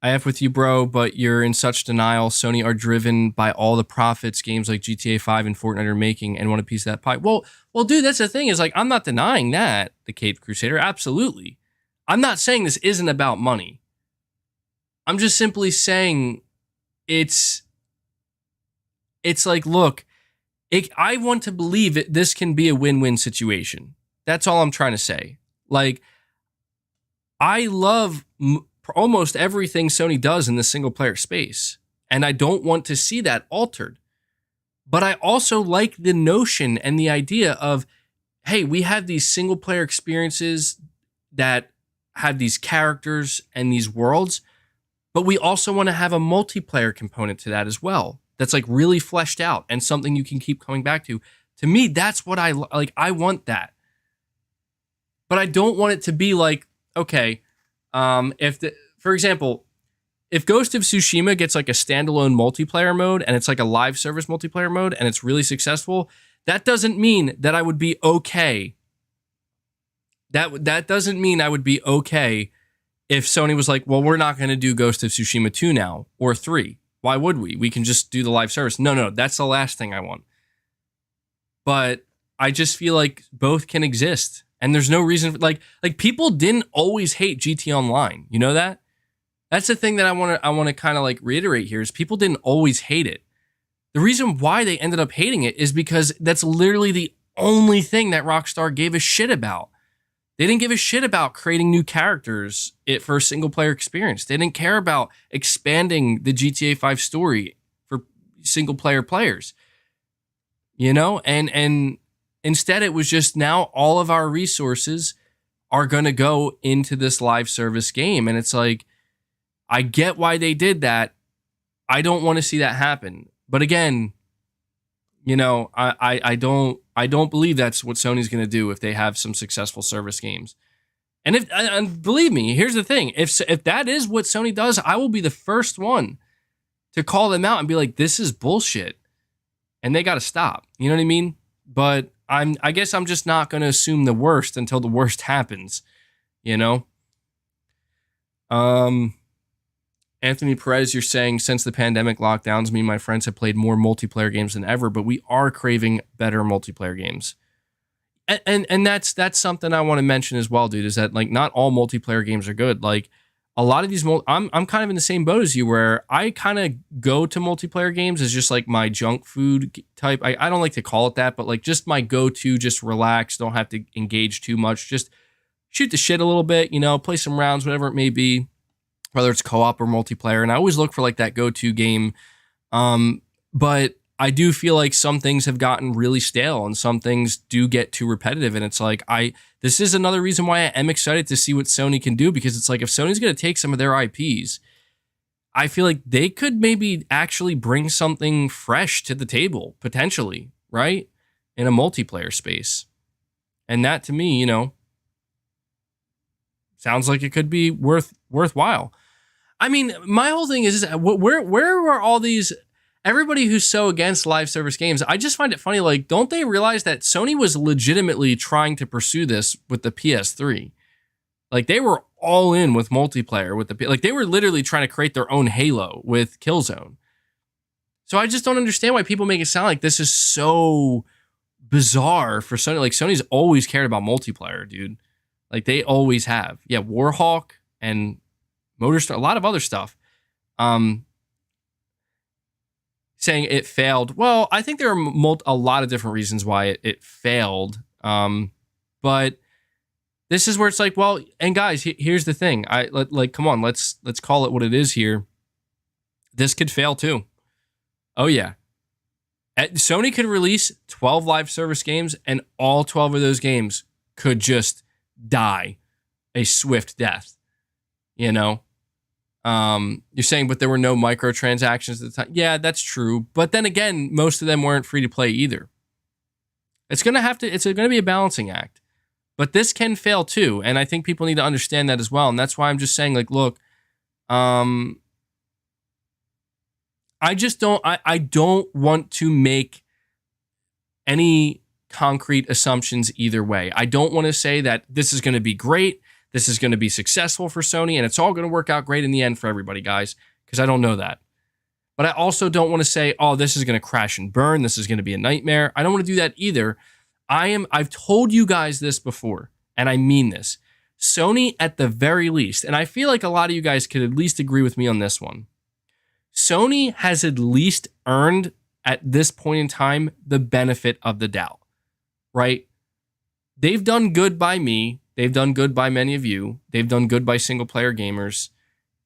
have with you, bro, but you're in such denial. Sony are driven by all the profits games like GTA 5 and Fortnite are making and want a piece of that pie. Well, dude, that's the thing is like, I'm not denying that, the Caped Crusader. Absolutely. I'm not saying this isn't about money. I'm just simply saying it's like, look, I want to believe this can be a win-win situation. That's all I'm trying to say. Like, I love almost everything Sony does in the single player space, and I don't want to see that altered. But I also like the notion and the idea of, hey, we have these single player experiences that have these characters and these worlds, but we also want to have a multiplayer component to that as well. That's like really fleshed out and something you can keep coming back to. To me, that's what I like. I want that, but I don't want it to be like, okay, for example, if Ghost of Tsushima gets like a standalone multiplayer mode and it's like a live service multiplayer mode and it's really successful, that doesn't mean that I would be okay. That doesn't mean I would be okay if Sony was like, well, we're not going to do Ghost of Tsushima 2 now or 3. Why would we? We can just do the live service. No, that's the last thing I want. But I just feel like both can exist. And there's no reason, like people didn't always hate GT Online. You know that? That's the thing that I want to kind of like reiterate here is people didn't always hate it. The reason why they ended up hating it is because that's literally the only thing that Rockstar gave a shit about. They didn't give a shit about creating new characters for a single player experience. They didn't care about expanding the GTA 5 story for single player players. You know, and instead it was just now all of our resources are going to go into this live service game. And it's like, I get why they did that. I don't want to see that happen. But again, you know, I don't believe that's what Sony's going to do if they have some successful service games. And believe me, here's the thing: if that is what Sony does, I will be the first one to call them out and be like, "This is bullshit," and they got to stop. You know what I mean? But I guess I'm just not going to assume the worst until the worst happens. You know. Anthony Perez, you're saying since the pandemic lockdowns, me and my friends have played more multiplayer games than ever, but we are craving better multiplayer games. And that's something I want to mention as well, dude, is that like not all multiplayer games are good. Like a lot of these, I'm kind of in the same boat as you where I kind of go to multiplayer games as just like my junk food type. I don't like to call it that, but like just my go-to, just relax, don't have to engage too much, just shoot the shit a little bit, you know, play some rounds, whatever it may be. Whether it's co-op or multiplayer. And I always look for like that go-to game. But I do feel like some things have gotten really stale and some things do get too repetitive. And it's like, this is another reason why I am excited to see what Sony can do, because it's like, if Sony's going to take some of their IPs, I feel like they could maybe actually bring something fresh to the table, potentially, right? In a multiplayer space. And that to me, you know, sounds like it could be worthwhile. I mean, my whole thing is where are all these, everybody who's so against live service games? I just find it funny. Like, don't they realize that Sony was legitimately trying to pursue this with the PS3? Like, they were all in with multiplayer with like they were literally trying to create their own Halo with Killzone. So I just don't understand why people make it sound like this is so bizarre for Sony. Like, Sony's always cared about multiplayer, dude. Like, they always have. Yeah, Warhawk and Motorstar, a lot of other stuff. Saying it failed. Well, I think there are a lot of different reasons why it failed. But this is where it's like, well, and guys, here's the thing. Come on, let's call it what it is here. This could fail too. Oh yeah. Sony could release 12 live service games, and all 12 of those games could just die a swift death. You know? You're saying, but there were no microtransactions at the time. Yeah, that's true. But then again, most of them weren't free to play either. It's going to be a balancing act. But this can fail too. And I think people need to understand that as well. And that's why I'm just saying, like, look, I don't want to make any concrete assumptions either way. I don't want to say that this is going to be great, this is going to be successful for Sony, and it's all going to work out great in the end for everybody, guys, because I don't know that. But I also don't want to say, oh, this is going to crash and burn, this is going to be a nightmare. I don't want to do that either. I've told you guys this before, and I mean this. Sony, at the very least, and I feel like a lot of you guys could at least agree with me on this one, Sony has at least earned, at this point in time, the benefit of the doubt, right? They've done good by me. They've done good by many of you. They've done good by single-player gamers,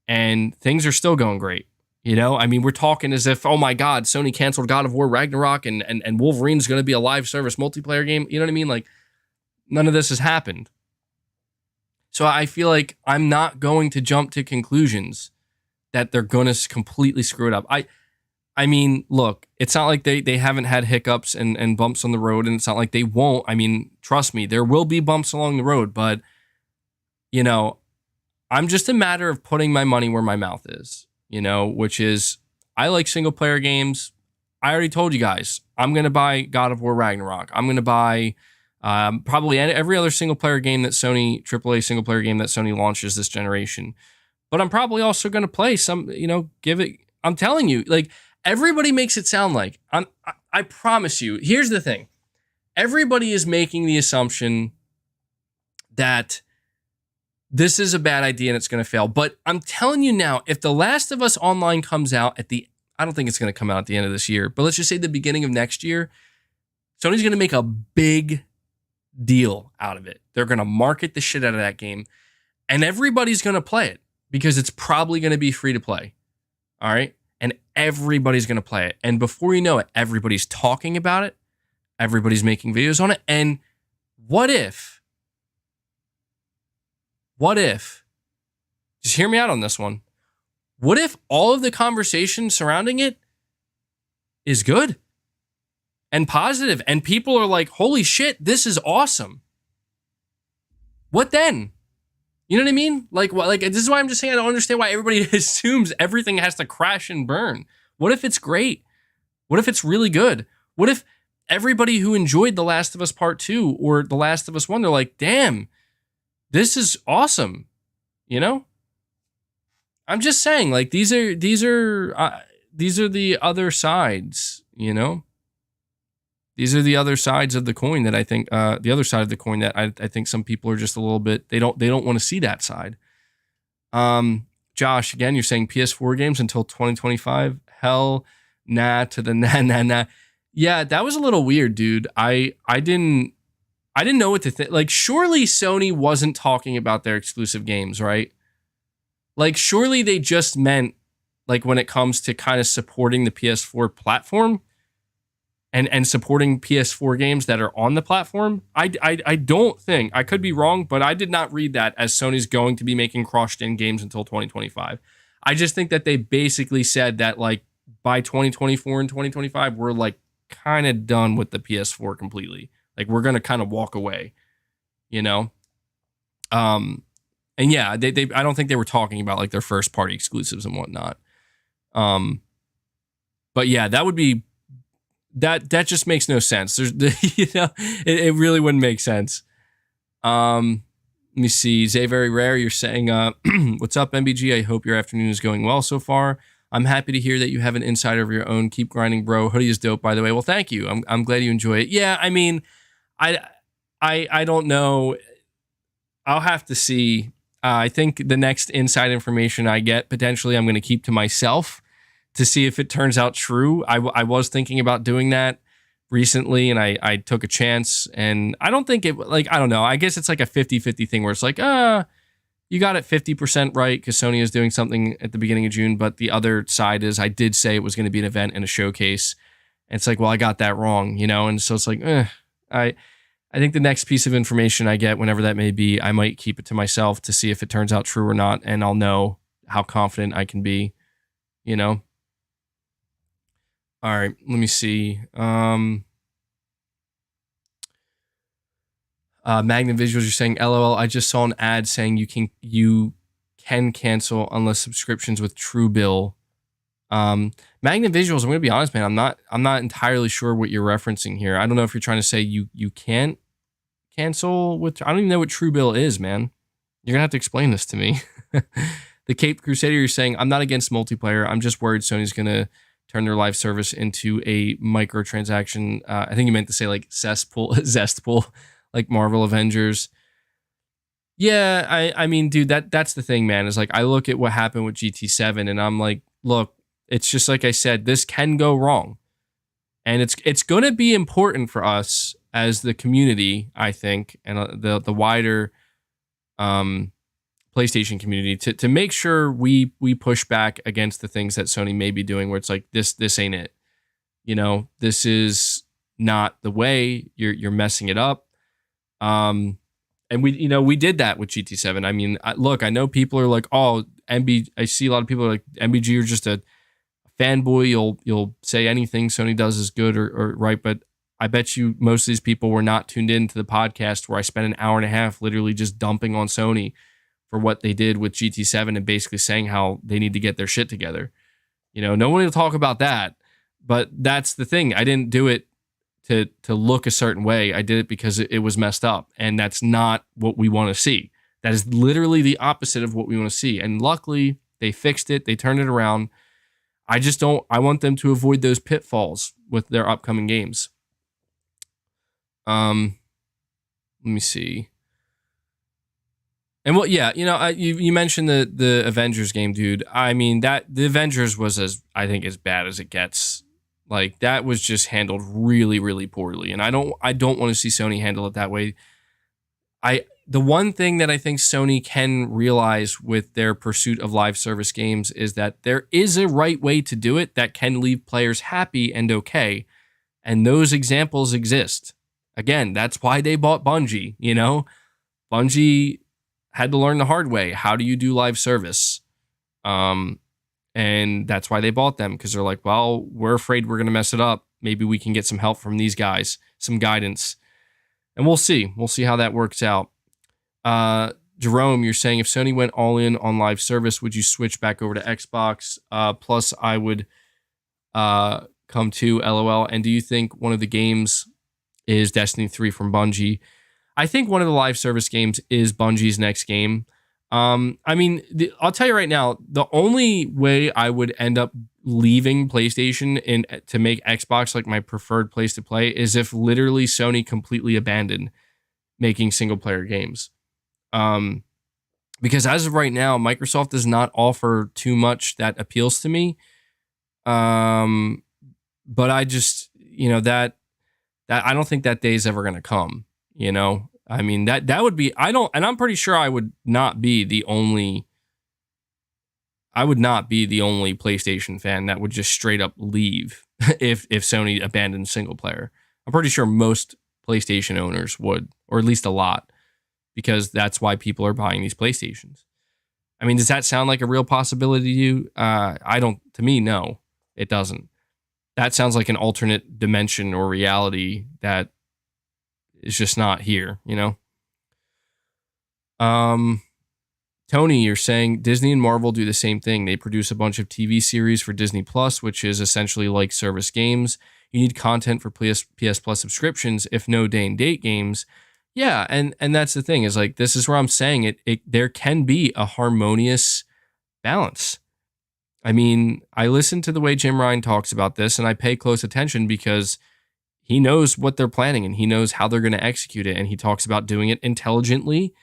and things are still going great. You know, I mean, we're talking as if, oh my God, Sony canceled God of War Ragnarok and Wolverine's going to be a live service multiplayer game. You know what I mean? Like, none of this has happened. So I feel like I'm not going to jump to conclusions that they're going to completely screw it up. I mean, look, it's not like they haven't had hiccups and bumps on the road, and it's not like they won't. I mean, trust me, there will be bumps along the road, but, you know, I'm just a matter of putting my money where my mouth is. You know, which is, I like single player games. I already told you guys, I'm going to buy God of War Ragnarok. I'm going to buy probably every other single player game that Sony, AAA single player game that Sony launches this generation. But I'm probably also going to play some, you know, I'm telling you, like, everybody makes it sound like, I promise you, here's the thing. Everybody is making the assumption that this is a bad idea and it's going to fail. But I'm telling you now, if The Last of Us Online comes out I don't think it's going to come out at the end of this year, but let's just say the beginning of next year, Sony's going to make a big deal out of it. They're going to market the shit out of that game, and everybody's going to play it because it's probably going to be free to play. All right? And everybody's going to play it. And before you know it, everybody's talking about it. Everybody's making videos on it. And what if, just hear me out on this one. What if all of the conversation surrounding it is good and positive and people are like, holy shit, this is awesome? What then? You know what I mean? Like this is why I'm just saying I don't understand why everybody assumes everything has to crash and burn. What if it's great? What if it's really good? What if everybody who enjoyed The Last of Us Part 2 or The Last of Us 1, they're like, damn, this is awesome, you know? I'm just saying, like, these are the other sides, you know? These are the other sides of the coin that I think, the other side of the coin that I think some people are just a little bit, they don't want to see that side. Josh, again, you're saying PS4 games until 2025? Hell, nah to the nah. Yeah, that was a little weird, dude. I didn't know what to think. Like, surely Sony wasn't talking about their exclusive games, right? Like, surely they just meant, like, when it comes to kind of supporting the PS4 platform and supporting PS4 games that are on the platform. I don't think, I could be wrong, but I did not read that as Sony's going to be making crossed-in games until 2025. I just think that they basically said that, like, by 2024 and 2025, we're, like, kind of done with the PS4 completely. Like, we're going to kind of walk away, you know? And yeah, they I don't think they were talking about, like, their first party exclusives and whatnot. But yeah, that would be, that just makes no sense. There's, you know, it really wouldn't make sense. Let me see. Zay Very Rare, you're saying, what's up, MBG? I hope your afternoon is going well so far. I'm happy to hear that you have an insider of your own. Keep grinding, bro. Hoodie is dope, by the way. Well, thank you. I'm glad you enjoy it. Yeah, I mean, I don't know. I'll have to see. I think the next inside information I get, potentially, I'm going to keep to myself to see if it turns out true. I was thinking about doing that. recently, and I took a chance, and I don't think it, like, I don't know. I guess it's like a 50-50 thing where it's like, you got it 50% right because Sony is doing something at the beginning of June, but the other side is I did say it was going to be an event and a showcase. And it's like, well, I got that wrong, And so it's like, I think the next piece of information I get, whenever that may be, I might keep it to myself to see if it turns out true or not, and I'll know how confident I can be, All right, let me see. Magnum Visuals, you're saying, LOL, I just saw an ad saying you can cancel unless subscriptions with Truebill. Magnum Visuals, I'm gonna be honest, man. I'm not entirely sure what you're referencing here. I don't know if you're trying to say you can't cancel with. I don't even know what Truebill is, man. You're gonna have to explain this to me. The Cape Crusader, you're saying, I'm not against multiplayer. I'm just worried Sony's gonna turn their live service into a microtransaction. I think you meant to say like zestpool, like Marvel Avengers. Yeah, I mean, dude, that's the thing, man. Is like I look at what happened with GT7, and I'm like, look, it's just like I said, this can go wrong, and it's going to be important for us as the community, I think, and the wider PlayStation community to make sure we push back against the things that Sony may be doing, where it's like this ain't it, this is not the way. You're messing it up. And we did that with GT7. I mean, look, I know people are like, oh, I see a lot of people are like, MBG, you're just a fanboy. You'll say anything Sony does is good or right. But I bet you most of these people were not tuned into the podcast where I spent an hour and a half literally just dumping on Sony for what they did with GT7 and basically saying how they need to get their shit together. No one will talk about that. But that's the thing. I didn't do it to look a certain way. I did it because it was messed up, and that's not what we want to see. That is literally the opposite of what we want to see. And luckily, they fixed it. They turned it around. I want them to avoid those pitfalls with their upcoming games. Let me see. And you mentioned the Avengers game, dude. I mean, that the Avengers was as bad as it gets. Like, that was just handled really, really poorly. And I don't want to see Sony handle it that way. The one thing that I think Sony can realize with their pursuit of live service games is that there is a right way to do it that can leave players happy and okay. And those examples exist. Again, that's why they bought Bungie, Bungie had to learn the hard way. How do you do live service? And that's why they bought them, because they're like, well, we're afraid we're going to mess it up. Maybe we can get some help from these guys, some guidance. And we'll see. We'll see how that works out. Jerome, you're saying, if Sony went all in on live service, would you switch back over to Xbox? Plus, I would come to LOL. And do you think one of the games is Destiny 3 from Bungie? I think one of the live service games is Bungie's next game. I mean, I'll tell you right now, the only way I would end up leaving PlayStation to make Xbox like my preferred place to play is if literally Sony completely abandoned making single player games. Because as of right now, Microsoft does not offer too much that appeals to me. But I just, that I don't think that day is ever going to come, I mean, that would be, and I'm pretty sure I would not be the only PlayStation fan that would just straight up leave if Sony abandoned single player. I'm pretty sure most PlayStation owners would, or at least a lot, because that's why people are buying these PlayStations. I mean, does that sound like a real possibility to you? To me, no, it doesn't. That sounds like an alternate dimension or reality that is just not here, Tony, you're saying Disney and Marvel do the same thing. They produce a bunch of TV series for Disney Plus, which is essentially like service games. You need content for PS Plus subscriptions, if no day and date games. Yeah, and that's the thing, is like, this is where I'm saying there can be a harmonious balance. I mean, I listen to the way Jim Ryan talks about this, and I pay close attention because he knows what they're planning and he knows how they're going to execute it. And he talks about doing it intelligently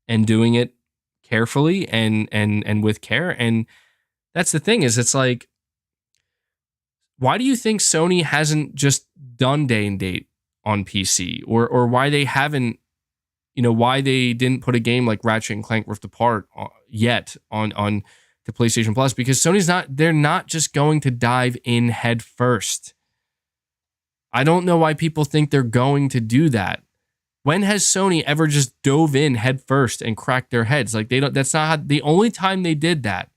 and doing it carefully and with care. And that's the thing, is it's like why do you think Sony hasn't just done day and date on PC, or why they haven't, why they didn't put a game like Ratchet and Clank Rift Apart yet on the PlayStation Plus? Because they're not just going to dive in head first. I don't know why people think they're going to do that. When has Sony ever just dove in head first and cracked their heads? Like, that's not how, the only time they did that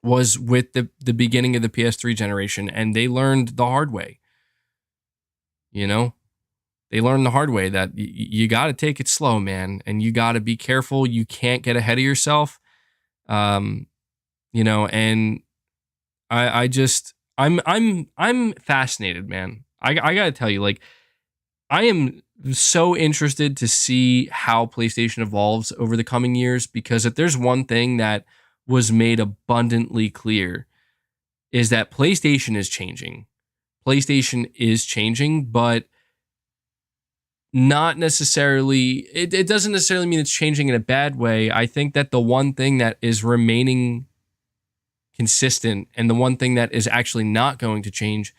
was with the beginning of the PS3 generation, and they learned the hard way. They learned the hard way that you got to take it slow, man, and you got to be careful. You can't get ahead of yourself. And I'm fascinated, man. I got to tell you, like, I am so interested to see how PlayStation evolves over the coming years, because if there's one thing that was made abundantly clear, is that PlayStation is changing. PlayStation is changing, but not necessarily, it doesn't necessarily mean it's changing in a bad way. I think that the one thing that is remaining consistent, and the one thing that is actually not going to change,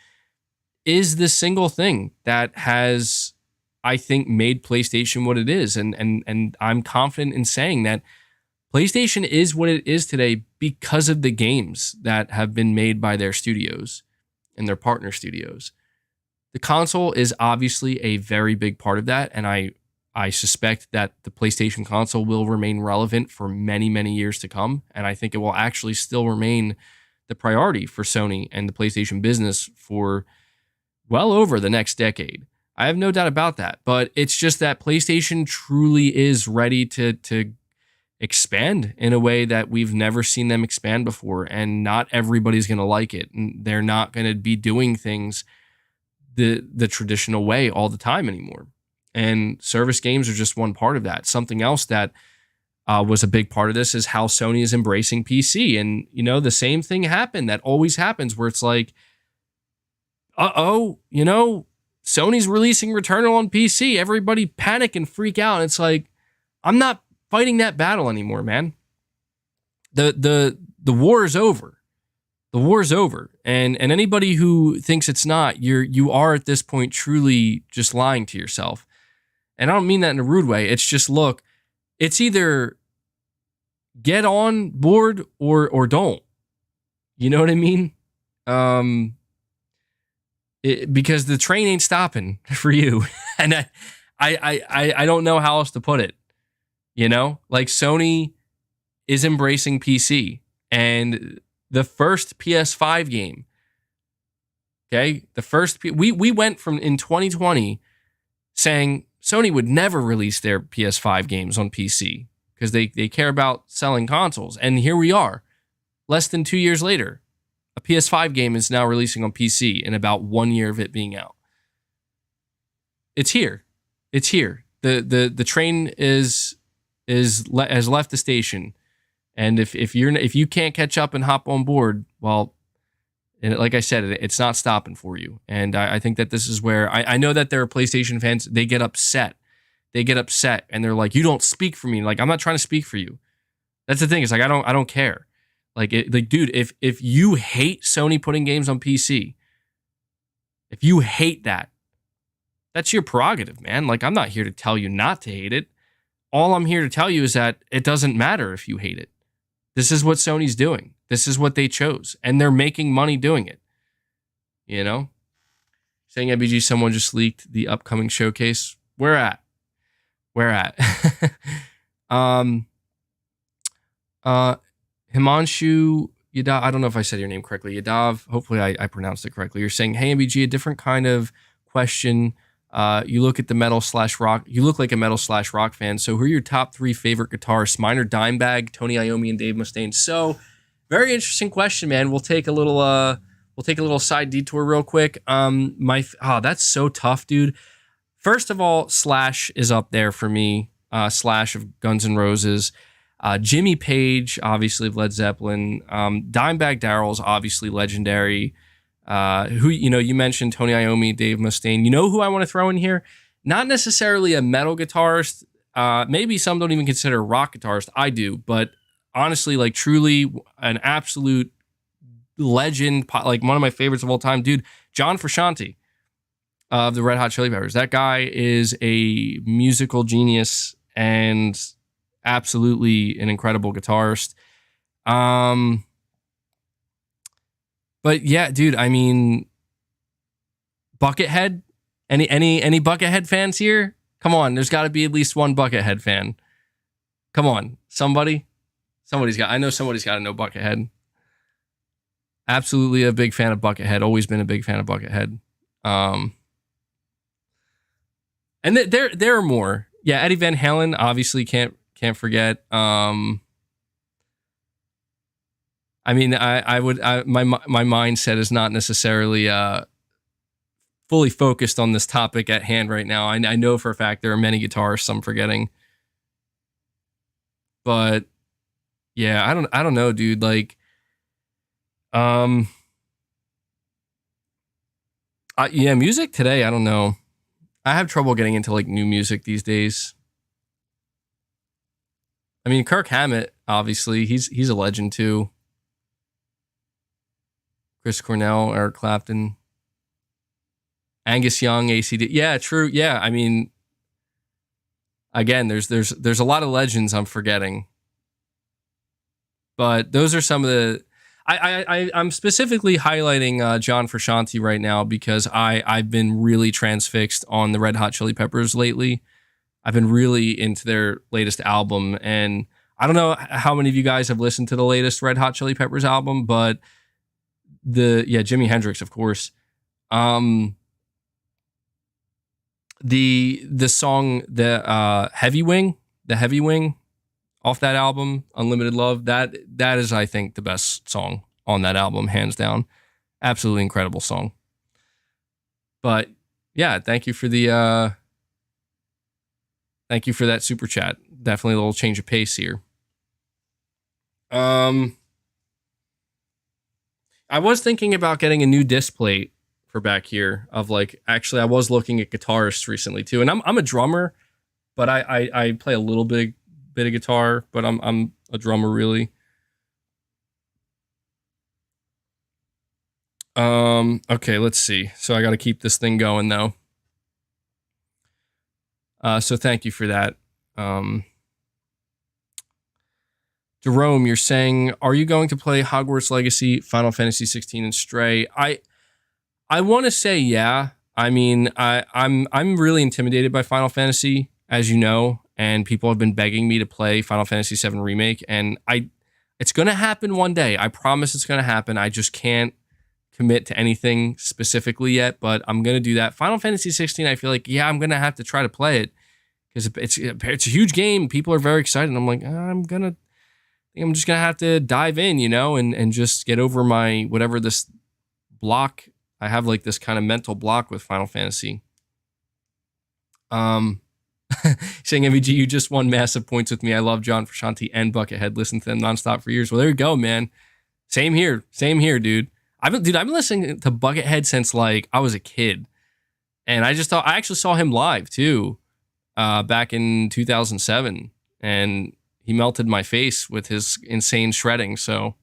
is the single thing that has, I think, made PlayStation what it is. And I'm confident in saying that PlayStation is what it is today because of the games that have been made by their studios and their partner studios. The console is obviously a very big part of that, and I suspect that the PlayStation console will remain relevant for many, many years to come, and I think it will actually still remain the priority for Sony and the PlayStation business for well over the next decade. I have no doubt about that, but it's just that PlayStation truly is ready to expand in a way that we've never seen them expand before, and not everybody's going to like it, and they're not going to be doing things the traditional way all the time anymore. And service games are just one part of that. Something else that was a big part of this is how Sony is embracing PC. And, the same thing happened that always happens, where it's like, Sony's releasing Returnal on PC. Everybody panic and freak out. And it's like, I'm not fighting that battle anymore, man. The war is over. The war is over. And anybody who thinks it's not, you are at this point truly just lying to yourself. And I don't mean that in a rude way. It's just, look, it's either get on board or don't. You know what I mean? Because the train ain't stopping for you. And I don't know how else to put it. Like, Sony is embracing PC, and the first PS5 game, okay, we went from in 2020 saying Sony would never release their PS5 games on PC because they care about selling consoles. And here we are, less than 2 years later. A PS5 game is now releasing on PC in about 1 year of it being out. It's here. It's here. The train has left the station. And if you can't catch up and hop on board, well, and like I said, it's not stopping for you. And I think that this is where I know that there are PlayStation fans. They get upset. And they're like, "You don't speak for me." Like, I'm not trying to speak for you. That's the thing. It's like, I don't care. Like, dude, if you hate Sony putting games on PC, if you hate that, that's your prerogative, man. Like, I'm not here to tell you not to hate it. All I'm here to tell you is that it doesn't matter if you hate it. This is what Sony's doing. This is what they chose, and they're making money doing it. Saying, MBG, someone just leaked the upcoming showcase. Where at? Himanshu Yadav, I don't know if I said your name correctly. Yadav, hopefully I pronounced it correctly. You're saying, hey, MBG, a different kind of question. You look at the metal/rock. You look like a metal/rock fan. So who are your top 3 favorite guitarists? Mine are Dimebag, Tony Iommi, and Dave Mustaine. So very interesting question, man. We'll take a little side detour real quick. That's so tough, dude. First of all, Slash is up there for me. Slash of Guns N' Roses. Jimmy Page, obviously, of Led Zeppelin. Dimebag Darrell's obviously legendary. You mentioned Tony Iommi, Dave Mustaine. You know who I want to throw in here? Not necessarily a metal guitarist. Maybe some don't even consider rock guitarist. I do, but honestly, like, truly an absolute legend, like one of my favorites of all time, dude. John Frusciante of the Red Hot Chili Peppers. That guy is a musical genius and absolutely an incredible guitarist. But yeah, dude, I mean, Buckethead. Any Buckethead fans here? Come on, there's got to be at least one Buckethead fan. Come on, somebody's got. I know somebody's got to know Buckethead. Absolutely a big fan of Buckethead. Always been a big fan of Buckethead. And there are more. Yeah, Eddie Van Halen obviously can't forget. I mean, my mindset is not necessarily fully focused on this topic at hand right now. I know for a fact there are many guitarists I'm forgetting, but yeah, I don't know, dude. Like, yeah, music today, I don't know. I have trouble getting into like new music these days. I mean, Kirk Hammett, obviously, he's a legend too. Chris Cornell, Eric Clapton, Angus Young, ACD. Yeah, true. Yeah, I mean, again, there's a lot of legends I'm forgetting, but those are some of the. I'm specifically highlighting John Frusciante right now because I've been really transfixed on the Red Hot Chili Peppers lately. I've been really into their latest album, and I don't know how many of you guys have listened to the latest Red Hot Chili Peppers album, but Jimi Hendrix, of course. The song the Heavy Wing off that album, Unlimited Love, that is, I think, the best song on that album, hands down. Absolutely incredible song. But yeah, thank you for that super chat. Definitely a little change of pace here. I was thinking about getting a new disc plate for back here of like, actually I was looking at guitarists recently too. And I'm a drummer, but I play a little bit of guitar, but I'm a drummer really. Okay, let's see. So I got to keep this thing going though. So thank you for that. Jerome, you're saying, are you going to play Hogwarts Legacy, Final Fantasy 16, and Stray? I want to say yeah. I mean, I'm really intimidated by Final Fantasy, as you know, and people have been begging me to play Final Fantasy 7 Remake, and it's going to happen one day. I promise it's going to happen. I just can't commit to anything specifically yet, but I'm going to do that. Final Fantasy 16, I feel like, yeah, I'm going to have to try to play it because it's a huge game. People are very excited. I'm like, I'm just going to have to dive in, you know, and just get over my, whatever this block. I have like this kind of mental block with Final Fantasy. Saying MVG, you just won massive points with me. I love John Frusciante and Buckethead. Listened to them nonstop for years. Well, there you go, man. Same here, dude. I've been listening to Buckethead since like I was a kid, and I actually saw him live too, back in 2007, and he melted my face with his insane shredding. So,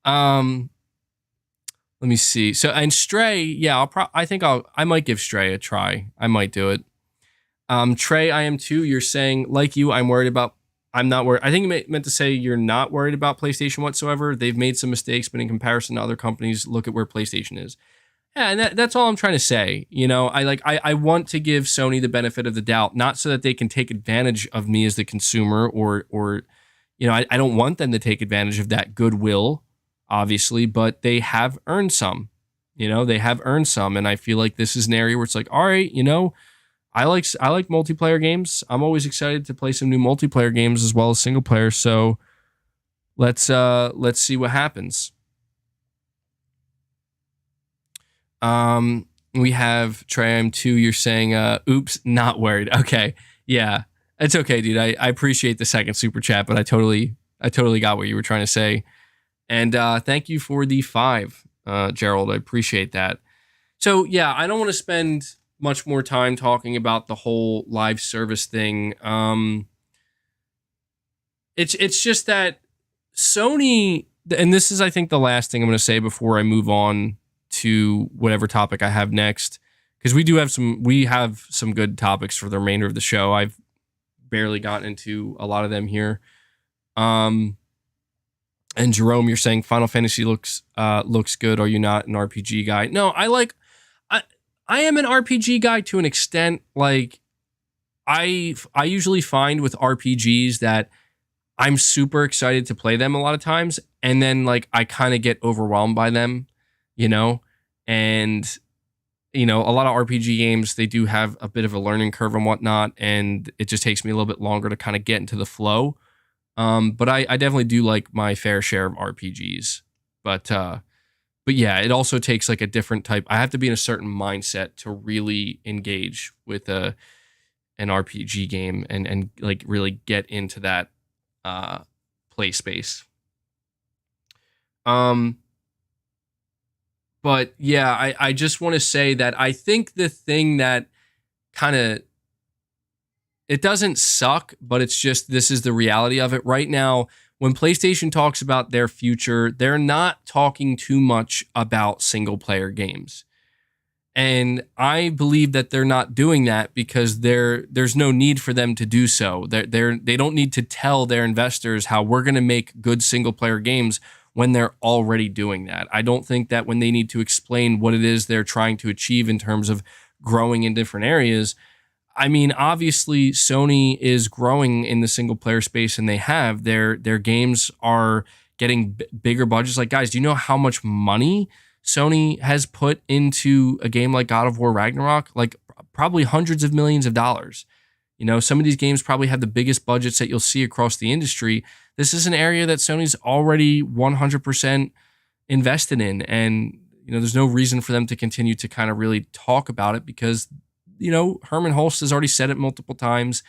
let me see. So, and Stray, yeah, I might give Stray a try. I might do it. Trey, I am too. You're saying, like you, I'm not worried. I think you meant to say you're not worried about PlayStation whatsoever. They've made some mistakes, but in comparison to other companies, look at where PlayStation is. Yeah, and that's all I'm trying to say. You know, I want to give Sony the benefit of the doubt, not so that they can take advantage of me as the consumer, or you know, I don't want them to take advantage of that goodwill, obviously, but they have earned some. You know, they have earned some, and I feel like this is an area where it's like, all right, you know, I like multiplayer games. I'm always excited to play some new multiplayer games as well as single player. So let's see what happens. We have Triam 2. You're saying, oops, not worried. Okay. Yeah, it's okay, dude. I appreciate the second super chat, but I totally got what you were trying to say. And thank you for the 5, Gerald. I appreciate that. So yeah, I don't want to spend much more time talking about the whole live service thing. It's just that Sony, and this is, I think, the last thing I'm going to say before I move on to whatever topic I have next, because we have some good topics for the remainder of the show. I've barely gotten into a lot of them here. And Jerome, you're saying Final Fantasy looks good. Are you not an RPG guy? No, I am an RPG guy to an extent. Like, I usually find with RPGs that I'm super excited to play them a lot of times, and then like I kind of get overwhelmed by them, and a lot of RPG games, they do have a bit of a learning curve and whatnot, and it just takes me a little bit longer to kind of get into the flow. But I definitely do like my fair share of RPGs. But yeah, it also takes like a different type. I have to be in a certain mindset to really engage with an RPG game and like really get into that play space. But yeah, I just want to say that I think the thing that kind of, it doesn't suck, but it's just, this is the reality of it right now. When PlayStation talks about their future, they're not talking too much about single player games. And I believe that they're not doing that because there's no need for them to do so. They don't need to tell their investors how we're going to make good single player games when they're already doing that. I don't think that when they need to explain what it is they're trying to achieve in terms of growing in different areas. I mean, obviously, Sony is growing in the single player space, and they have their games are getting bigger budgets. Like, guys, do you know how much money Sony has put into a game like God of War Ragnarok? Like, probably hundreds of millions of dollars. Some of these games probably have the biggest budgets that you'll see across the industry. This is an area that Sony's already 100% invested in, and there's no reason for them to continue to kind of really talk about it because Herman Hulst has already said it multiple times.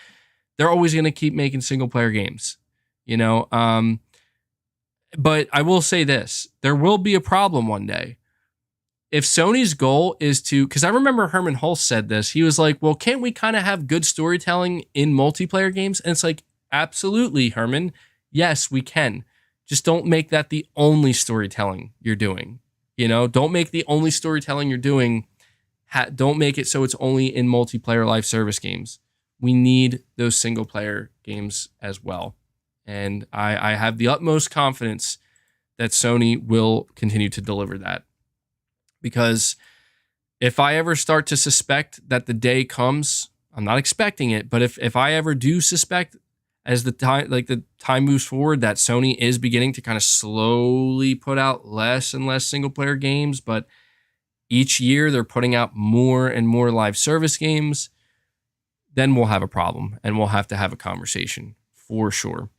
They're always going to keep making single player games, But I will say this, there will be a problem one day. If Sony's goal is to, because I remember Herman Hulst said this, he was like, well, can't we kind of have good storytelling in multiplayer games? And it's like, absolutely, Herman. Yes, we can. Just don't make that the only storytelling you're doing. Don't make the only storytelling you're doing. Don't make it so it's only in multiplayer live service games. We need those single player games as well. And I have the utmost confidence that Sony will continue to deliver that. Because if I ever start to suspect that the day comes, I'm not expecting it, but if I ever do suspect as the time moves forward that Sony is beginning to kind of slowly put out less and less single player games, but each year they're putting out more and more live service games, then we'll have a problem and we'll have to have a conversation for sure.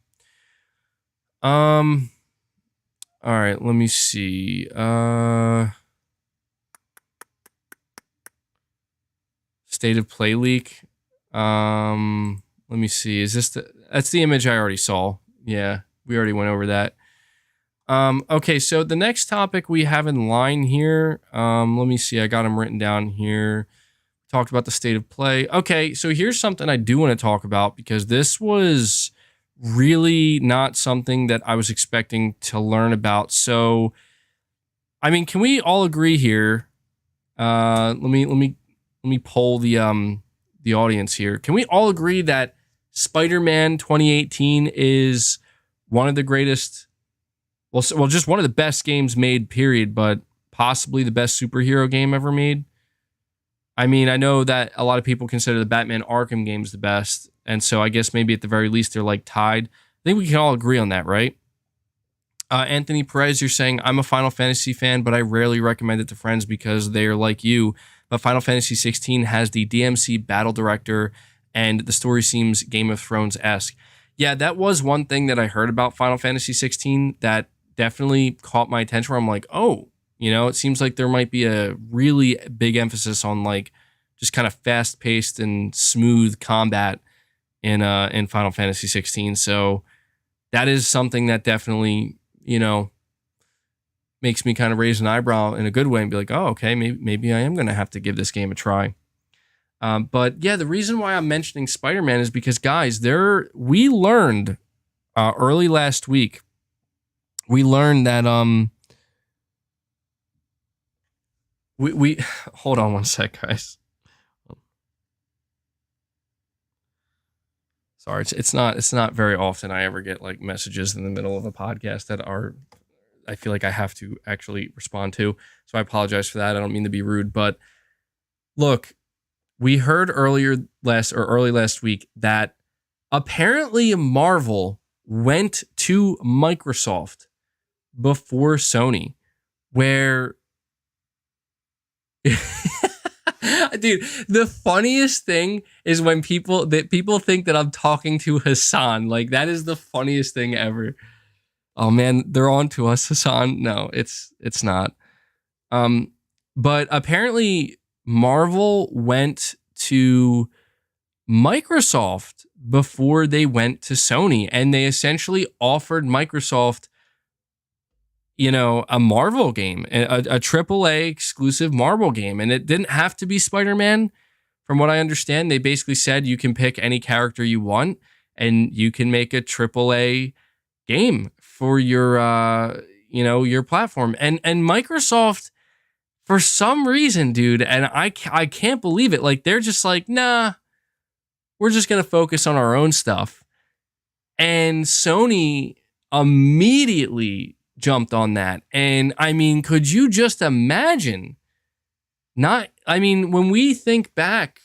All right, let me see. State of play leak. Let me see. Is this that's the image I already saw. Yeah, we already went over that. Okay, so the next topic we have in line here. Let me see. I got them written down here. Talked about the state of play. Okay, so here's something I do want to talk about because this was really not something that I was expecting to learn about. So, I mean, can we all agree here? Let me poll the audience here. Can we all agree that Spider-Man 2018 is one of the greatest, well, just one of the best games made, period, but possibly the best superhero game ever made? I mean, I know that a lot of people consider the Batman Arkham games the best, and so I guess maybe at the very least they're like tied. I think we can all agree on that, right? Anthony Perez, you're saying, I'm a Final Fantasy fan, but I rarely recommend it to friends because they're like you. But Final Fantasy 16 has the DMC battle director, and the story seems Game of Thrones-esque. Yeah, that was one thing that I heard about Final Fantasy 16 that definitely caught my attention, where I'm like, oh, it seems like there might be a really big emphasis on like just kind of fast-paced and smooth combat in Final Fantasy 16. So that is something that definitely, makes me kind of raise an eyebrow in a good way and be like, oh, okay, maybe I am going to have to give this game a try. But yeah, the reason why I'm mentioning Spider-Man is because, guys, we learned early last week we learned that we hold on one sec, guys. Sorry, it's not very often I ever get like messages in the middle of a podcast that are I feel like I have to actually respond to. So I apologize for that. I don't mean to be rude, but look, we heard early last week that apparently Marvel went to Microsoft before Sony, where dude, the funniest thing is when people think that I'm talking to Hassan. Like, that is the funniest thing ever. Oh man, they're on to us, Hassan. No, it's not. But apparently Marvel went to Microsoft before they went to Sony, and they essentially offered Microsoft, a Marvel game, a AAA exclusive Marvel game. And it didn't have to be Spider-Man. From what I understand, they basically said you can pick any character you want and you can make a AAA game for your platform. And Microsoft, for some reason, dude, and I can't believe it. Like, they're just like, nah, we're just going to focus on our own stuff. And Sony immediately jumped on that. And I mean, could you just imagine when we think back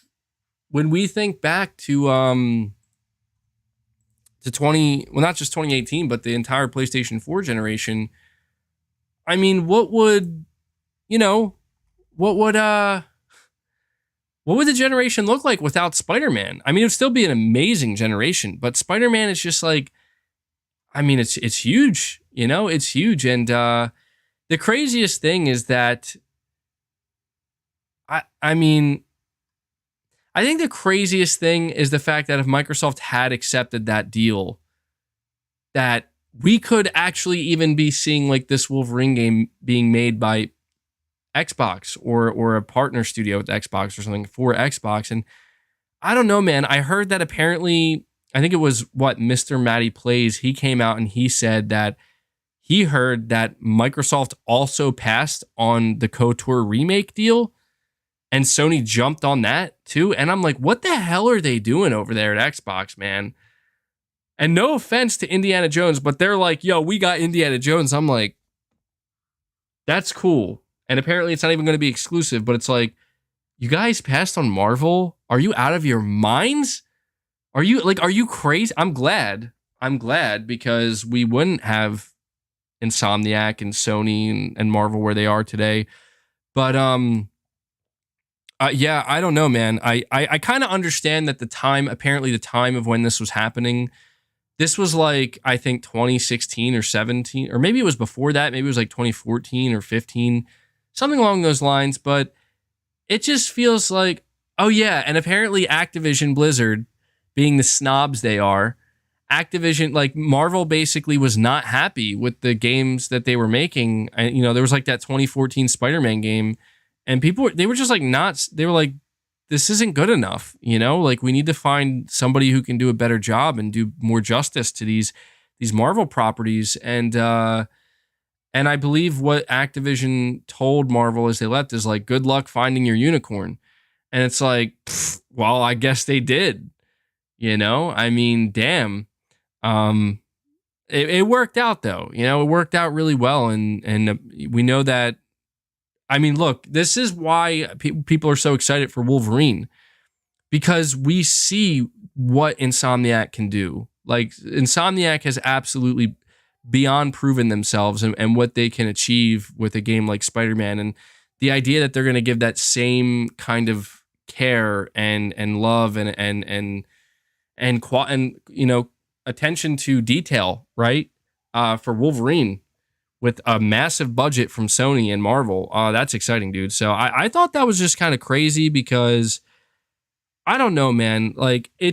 to 20, well, not just 2018, but the entire PlayStation 4 generation, I mean, what would the generation look like without Spider-Man? I mean, it would still be an amazing generation, but Spider-Man is just like, I mean, it's huge, it's huge. And the craziest thing is that I think the craziest thing is the fact that if Microsoft had accepted that deal, that we could actually even be seeing like this Wolverine game being made by Xbox or a partner studio with Xbox or something for Xbox. And I don't know, man. I heard that apparently, I think it was Mr. Matty Plays. He came out and he said that he heard that Microsoft also passed on the KOTOR remake deal, and Sony jumped on that too. And I'm like, what the hell are they doing over there at Xbox, man? And no offense to Indiana Jones, but they're like, yo, we got Indiana Jones. I'm like, that's cool. And apparently it's not even going to be exclusive, but it's like, you guys passed on Marvel? Are you out of your minds? Are you crazy? I'm glad because we wouldn't have Insomniac and Sony and Marvel where they are today. But yeah, I don't know, man. I kind of understand that the time of when this was happening, this was like, I think 2016 or 17, or maybe it was before that. Maybe it was like 2014 or 15, something along those lines. But it just feels like, oh yeah. And apparently Activision Blizzard, being the snobs they are, Activision, like Marvel basically was not happy with the games that they were making. And, there was like that 2014 Spider-Man game, and they were just like they were like, this isn't good enough. Like, we need to find somebody who can do a better job and do more justice to these Marvel properties. And I believe what Activision told Marvel as they left is like, good luck finding your unicorn. And it's like, well, I guess they did. I mean, damn. It worked out though. It worked out really well, and we know that. I mean, look, this is why people are so excited for Wolverine, because we see what Insomniac can do. Like, Insomniac has absolutely beyond proven themselves and what they can achieve with a game like Spider-Man, and the idea that they're going to give that same kind of care and love and attention to detail, right? For Wolverine with a massive budget from Sony and Marvel. That's exciting, dude. So I thought that was just kind of crazy because I don't know, man. Like, I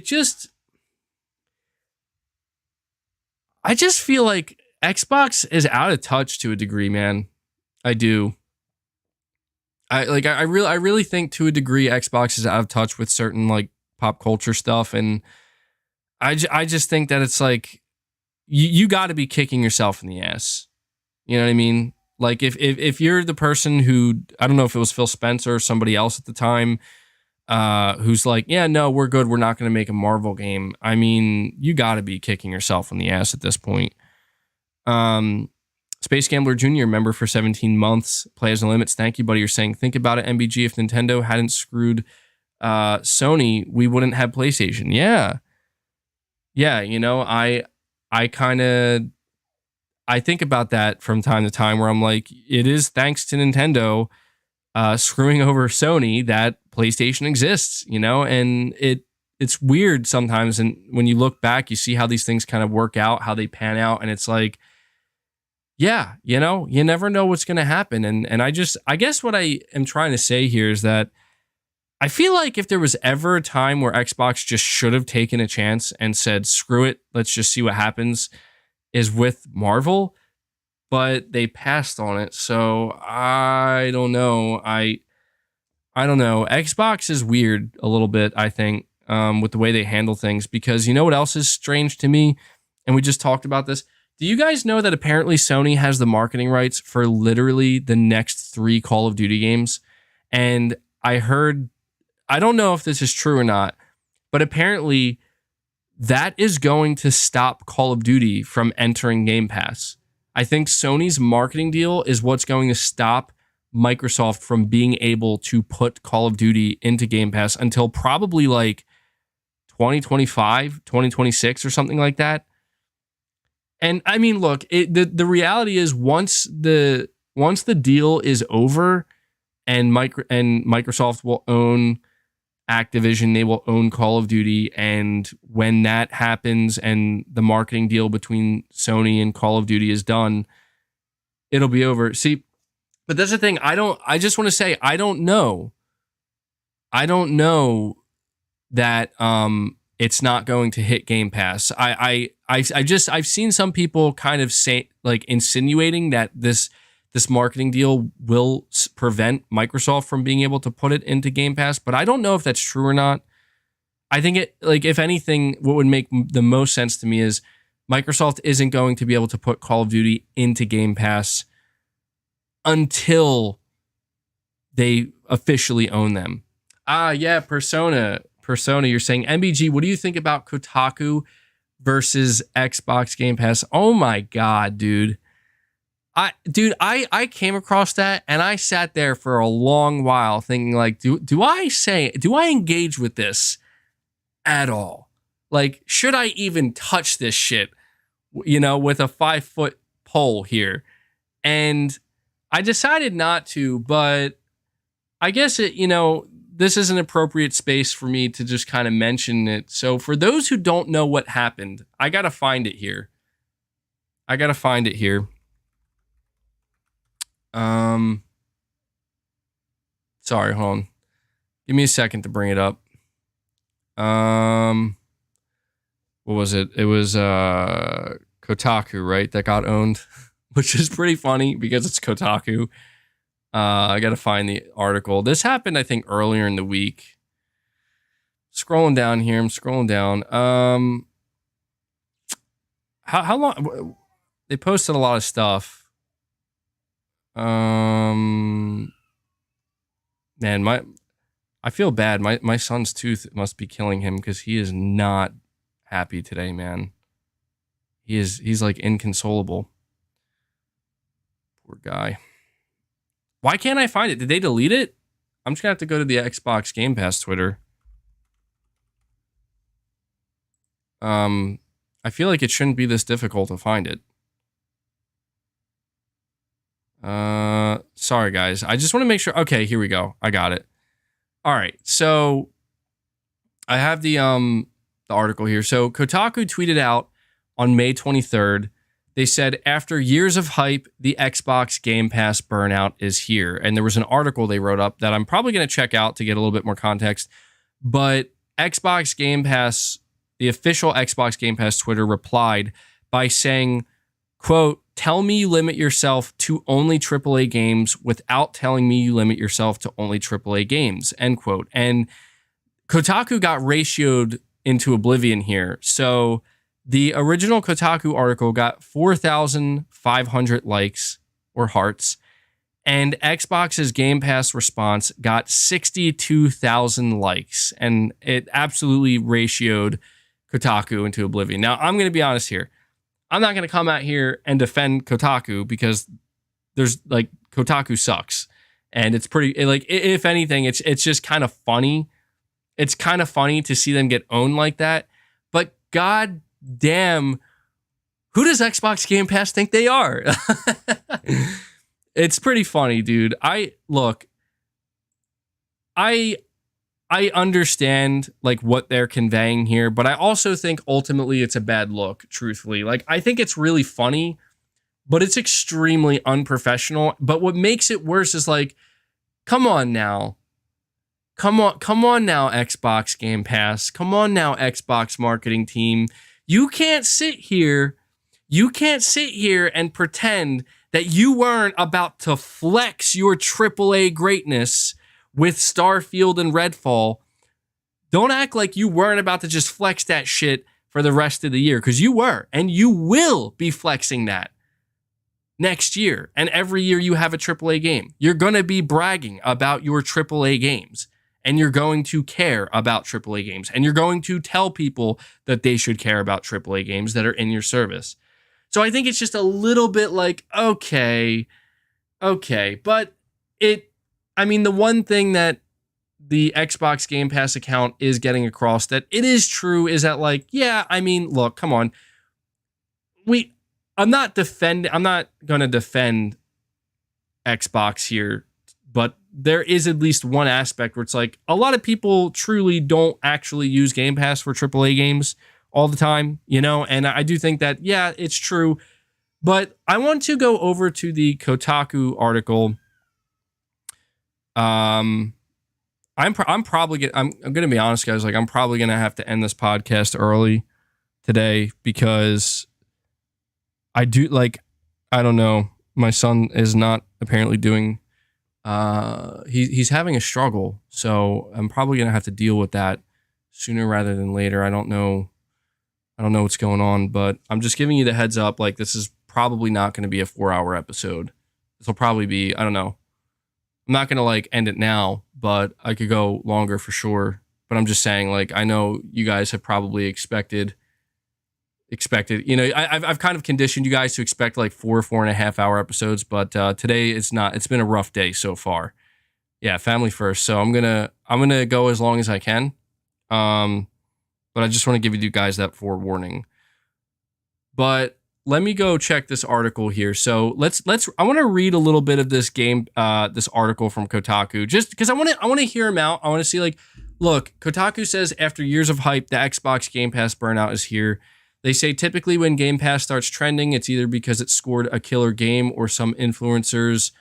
just feel like Xbox is out of touch to a degree, man. I do. I really think to a degree Xbox is out of touch with certain like pop culture stuff, and I just think that it's like you got to be kicking yourself in the ass. You know what I mean? Like if you're the person who, I don't know if it was Phil Spencer or somebody else at the time, who's like, yeah, no, we're good. We're not going to make a Marvel game. I mean, you got to be kicking yourself in the ass at this point. Space Gambler Jr., member for 17 months, Players No Limits. Thank you, buddy. You're saying, think about it, MBG. If Nintendo hadn't screwed Sony, we wouldn't have PlayStation. Yeah. Yeah, you know, I kind of I think about that from time to time where I'm like, it is thanks to Nintendo screwing over Sony that PlayStation exists, you know, and it's weird sometimes. And when you look back, you see how these things kind of work out, how they pan out, and it's like, yeah, you know, you never know what's going to happen. And I guess what I am trying to say here is that I feel like if there was ever a time where Xbox just should have taken a chance and said, screw it, let's just see what happens, is with Marvel, but they passed on it. So I don't know. I don't know. Xbox is weird a little bit, I think, with the way they handle things, because you know what else is strange to me? And we just talked about this. Do you guys know that apparently Sony has the marketing rights for literally the next 3 Call of Duty games? And I heard, I don't know if this is true or not, but apparently that is going to stop Call of Duty from entering Game Pass. I think Sony's marketing deal is what's going to stop Microsoft from being able to put Call of Duty into Game Pass until probably like 2025, 2026 or something like that. And I mean, look, the reality is once the deal is over and Microsoft will own Activision, they will own Call of Duty, and when that happens and the marketing deal between Sony and Call of Duty is done, it'll be over. See, but that's the thing. I just want to say, I don't know that it's not going to hit Game Pass. I've seen some people kind of say, like, insinuating that this marketing deal will prevent Microsoft from being able to put it into Game Pass, but I don't know if that's true or not. I think it, like, if anything, what would make the most sense to me is Microsoft isn't going to be able to put Call of Duty into Game Pass until they officially own them. Yeah, Persona, you're saying, MBG, what do you think about Kotaku versus Xbox Game Pass? Oh my God, dude. I came across that and I sat there for a long while thinking, like, do I engage with this at all? Like, should I even touch this shit, you know, with a 5-foot pole here? And I decided not to, but I guess it, you know, this is an appropriate space for me to just kind of mention it. So for those who don't know what happened, I got to find it here. Sorry, hold on. Give me a second to bring it up. What was it? It was Kotaku, right? That got owned, which is pretty funny because it's Kotaku. I got to find the article. This happened, I think, earlier in the week. Scrolling down here. I'm scrolling down. How long? They posted a lot of stuff. Man, I feel bad. My son's tooth must be killing him because he is not happy today, man. He's like inconsolable. Poor guy. Why can't I find it? Did they delete it? I'm just gonna have to go to the Xbox Game Pass Twitter. I feel like it shouldn't be this difficult to find it. Sorry guys. I just want to make sure. Okay, here we go. I got it. All right. So I have the article here. So Kotaku tweeted out on May 23rd. They said, after years of hype, the Xbox Game Pass burnout is here. And there was an article they wrote up that I'm probably going to check out to get a little bit more context. But Xbox Game Pass, the official Xbox Game Pass Twitter replied by saying, quote, tell me you limit yourself to only AAA games without telling me you limit yourself to only AAA games, end quote. And Kotaku got ratioed into oblivion here. So The original Kotaku article got 4,500 likes or hearts, and Xbox's Game Pass response got 62,000 likes, and it absolutely ratioed Kotaku into oblivion. Now, I'm going to be honest here. I'm not going to come out here and defend Kotaku because there's like Kotaku sucks, and it's pretty like if anything, it's just kind of funny. It's kind of funny to see them get owned like that, but god damn, who does Xbox Game Pass think they are? It's pretty funny, dude. I understand like what they're conveying here, but I also think ultimately it's a bad look, truthfully. Like, I think it's really funny, but it's extremely unprofessional. But what makes it worse is like, come on now. Come on now, Xbox Game Pass. Come on now, Xbox marketing team. You can't sit here and pretend that you weren't about to flex your AAA greatness with Starfield and Redfall. Don't act like you weren't about to just flex that shit for the rest of the year, because you were, and you will be flexing that next year. And every year you have a AAA game, you're going to be bragging about your AAA games, and you're going to care about AAA games, and you're going to tell people that they should care about AAA games that are in your service. So I think it's just a little bit like, okay. But the one thing that the Xbox Game Pass account is getting across that it is true is that, like, yeah, I mean, look, come on. I'm not going to defend Xbox here, but there is at least one aspect where it's like a lot of people truly don't actually use Game Pass for AAA games all the time, and I do think that, yeah, it's true. But I want to go over to the Kotaku article. I'm gonna be honest, guys. Like, I'm probably gonna have to end this podcast early today because I don't know. My son is not apparently doing. He's having a struggle, so I'm probably gonna have to deal with that sooner rather than later. I don't know what's going on, but I'm just giving you the heads up. Like, this is probably not going to be a 4-hour episode. This will probably be, I don't know. I'm not going to like end it now, but I could go longer for sure. But I'm just saying, like, I know you guys have probably expected, I've kind of conditioned you guys to expect like 4.5 hour episodes, but today it's not. It's been a rough day so far. Yeah, family first. So I'm gonna go as long as I can. But I just want to give you guys that forewarning. But let me go check this article here. So I want to read a little bit of this article from Kotaku, just because I want to hear him out. I want to see, like, look, Kotaku says after years of hype, the Xbox Game Pass burnout is here. They say typically when Game Pass starts trending, it's either because it scored a killer game or some influencers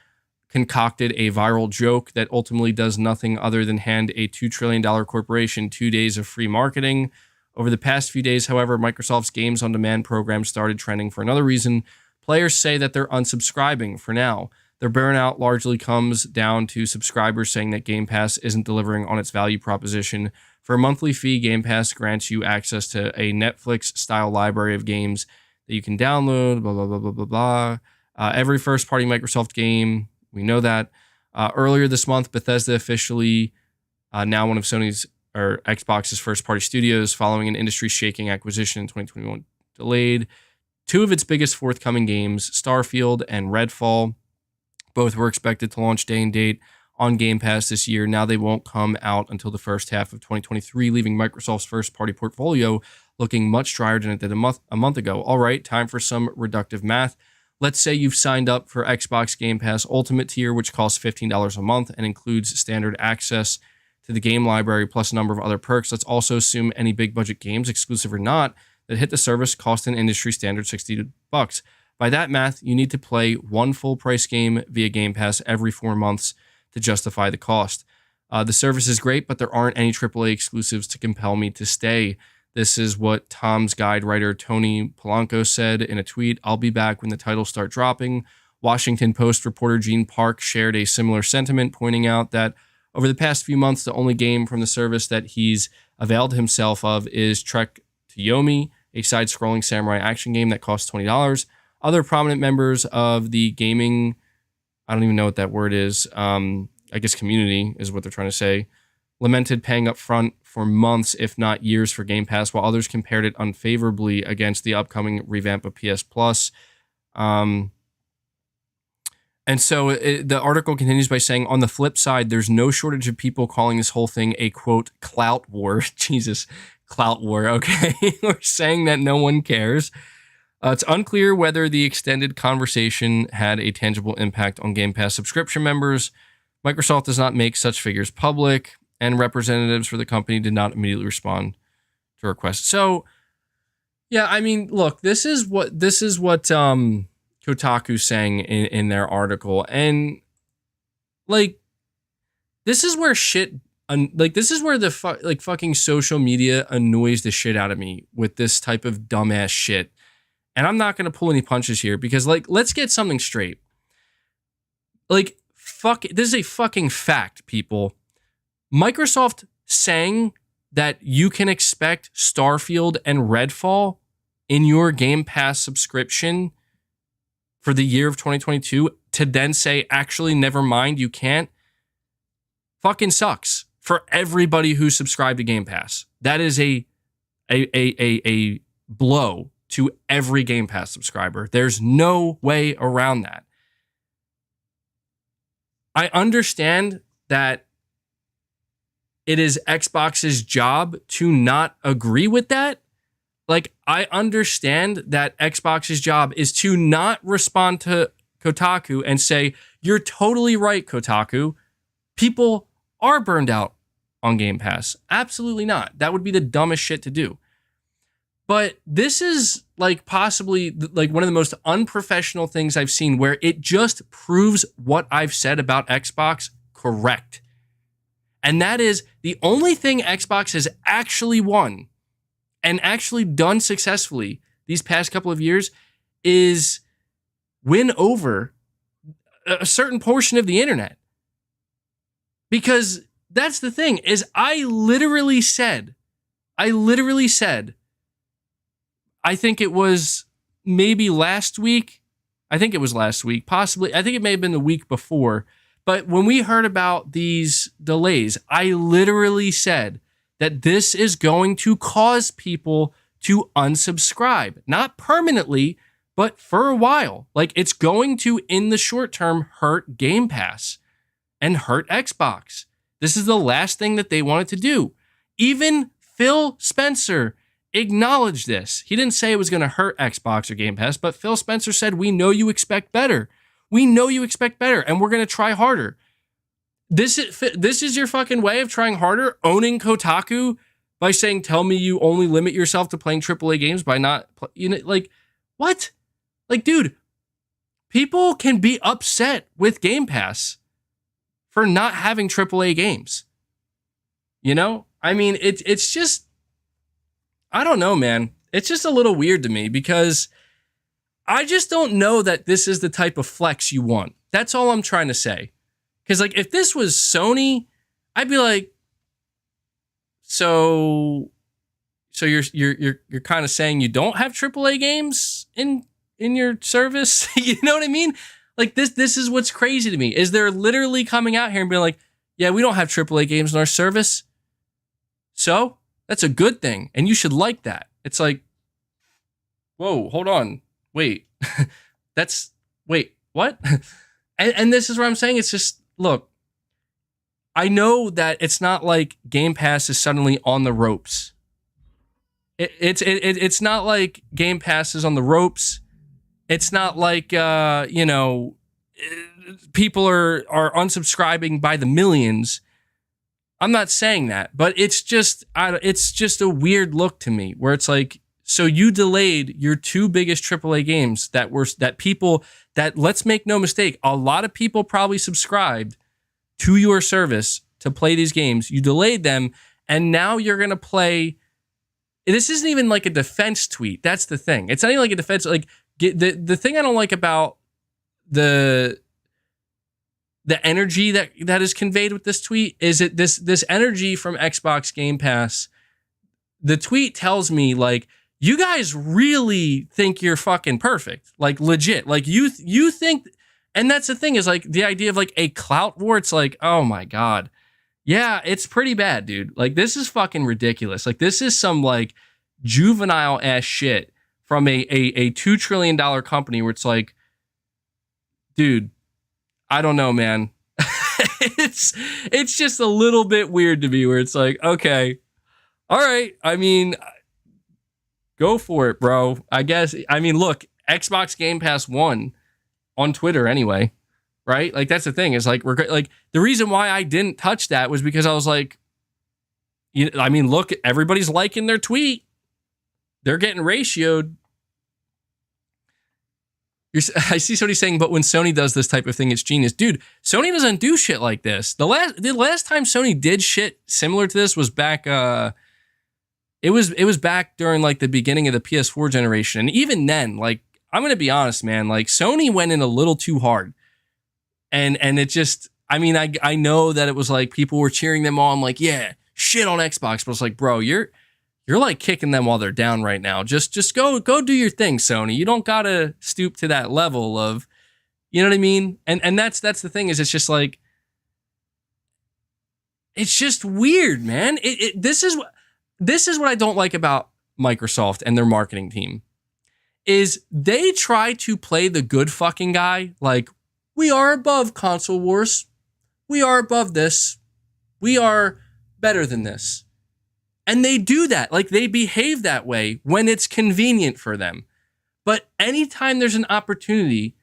concocted a viral joke that ultimately does nothing other than hand a $2 trillion corporation 2 days of free marketing. Over the past few days, however, Microsoft's Games on Demand program started trending for another reason. Players say that they're unsubscribing for now. Their burnout largely comes down to subscribers saying that Game Pass isn't delivering on its value proposition. For a monthly fee, Game Pass grants you access to a Netflix-style library of games that you can download, blah, blah, blah, blah, blah, blah. Every first-party Microsoft game, we know that. Earlier this month, Bethesda officially, now one of Sony's or Xbox's first-party studios, following an industry-shaking acquisition in 2021, delayed two of its biggest forthcoming games, Starfield and Redfall. Both were expected to launch day and date on Game Pass this year. Now they won't come out until the first half of 2023, leaving Microsoft's first-party portfolio looking much drier than it did a month ago. All right, time for some reductive math. Let's say you've signed up for Xbox Game Pass Ultimate tier, which costs $15 a month and includes standard access to the game library plus a number of other perks. Let's also assume any big budget games, exclusive or not, that hit the service cost an industry standard $60. By that math, you need to play one full price game via Game Pass every 4 months to justify the cost. The service is great, but there aren't any AAA exclusives to compel me to stay. This is what Tom's Guide writer Tony Polanco said in a tweet. I'll be back when the titles start dropping. Washington Post reporter Gene Park shared a similar sentiment, pointing out that over the past few months, the only game from the service that he's availed himself of is Trek to Yomi, a side-scrolling samurai action game that costs $20. Other prominent members of the gaming, I don't even know what that word is, I guess community is what they're trying to say, lamented paying up front for months, if not years, for Game Pass, while others compared it unfavorably against the upcoming revamp of PS Plus. And so the article continues by saying, on the flip side, there's no shortage of people calling this whole thing a, quote, clout war. Jesus, clout war, okay? Or saying that no one cares. It's unclear whether the extended conversation had a tangible impact on Game Pass subscription members. Microsoft does not make such figures public, and representatives for the company did not immediately respond to requests. So, yeah, I mean, look, this is what Kotaku's saying in their article, and like, this is where this is where the fucking social media annoys the shit out of me with this type of dumbass shit. And I'm not gonna pull any punches here because, like, let's get something straight. Like, this is a fucking fact, people. Microsoft saying that you can expect Starfield and Redfall in your Game Pass subscription for the year of 2022 to then say, actually, never mind, you can't, fucking sucks for everybody who's subscribed to Game Pass. That is a blow to every Game Pass subscriber. There's no way around that. I understand that it is Xbox's job to not agree with that. Like, I understand that Xbox's job is to not respond to Kotaku and say, you're totally right, Kotaku. People are burned out on Game Pass. Absolutely not. That would be the dumbest shit to do. But this is like possibly like one of the most unprofessional things I've seen, where it just proves what I've said about Xbox correct. And that is the only thing Xbox has actually won and actually done successfully these past couple of years is win over a certain portion of the internet. Because that's the thing, is I literally said, I think it was maybe last week. I think it was last week, possibly. I think it may have been the week before. But when we heard about these delays, I literally said that this is going to cause people to unsubscribe. Not permanently, but for a while. Like, it's going to, in the short term, hurt Game Pass and hurt Xbox. This is the last thing that they wanted to do. Even Phil Spencer acknowledged this. He didn't say it was going to hurt Xbox or Game Pass, but Phil Spencer said, we know you expect better. We know you expect better, and we're going to try harder. This is your fucking way of trying harder, owning Kotaku by saying, tell me you only limit yourself to playing AAA games by not, like, what? Like, dude, people can be upset with Game Pass for not having AAA games. You know? I mean, it's just, I don't know, man. It's just a little weird to me because I just don't know that this is the type of flex you want. That's all I'm trying to say. Because, like, if this was Sony, I'd be like, so you're kind of saying you don't have AAA games in your service? You know what I mean? Like, this is what's crazy to me, is they're literally coming out here and being like, yeah, we don't have AAA games in our service. So that's a good thing, and you should like that. It's like, whoa, hold on. Wait, wait, what? and this is what I'm saying. It's just, look, I know that it's not like Game Pass is suddenly on the ropes. It's not like Game Pass is on the ropes. It's not like, people are unsubscribing by the millions. I'm not saying that, but it's just a weird look to me where it's like, so you delayed your two biggest AAA games that let's make no mistake, a lot of people probably subscribed to your service to play these games. You delayed them, and now you're going to play. This isn't even like a defense tweet. That's the thing. It's not even like a defense. Like, the thing I don't like about the energy that is conveyed with this tweet is that this energy from Xbox Game Pass, the tweet tells me, like, you guys really think you're fucking perfect, like legit. Like you think, and that's the thing is like the idea of like a clout war. It's like, oh my God. Yeah, it's pretty bad, dude. Like this is fucking ridiculous. Like this is some like juvenile ass shit from a $2 trillion company where it's like, dude, I don't know, man. it's just a little bit weird to me where it's like, okay, all right. I mean, go for it, bro. I guess. I mean, look, Xbox Game Pass won on Twitter anyway, right? Like that's the thing. Is like we're like the reason why I didn't touch that was because I was like, I mean, look, everybody's liking their tweet. They're getting ratioed. I see somebody saying, but when Sony does this type of thing, it's genius. Dude, Sony doesn't do shit like this. The last time Sony did shit similar to this was back, it was back during like the beginning of the PS4 generation. And even then, like, I'm going to be honest, man, like Sony went in a little too hard. And it just, I mean, I know that it was like people were cheering them on, like, yeah, shit on Xbox. But it's like, bro, you're like kicking them while they're down right now. Just go do your thing, Sony. You don't gotta stoop to that level of, you know what I mean? And that's the thing is it's just like, it's just weird, man. This is what I don't like about Microsoft and their marketing team is they try to play the good fucking guy. Like, we are above console wars. We are above this. We are better than this. And they do that. Like they behave that way when it's convenient for them. But anytime there's an opportunity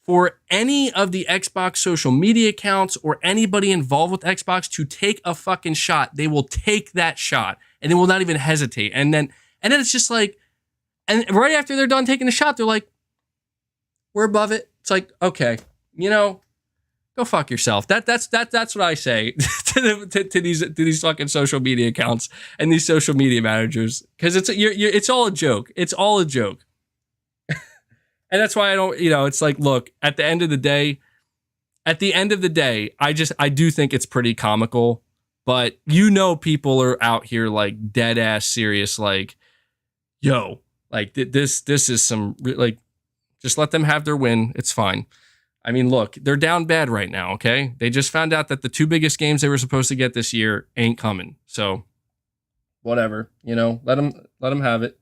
for any of the Xbox social media accounts or anybody involved with Xbox to take a fucking shot, they will take that shot and they will not even hesitate. And then it's just like, and right after they're done taking the shot, they're like, we're above it. It's like, okay, go fuck yourself. That's what I say to these fucking social media accounts and these social media managers because it's all a joke. It's all a joke, and that's why I don't. It's like, look, at the end of the day, I do think it's pretty comical, but people are out here like dead ass serious, like, yo, like this is some like, just let them have their win. It's fine. I mean, look, they're down bad right now, okay? They just found out that the two biggest games they were supposed to get this year ain't coming. So, whatever, let them have it.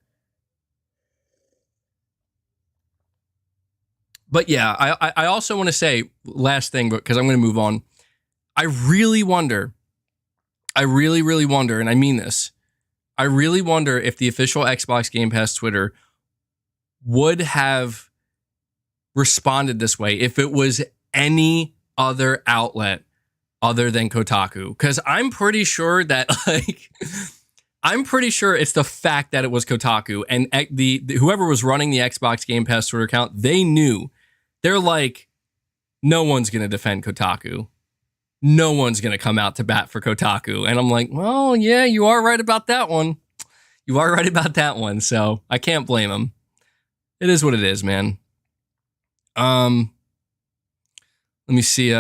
But yeah, I also want to say, last thing, because I'm going to move on. I really wonder, and I mean this, I really wonder if the official Xbox Game Pass Twitter would have responded this way if it was any other outlet other than Kotaku, because I'm pretty sure that it's the fact that it was Kotaku and the whoever was running the Xbox Game Pass Twitter account, they knew. They're like, no one's gonna defend Kotaku, no one's gonna come out to bat for Kotaku. And I'm like, well, yeah, you are right about that one. So I can't blame them. It is what it is, man. Let me see.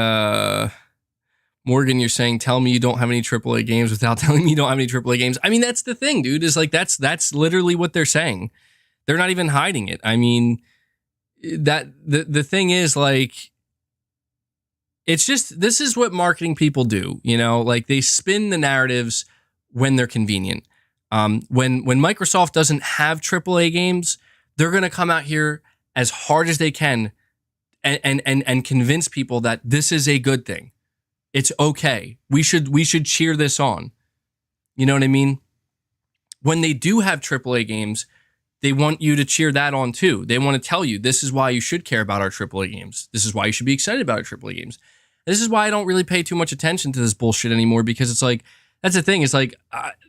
Morgan, you're saying, tell me you don't have any AAA games without telling me you don't have any AAA games. I mean, that's the thing, dude, is like, that's literally what they're saying. They're not even hiding it. I mean, the thing is like, it's just, this is what marketing people do, like they spin the narratives when they're convenient. When Microsoft doesn't have AAA games, they're going to come out here as hard as they can and convince people that this is a good thing. It's okay. We should cheer this on. You know what I mean? When they do have AAA games, they want you to cheer that on too. They want to tell you, this is why you should care about our AAA games. This is why you should be excited about our AAA games. This is why I don't really pay too much attention to this bullshit anymore, because it's like, that's the thing. It's like,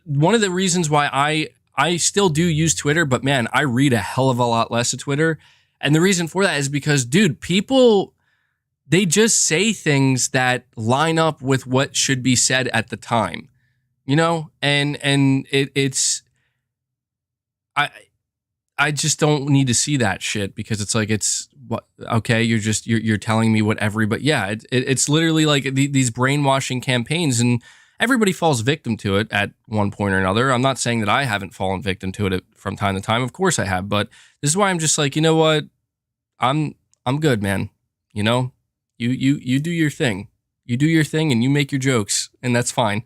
one of the reasons why I still do use Twitter, but man, I read a hell of a lot less of Twitter. And the reason for that is because, dude, people, they just say things that line up with what should be said at the time, and it's, I just don't need to see that shit, because it's like, it's what, okay, you're telling me what everybody, yeah, it's literally like these brainwashing campaigns. And everybody falls victim to it at one point or another. I'm not saying that I haven't fallen victim to it from time to time. Of course I have, but this is why I'm just like, you know what? I'm good, man. You know, you do your thing. You do your thing and you make your jokes, and that's fine.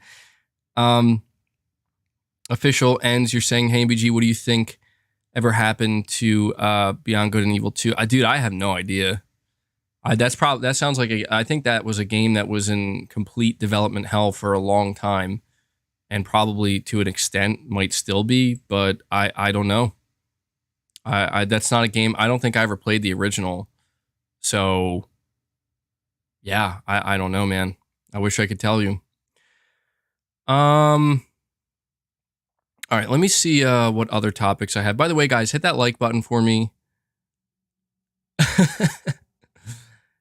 Official ends. You're saying, hey, MBG, what do you think ever happened to Beyond Good and Evil 2? Dude, I have no idea. That sounds like I think that was a game that was in complete development hell for a long time, and probably to an extent might still be, but I don't know. That's not a game. I don't think I ever played the original, so yeah, I don't know, man. I wish I could tell you. All right, let me see what other topics I have. By the way, guys, hit that like button for me.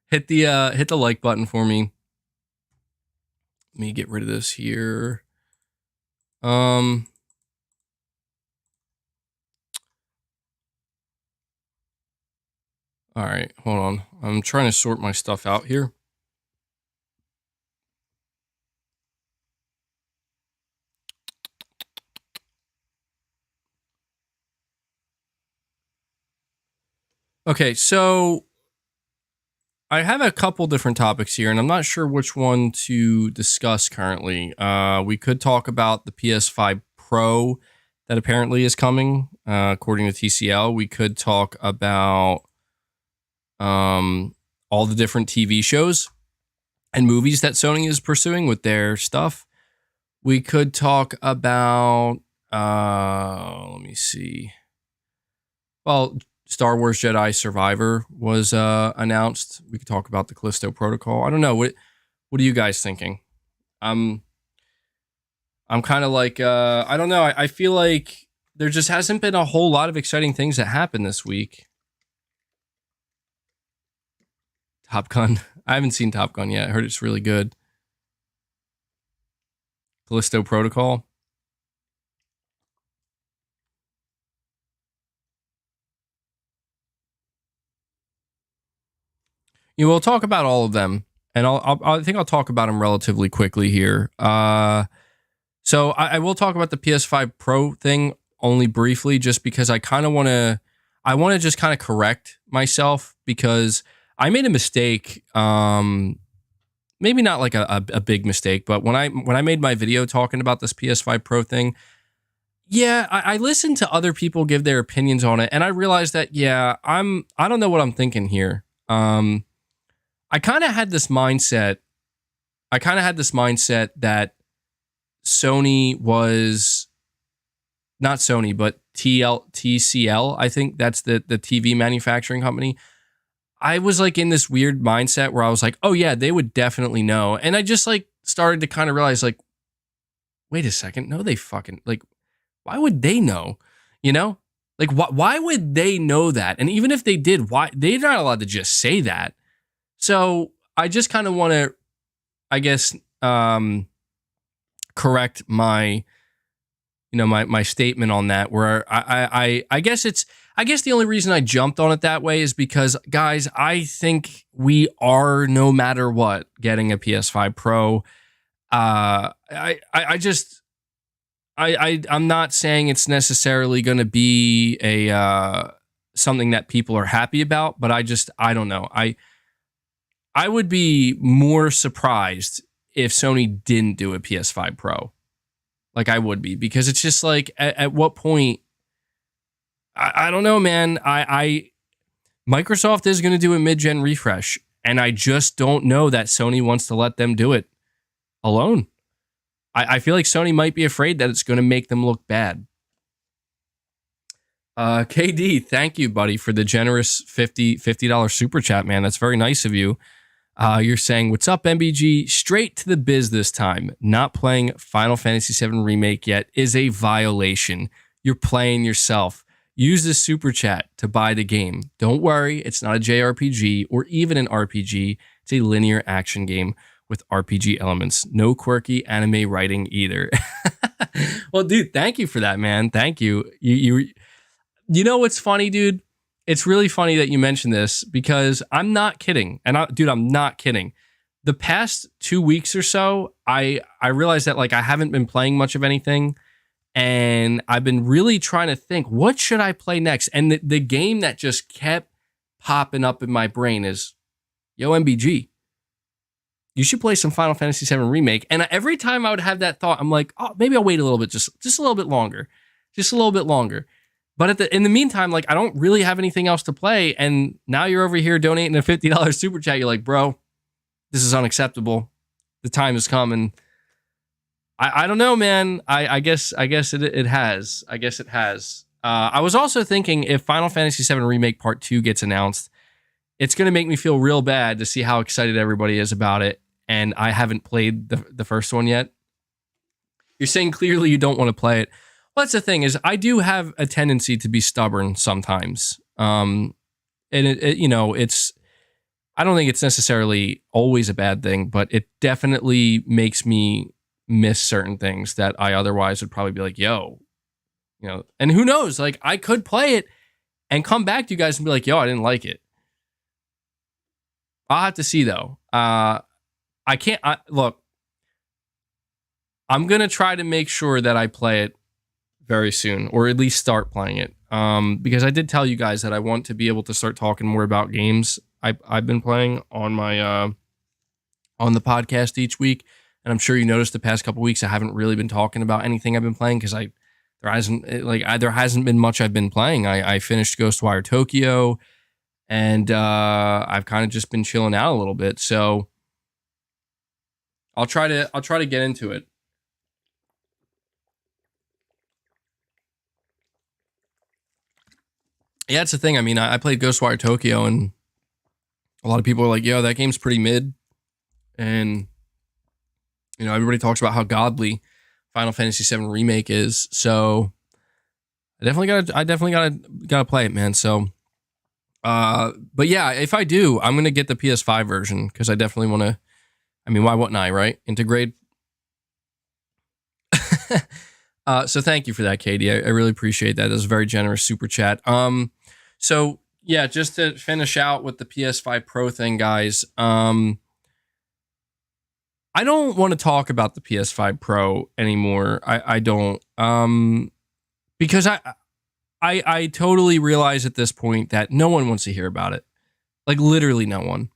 hit the like button for me. Let me get rid of this here. All right, hold on. I'm trying to sort my stuff out here. Okay, so I have a couple different topics here, and I'm not sure which one to discuss currently. We could talk about the PS5 Pro that apparently is coming, according to TCL. We could talk about all the different TV shows and movies that Sony is pursuing with their stuff. We could talk about, let me see. Well, Star Wars Jedi Survivor was announced. We could talk about the Callisto Protocol. I don't know. What are you guys thinking? I'm kind of like, I don't know. I feel like there just hasn't been a whole lot of exciting things that happened this week. Top Gun. I haven't seen Top Gun yet. I heard it's really good. Callisto Protocol. You will talk about all of them, and I think I'll talk about them relatively quickly here. So I will talk about the PS5 Pro thing only briefly, just because I kind of want to. I want to just kind of correct myself because I made a mistake. Maybe not like a big mistake, but when I made my video talking about this PS5 Pro thing, yeah, I listened to other people give their opinions on it, and I realized that I don't know what I'm thinking here. I kind of had this mindset. That Sony was not Sony, but TCL. I think that's the TV manufacturing company. I was like in this weird mindset where I was like, oh yeah, they would definitely know. And I just like started to kind of realize like, wait a second. No, they fucking like, why would they know? You know, like why would they know that? And even if they did, why they're not allowed to just say that. So I just kind of want to, I guess, correct my, my statement on that, where I guess the only reason I jumped on it that way is because, guys, I think we are, no matter what, getting a PS5 Pro. I'm not saying it's necessarily going to be a something that people are happy about, but I don't know. I would be more surprised if Sony didn't do a PS5 Pro. Like I would be, because it's just like, at what point, I don't know, man. Microsoft is going to do a mid-gen refresh, and I just don't know that Sony wants to let them do it alone. I feel like Sony might be afraid that it's going to make them look bad. KD, thank you, buddy, for the generous $50 super chat, man. That's very nice of you. You're saying, what's up, MBG? Straight to the biz this time. Not playing Final Fantasy VII Remake yet is a violation. You're playing yourself. Use the super chat to buy the game. Don't worry, it's not a JRPG or even an RPG. It's a linear action game with RPG elements. No quirky anime writing either. Well, dude, thank you for that, man. Thank you. You know what's funny, dude? It's really funny that you mentioned this, because I'm not kidding. And I'm not kidding. the past 2 weeks or so, I realized that like I haven't been playing much of anything, and I've been really trying to think, what should I play next? And the game that just kept popping up in my brain is, yo, MBG, you should play some Final Fantasy VII Remake. And every time I would have that thought, I'm like, oh, maybe I'll wait a little bit, just a little bit longer, just a little bit longer. But in the meantime, like I don't really have anything else to play. And now you're over here donating a $50 super chat. You're like, bro, this is unacceptable. The time has come, and I don't know, man. I guess it has. I guess it has. I was also thinking, if Final Fantasy VII Remake Part 2 gets announced, it's going to make me feel real bad to see how excited everybody is about it, and I haven't played the first one yet. You're saying clearly you don't want to play it. Well, that's the thing, is I do have a tendency to be stubborn sometimes. And it's, I don't think it's necessarily always a bad thing, but it definitely makes me miss certain things that I otherwise would probably be like, yo, and who knows, like I could play it and come back to you guys and be like, yo, I didn't like it. I'll have to see though. Look, I'm going to try to make sure that I play it very soon, or at least start playing it. Because I did tell you guys that I want to be able to start talking more about games I've been playing on my on the podcast each week. And I'm sure you noticed the past couple weeks I haven't really been talking about anything I've been playing, because there hasn't been much I've been playing. I finished Ghostwire Tokyo, and I've kind of just been chilling out a little bit. So I'll try to get into it. Yeah, it's the thing. I mean, I played Ghostwire Tokyo, and a lot of people are like, yo, that game's pretty mid. And, everybody talks about how godly Final Fantasy VII Remake is. So I definitely gotta play it, man. So, but yeah, if I do, I'm going to get the PS5 version, because I definitely want to, I mean, why wouldn't I, right? Integrate. So thank you for that, Katie. I really appreciate that. That was a very generous super chat. So yeah, just to finish out with the PS5 Pro thing, guys. I don't want to talk about the PS5 Pro anymore. I don't. Because I totally realize at this point that no one wants to hear about it. Like literally no one.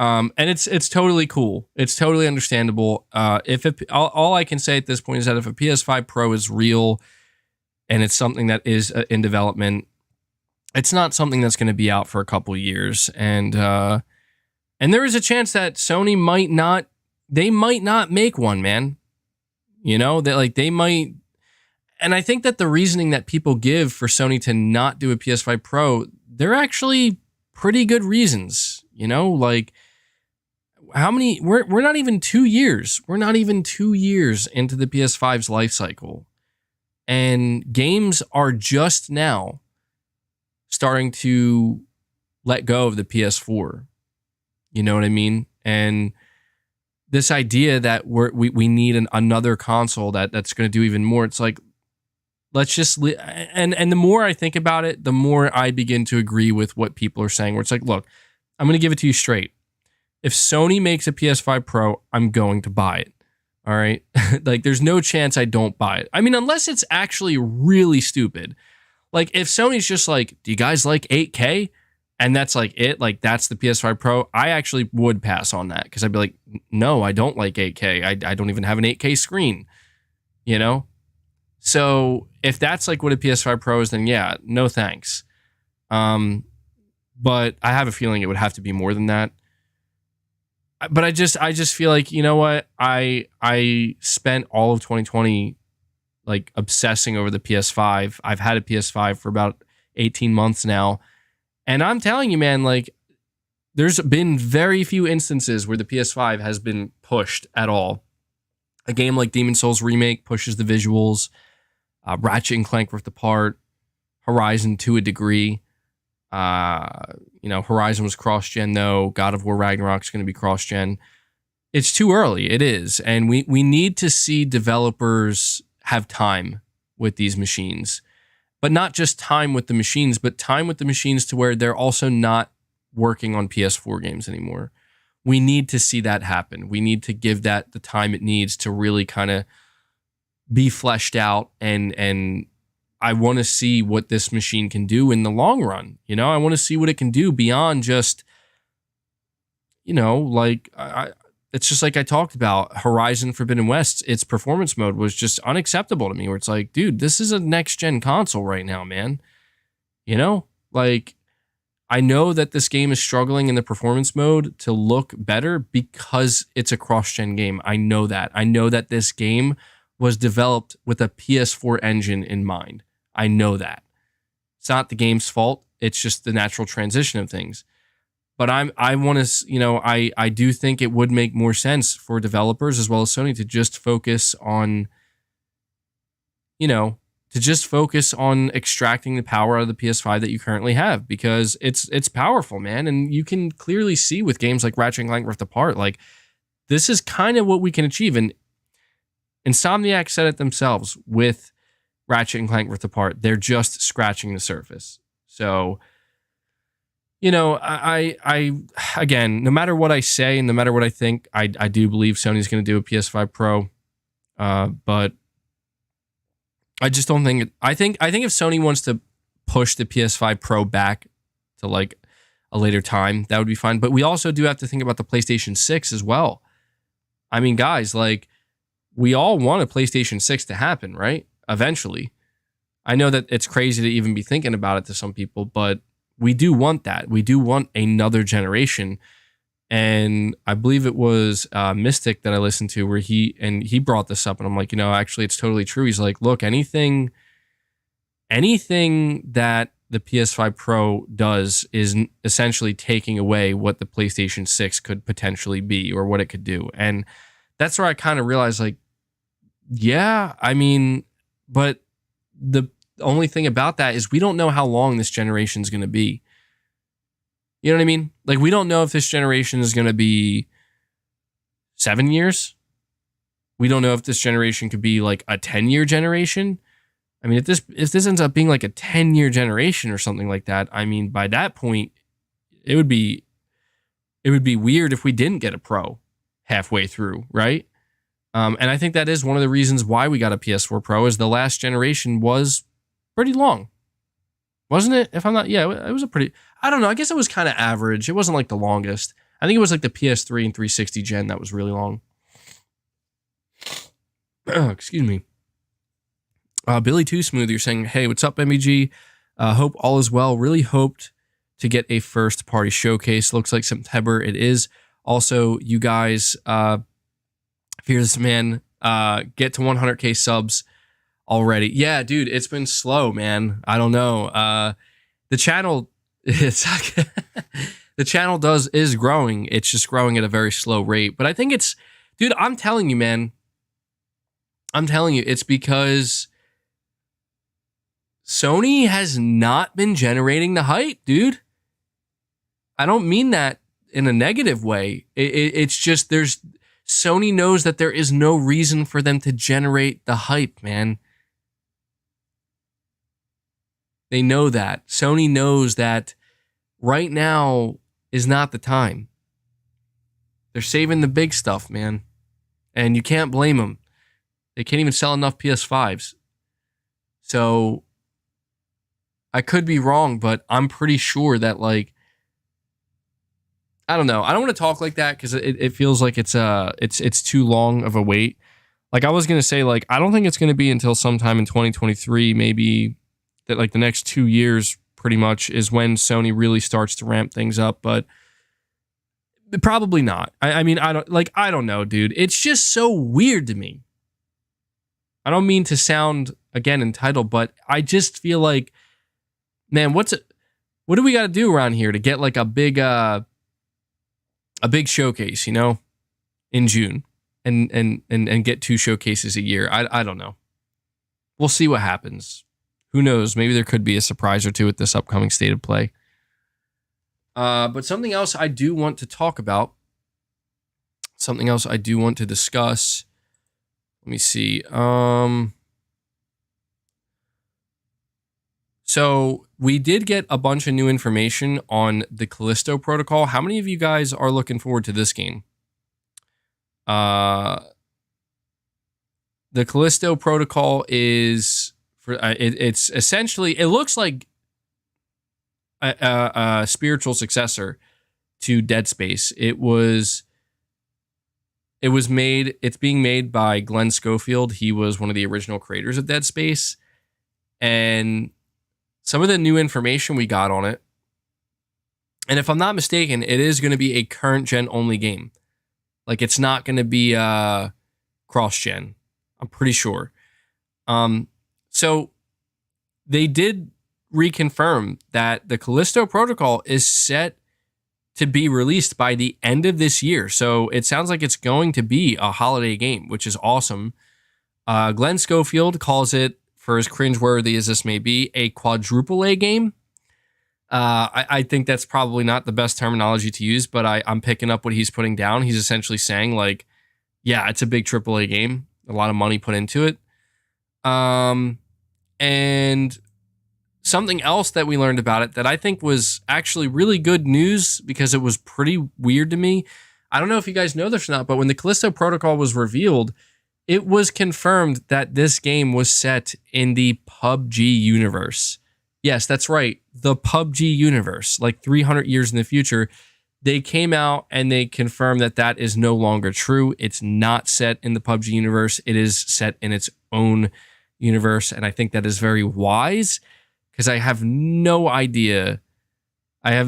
And it's totally cool. It's totally understandable. All I can say at this point is that if a PS5 Pro is real and it's something that is in development, it's not something that's going to be out for a couple years. And there is a chance that Sony might not make one, man. They might. And I think that the reasoning that people give for Sony to not do a PS5 Pro, they're actually pretty good reasons. Like, how many? We're not even 2 years. We're not even 2 years into the PS5's life cycle, and games are just now starting to let go of the PS4. You know what I mean? And this idea that we need another console that's going to do even more. It's like, let's just and the more I think about it, the more I begin to agree with what people are saying. Where it's like, look, I'm going to give it to you straight. If Sony makes a PS5 Pro, I'm going to buy it. All right? Like, there's no chance I don't buy it. I mean, unless it's actually really stupid. Like, if Sony's just like, do you guys like 8K? And that's like it, like that's the PS5 Pro, I actually would pass on that, because I'd be like, no, I don't like 8K. I don't even have an 8K screen, So if that's like what a PS5 Pro is, then yeah, no thanks. But I have a feeling it would have to be more than that. But I just feel like, you know what? I spent all of 2020 like obsessing over the PS5. I've had a PS5 for about 18 months now. And I'm telling you, man, like, there's been very few instances where the PS5 has been pushed at all. A game like Demon's Souls Remake pushes the visuals. Ratchet and Clank Rift Apart. Horizon to a degree. Horizon was cross-gen, though. God of War Ragnarok's going to be cross-gen. It's too early. It is. And we need to see developers have time with these machines. But not just time with the machines, but time with the machines to where they're also not working on PS4 games anymore. we need to see that happen. We need to give that the time it needs to really kind of be fleshed out, and I want to see what this machine can do in the long run. You know, I want to see what it can do beyond just, you know, like it's just like I talked about Horizon Forbidden West. Its performance mode was just unacceptable to me, where it's like, dude, this is a next gen console right now, man. You know, like, I know that this game is struggling in the performance mode to look better because it's a cross-gen game. I know that. I know that this game was developed with a PS4 engine in mind. I know that. It's not the game's fault. It's just the natural transition of things. But I want to, you know, I do think it would make more sense for developers as well as Sony to just focus on, you know, to just focus on extracting the power out of the PS5 that you currently have, because it's powerful, man. And you can clearly see with games like Ratchet and Clank Rift Apart, like, this is kind of what we can achieve. And Insomniac said it themselves with Ratchet and Clank Rift Apart. They're just scratching the surface. So, you know, I again, no matter what I say and no matter what I think, I do believe Sony's going to do a PS5 Pro. But I just don't think I think if Sony wants to push the PS5 Pro back to like a later time, that would be fine. But we also do have to think about the PlayStation 6 as well. I mean, guys, like, we all want a PlayStation 6 to happen, right? Eventually. I know that it's crazy to even be thinking about it to some people, but we do want that. We do want another generation. And I believe it was Mystic that I listened to where he brought this up, and I'm like, you know, actually it's totally true. He's like, look, anything that the PS5 Pro does is essentially taking away what the PlayStation 6 could potentially be or what it could do. And that's where I kind of realized, like, yeah, I mean, but the only thing about that is we don't know how long this generation is going to be. You know what I mean? Like, we don't know if this generation is going to be 7 years. We don't know if this generation could be like a 10-year generation. I mean, if this ends up being like a 10-year generation or something like that, I mean, by that point, it would be weird if we didn't get a Pro halfway through, right? And I think that is one of the reasons why we got a PS4 Pro, is the last generation was pretty long. Wasn't it? If I'm not, yeah, it was a pretty, I don't know, I guess it was kind of average. It wasn't like the longest. I think it was like the PS3 and 360 gen that was really long. Excuse me. Billy Too Smooth, you're saying, hey, what's up, MEG? Hope all is well. Really hoped to get a first party showcase. Looks like September it is. Also, you guys, Fearless Man, get to 100K subs already. Yeah, dude, it's been slow, man. I don't know. The channel, the channel is growing. It's just growing at a very slow rate. But I think it's, dude, I'm telling you, man. I'm telling you, it's because Sony has not been generating the hype, dude. I don't mean that in a negative way. It's just Sony knows that there is no reason for them to generate the hype, man. They know that. Sony knows that right now is not the time. They're saving the big stuff, man. And you can't blame them. They can't even sell enough PS5s. So I could be wrong, but I'm pretty sure that, like, I don't know. I don't want to talk like that because it feels like it's too long of a wait. Like, I was gonna say, like, I don't think it's gonna be until sometime in 2023, maybe, that like the next 2 years pretty much is when Sony really starts to ramp things up, but probably not. I mean, I don't know, dude. It's just so weird to me. I don't mean to sound, again, entitled, but I just feel like, man, what do we got to do around here to get like a big showcase, you know, in June, and get 2 showcases a year? I don't know. We'll see what happens. Who knows? Maybe there could be a surprise or two with this upcoming State of Play. But something else I do want to talk about, something else I do want to discuss. Let me see. So we did get a bunch of new information on the Callisto Protocol. How many of you guys are looking forward to this game? The Callisto Protocol is for it's essentially, it looks like a spiritual successor to Dead Space. It's being made by Glenn Schofield. He was one of the original creators of Dead Space. And some of the new information we got on it, and if I'm not mistaken, it is going to be a current gen only game. Like, it's not going to be cross gen. I'm pretty sure. So they did reconfirm that the Callisto Protocol is set to be released by the end of this year. So it sounds like it's going to be a holiday game, which is awesome. Glenn Schofield calls it, for as cringeworthy as this may be, a quadruple A game. I think that's probably not the best terminology to use, but I'm picking up what he's putting down. He's essentially saying, like, yeah, it's a big AAA game. A lot of money put into it. And something else that we learned about it that I think was actually really good news, because it was pretty weird to me. I don't know if you guys know this or not, but when the Callisto Protocol was revealed, it was confirmed that this game was set in the PUBG universe. Yes, that's right. The PUBG universe, like 300 years in the future. They came out and they confirmed that that is no longer true. It's not set in the PUBG universe. It is set in its own universe. And I think that is very wise, because I have no idea. Why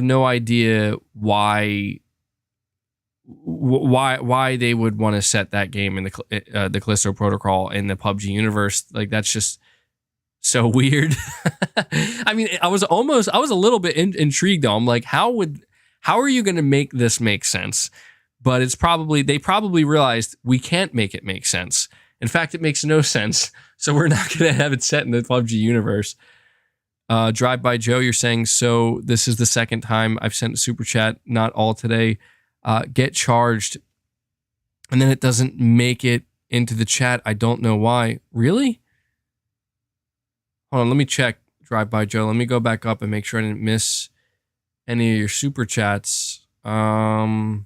they would want to set that game in the Callisto Protocol in the PUBG universe. Like, that's just so weird. I mean, I was a little bit intrigued though. I'm like, how are you going to make this make sense? But they probably realized we can't make it make sense. In fact, it makes no sense. So we're not going to have it set in the PUBG universe. Drive by Joe, you're saying, so this is the second time I've sent a super chat, not all today. Get charged, and then it doesn't make it into the chat. I don't know why. Really? Hold on, let me check. Drive by Joe. Let me go back up and make sure I didn't miss any of your super chats. The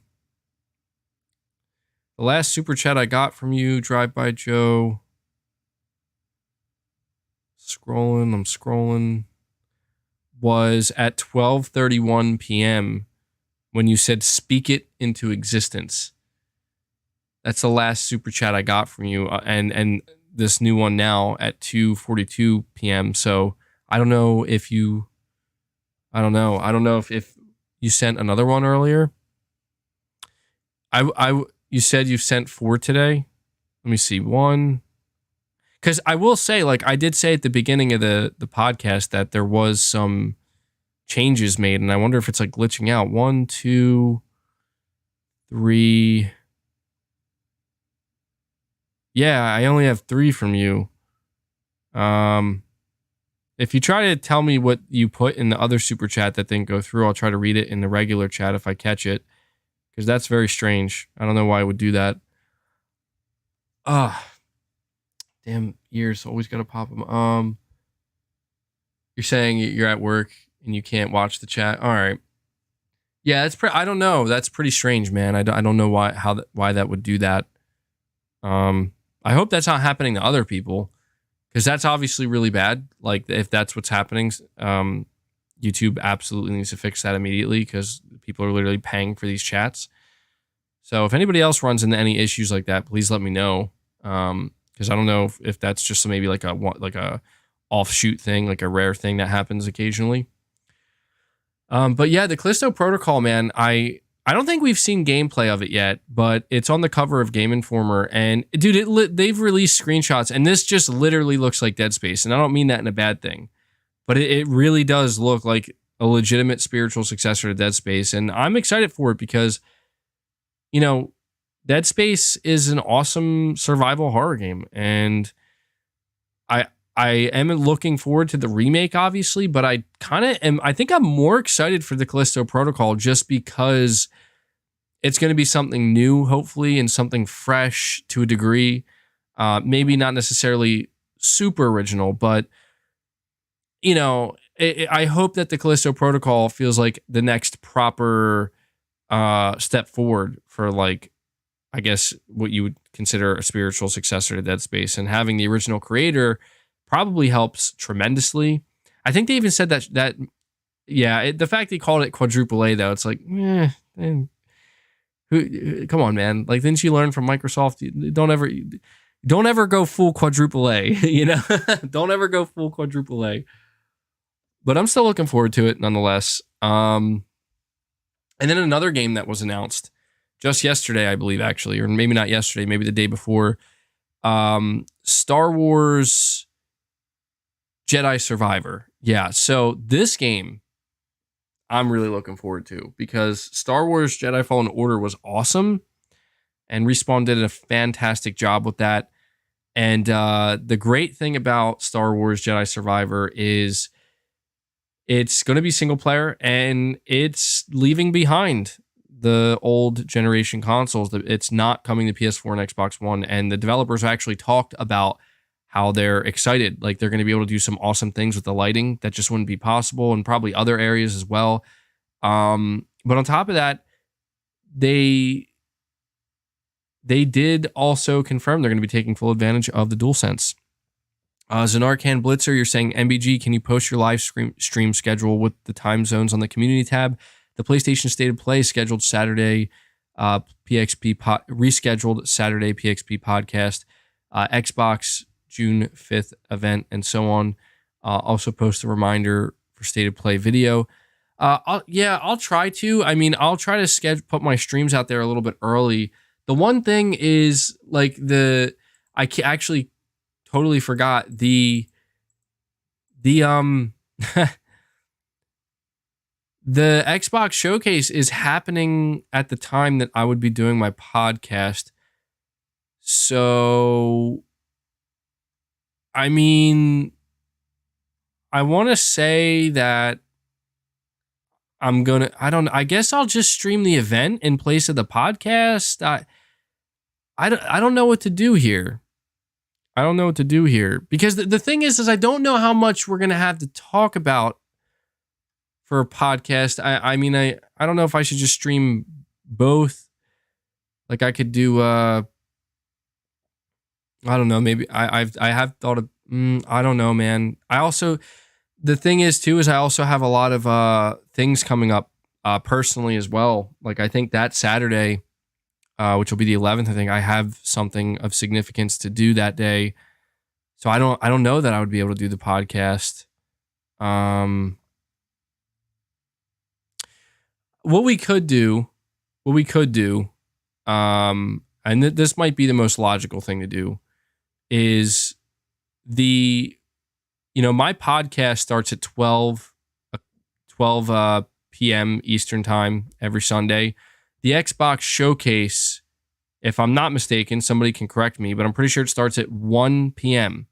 last super chat I got from you, Drive by Joe. I'm scrolling. Was at 12:31 p.m. when you said speak it into existence. That's the last super chat I got from you, and this new one now at 2:42 p.m. So I don't know if you if you sent another one earlier. You said you sent 4 today. Let me see, 1. Because I will say, like, I did say at the beginning of the podcast that there was some changes made, and I wonder if it's like glitching out. 1, 2, 3. Yeah, I only have 3 from you. If you try to tell me what you put in the other super chat that didn't go through, I'll try to read it in the regular chat if I catch it, because that's very strange. I don't know why I would do that. Damn ears, always gotta pop them. You're saying you're at work and you can't watch the chat. All right. Yeah, that's I don't know. That's pretty strange, man. I don't know why that would do that. I hope that's not happening to other people, because that's obviously really bad. Like, if that's what's happening, YouTube absolutely needs to fix that immediately, because people are literally paying for these chats. So if anybody else runs into any issues like that, please let me know. Because I don't know if that's just maybe like a offshoot thing, like a rare thing that happens occasionally. But yeah, the Callisto Protocol, man, I don't think we've seen gameplay of it yet, but it's on the cover of Game Informer, and dude, they've released screenshots, and this just literally looks like Dead Space, and I don't mean that in a bad thing, but it really does look like a legitimate spiritual successor to Dead Space, and I'm excited for it because, you know, Dead Space is an awesome survival horror game, and I am looking forward to the remake, obviously, but I think I'm more excited for the Callisto Protocol just because it's going to be something new, hopefully, and something fresh to a degree. Maybe not necessarily super original, but, you know, I hope that the Callisto Protocol feels like the next proper step forward for, like, I guess what you would consider a spiritual successor to Dead Space, and having the original creator probably helps tremendously. I think they even said that yeah, the fact he called it quadruple A, though, it's like, come on, man. Like, didn't you learn from Microsoft? Don't ever go full quadruple A, you know? Don't ever go full quadruple A. But I'm still looking forward to it nonetheless. And then another game that was announced just yesterday, I believe, actually, or maybe not yesterday, maybe the day before. Star Wars Jedi Survivor. Yeah, so this game I'm really looking forward to, because Star Wars Jedi Fallen Order was awesome, and Respawn did a fantastic job with that. And the great thing about Star Wars Jedi Survivor is it's going to be single player, and it's leaving behind the old generation consoles. It's not coming to PS4 and Xbox One, and the developers actually talked about how they're excited. Like, they're going to be able to do some awesome things with the lighting that just wouldn't be possible, and probably other areas as well. But on top of that, they did also confirm they're going to be taking full advantage of the DualSense. Zanarkand Blitzer, you're saying, MBG, can you post your live stream schedule with the time zones on the community tab? The PlayStation State of Play scheduled Saturday, PXP rescheduled Saturday PXP podcast, Xbox June 5th event, and so on. Also post a reminder for State of Play video. I'll try to. I mean, I'll try to put my streams out there a little bit early. The one thing is, like, I actually totally forgot the the Xbox showcase is happening at the time that I would be doing my podcast. So, I mean, I want to say that I guess I'll just stream the event in place of the podcast. I don't know what to do here. Because the thing is I don't know how much we're going to have to talk about for a podcast. I mean, I don't know if I should just stream both. Like, I could do, I don't know, maybe I have thought of, I don't know, man. The thing is too, is I also have a lot of things coming up personally as well. Like, I think that Saturday, which will be the 11th, I think I have something of significance to do that day. So I don't know that I would be able to do the podcast. What we could do, and this might be the most logical thing to do, is my podcast starts at 12 p.m. Eastern time every Sunday. The Xbox showcase, if I'm not mistaken, somebody can correct me, but I'm pretty sure it starts at 1 p.m.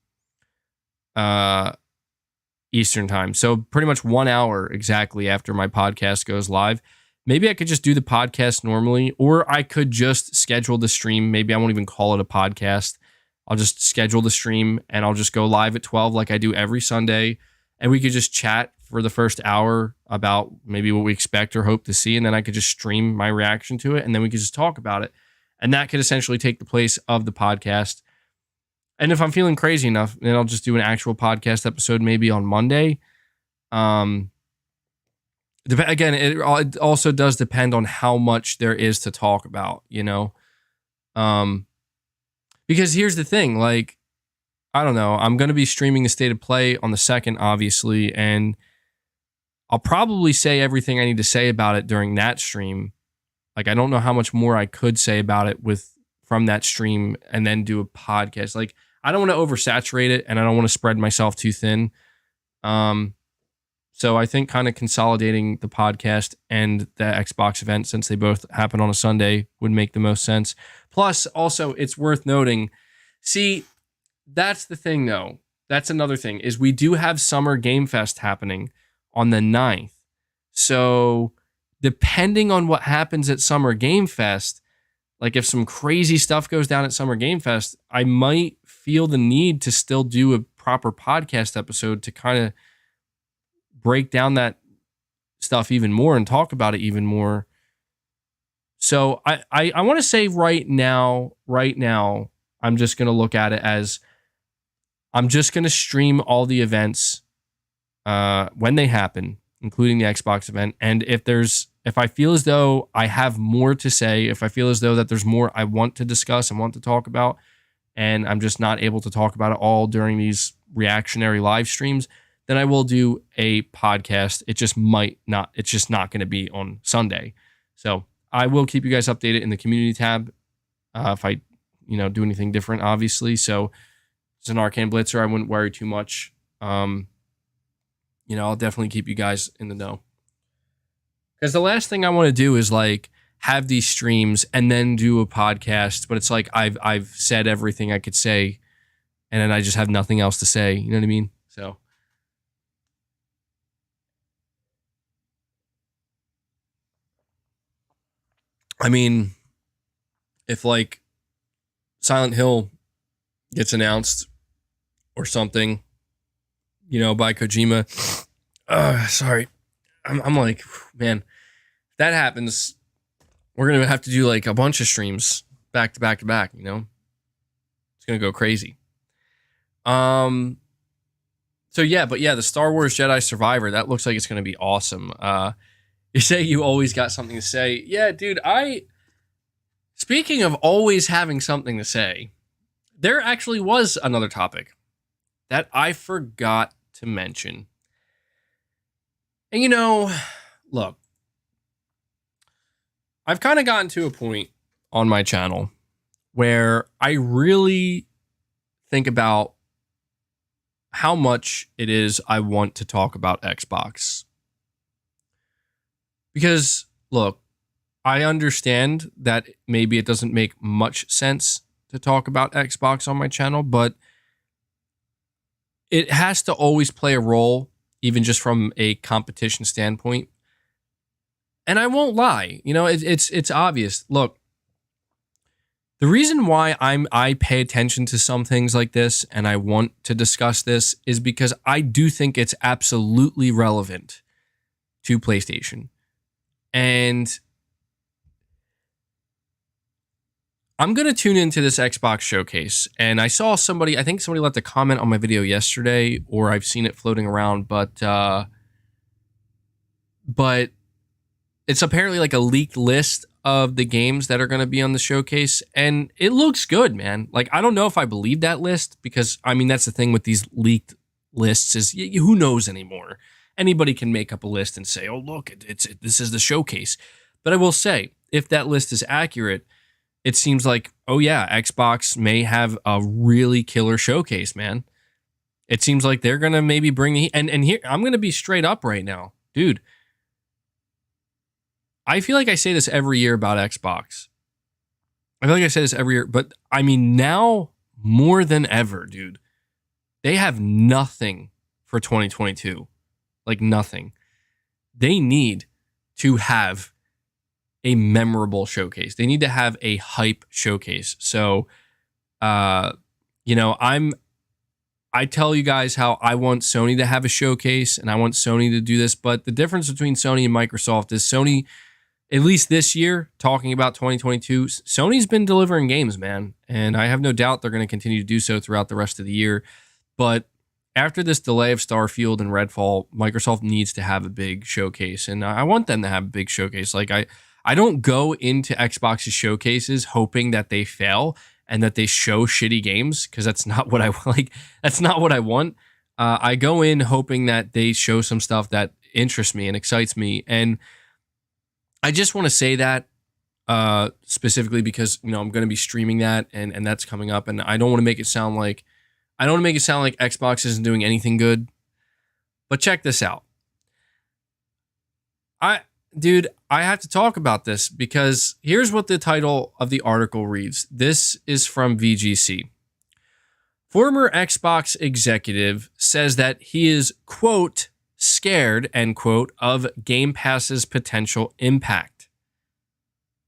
Eastern time. So pretty much 1 hour exactly after my podcast goes live. Maybe I could just do the podcast normally, or I could just schedule the stream. Maybe I won't even call it a podcast. I'll just schedule the stream, and I'll just go live at 12 like I do every Sunday. And we could just chat for the first hour about maybe what we expect or hope to see. And then I could just stream my reaction to it, and then we could just talk about it. And that could essentially take the place of the podcast. And if I'm feeling crazy enough, then I'll just do an actual podcast episode maybe on Monday. Again, it also does depend on how much there is to talk about, because here's the thing, like, I don't know, I'm going to be streaming the State of Play on the 2nd, obviously, and I'll probably say everything I need to say about it during that stream. Like, I don't know how much more I could say about it from that stream and then do a podcast. Like, I don't want to oversaturate it, and I don't want to spread myself too thin. So I think kind of consolidating the podcast and the Xbox event, since they both happen on a Sunday, would make the most sense. Plus, also, it's worth noting, see, that's the thing, though. That's another thing, is we do have Summer Game Fest happening on the 9th. So depending on what happens at Summer Game Fest, like if some crazy stuff goes down at Summer Game Fest, I might feel the need to still do a proper podcast episode to kind of break down that stuff even more and talk about it even more. So I want to say right now, I'm just going to look at it as I'm just going to stream all the events when they happen, including the Xbox event. And if I feel as though I have more to say, if I feel as though that there's more I want to discuss and want to talk about, and I'm just not able to talk about it all during these reactionary live streams, then I will do a podcast. It's just not going to be on Sunday. So I will keep you guys updated in the community tab if I, do anything different, obviously. So as an Arcane Blitzer, I wouldn't worry too much. I'll definitely keep you guys in the know. Because the last thing I want to do is like have these streams and then do a podcast, but it's like I've said everything I could say, and then I just have nothing else to say. You know what I mean? So. I mean, if like Silent Hill gets announced or something, by Kojima, sorry, I'm like, man, if that happens, we're going to have to do like a bunch of streams back to back to back, It's going to go crazy. The Star Wars Jedi Survivor, that looks like it's going to be awesome. You say you always got something to say. Yeah, dude, speaking of always having something to say, there actually was another topic that I forgot to mention. And look, I've kind of gotten to a point on my channel where I really think about how much it is I want to talk about Xbox. Because, look, I understand that maybe it doesn't make much sense to talk about Xbox on my channel, but it has to always play a role, even just from a competition standpoint. And I won't lie, it's obvious. Look, the reason why I pay attention to some things like this and I want to discuss this is because I do think it's absolutely relevant to PlayStation. And I'm going to tune into this Xbox showcase. And I saw I think somebody left a comment on my video yesterday, or I've seen it floating around, but it's apparently like a leaked list of the games that are going to be on the showcase. And it looks good, man. Like, I don't know if I believe that list because, that's the thing with these leaked lists is who knows anymore. Anybody can make up a list and say, oh, look, this is the showcase. But I will say, if that list is accurate, it seems like, oh yeah, Xbox may have a really killer showcase, man. It seems like they're going to maybe bring the... And here, I'm going to be straight up right now. Dude, I feel like I say this every year about Xbox. I feel like I say this every year, but now more than ever, dude, they have nothing for 2022. Like nothing. They need to have a memorable showcase. They need to have a hype showcase. So, I tell you guys how I want Sony to have a showcase and I want Sony to do this. But the difference between Sony and Microsoft is Sony, at least this year, talking about 2022, Sony's been delivering games, man. And I have no doubt they're going to continue to do so throughout the rest of the year. But after this delay of Starfield and Redfall, Microsoft needs to have a big showcase. And I want them to have a big showcase. Like, I don't go into Xbox's showcases hoping that they fail and that they show shitty games, because that's not what I like. That's not what I want. I go in hoping that they show some stuff that interests me and excites me. And I just want to say that specifically because, I'm going to be streaming that and that's coming up. And I don't want to make it sound like Xbox isn't doing anything good. But check this out. I have to talk about this because here's what the title of the article reads. This is from VGC. Former Xbox executive says that he is, quote, scared, end quote, of Game Pass's potential impact.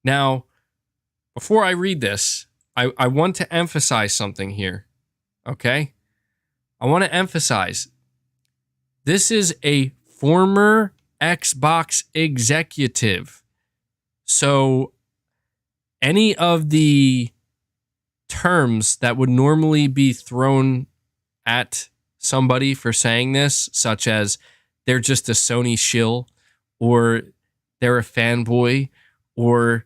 Now, before I read this, I want to emphasize something here, okay? I want to emphasize this is a former Xbox executive. So any of the terms that would normally be thrown at somebody for saying this, such as they're just a Sony shill, or they're a fanboy, or,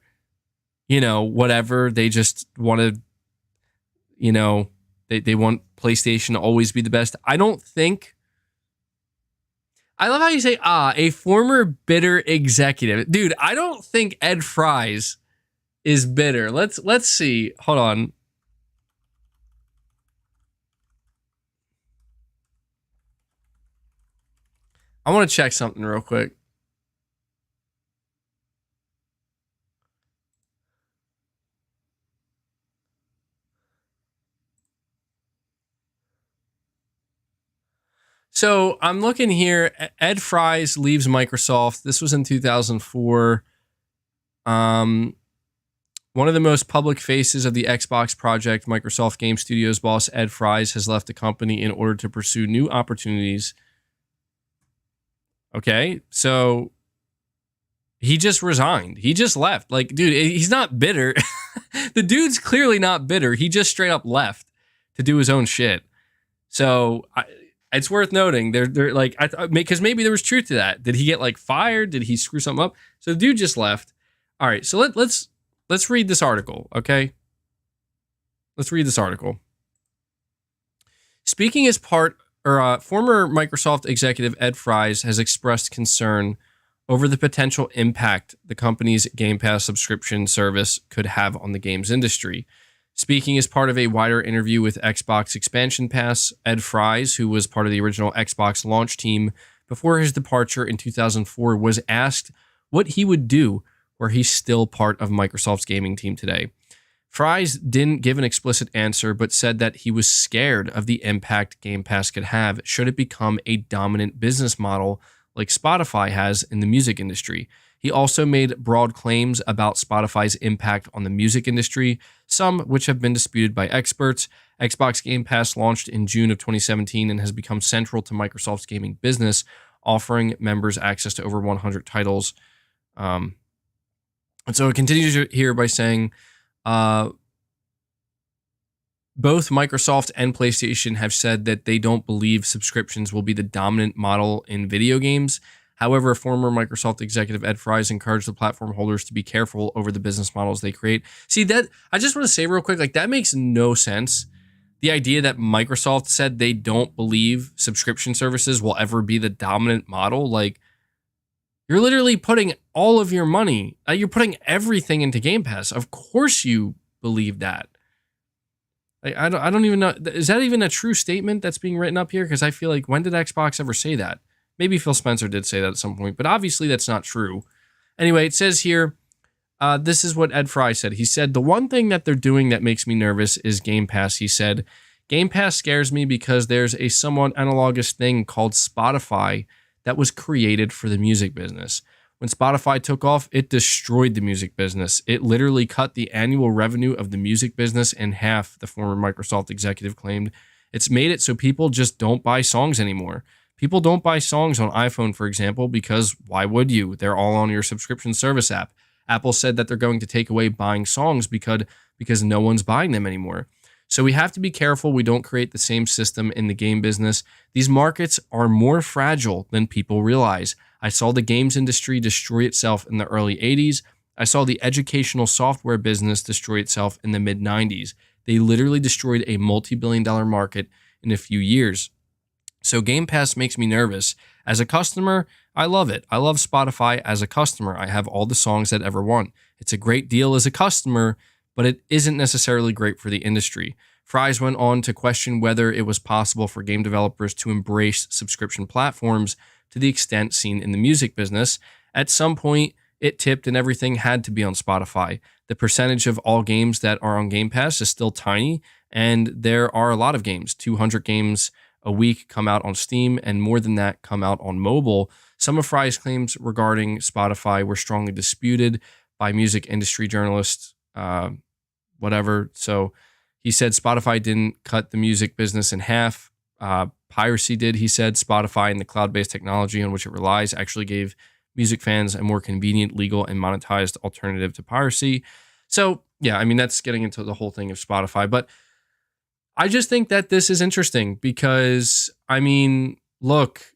whatever, they just want to, they want PlayStation to always be the best. I love how you say, a former bitter executive. Dude, I don't think Ed Fries is bitter. Let's see. Hold on. I want to check something real quick. So I'm looking here. Ed Fries leaves Microsoft. This was in 2004. One of the most public faces of the Xbox project, Microsoft Game Studios boss Ed Fries, has left the company in order to pursue new opportunities. Okay, so he just resigned. He just left. Like, dude, he's not bitter. The dude's clearly not bitter. He just straight up left to do his own shit. So it's worth noting. They're like, because maybe there was truth to that. Did he get like fired? Did he screw something up? So the dude just left. All right, so let's read this article, okay? Let's read this article. Speaking as former Microsoft executive Ed Fries has expressed concern over the potential impact the company's Game Pass subscription service could have on the games industry. Speaking as part of a wider interview with Xbox Expansion Pass, Ed Fries, who was part of the original Xbox launch team before his departure in 2004, was asked what he would do were he still part of Microsoft's gaming team today. Fries didn't give an explicit answer, but said that he was scared of the impact Game Pass could have should it become a dominant business model like Spotify has in the music industry. He also made broad claims about Spotify's impact on the music industry, some which have been disputed by experts. Xbox Game Pass launched in June of 2017 and has become central to Microsoft's gaming business, offering members access to over 100 titles. And so it continues here by saying, both Microsoft and PlayStation have said that they don't believe subscriptions will be the dominant model in video games. However, former Microsoft executive Ed Fries encouraged the platform holders to be careful over the business models they create. See, that I just want to say real quick, like, that makes no sense. The idea that Microsoft said they don't believe subscription services will ever be the dominant model, like, you're literally putting all of your money, you're putting everything into Game Pass. Of course you believe that. I don't even know. Is that even a true statement that's being written up here? Because I feel like, when did Xbox ever say that? Maybe Phil Spencer did say that at some point, but obviously that's not true. Anyway, it says here, this is what Ed Fry said. He said, the one thing that they're doing that makes me nervous is Game Pass. He said, Game Pass scares me because there's a somewhat analogous thing called Spotify that was created for the music business. When Spotify took off, it destroyed the music business. It literally cut the annual revenue of the music business in half, the former Microsoft executive claimed. It's made it so people just don't buy songs anymore. People don't buy songs on iPhone, for example, because why would you? They're all on your subscription service app. Apple said that they're going to take away buying songs because no one's buying them anymore. So we have to be careful we don't create the same system in the game business. These markets are more fragile than people realize. I saw the games industry destroy itself in the early 80s. I saw the educational software business destroy itself in the mid 90s. They literally destroyed a multi-billion-dollar market in a few years. So Game Pass makes me nervous. As a customer, I love it. I love Spotify as a customer. I have all the songs that ever want. It's a great deal as a customer, but it isn't necessarily great for the industry. Fries went on to question whether it was possible for game developers to embrace subscription platforms to the extent seen in the music business. At some point, it tipped and everything had to be on Spotify. The percentage of all games that are on Game Pass is still tiny, and there are a lot of games. 200 games a week come out on Steam, and more than that come out on mobile. Some of Fry's claims regarding Spotify were strongly disputed by music industry journalists, whatever. So he said Spotify didn't cut the music business in half. piracy did, he said. Spotify and the cloud-based technology on which it relies actually gave music fans a more convenient, legal, and monetized alternative to piracy. So, yeah, I mean, that's getting into the whole thing of Spotify. But I just think that this is interesting because, I mean, look,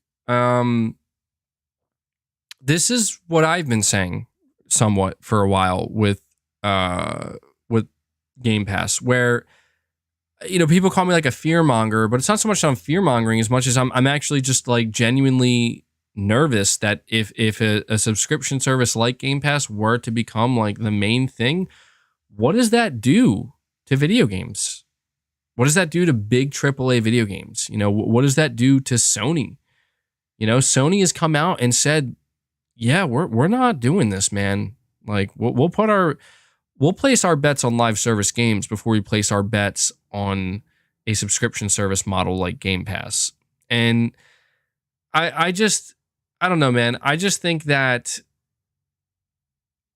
this is what I've been saying somewhat for a while with Game Pass, where, you know, people call me like a fear monger, but it's not so much that I'm fear mongering as much as I'm actually just like genuinely nervous that if a subscription service like Game Pass were to become like the main thing, what does that do to video games? What does that do to big AAA video games? You know, what does that do to Sony? You know, Sony has come out and said, yeah, we're not doing this, man. Like we'll place our bets on live service games before we place our bets on a subscription service model like Game Pass. And I don't know, man. I just think that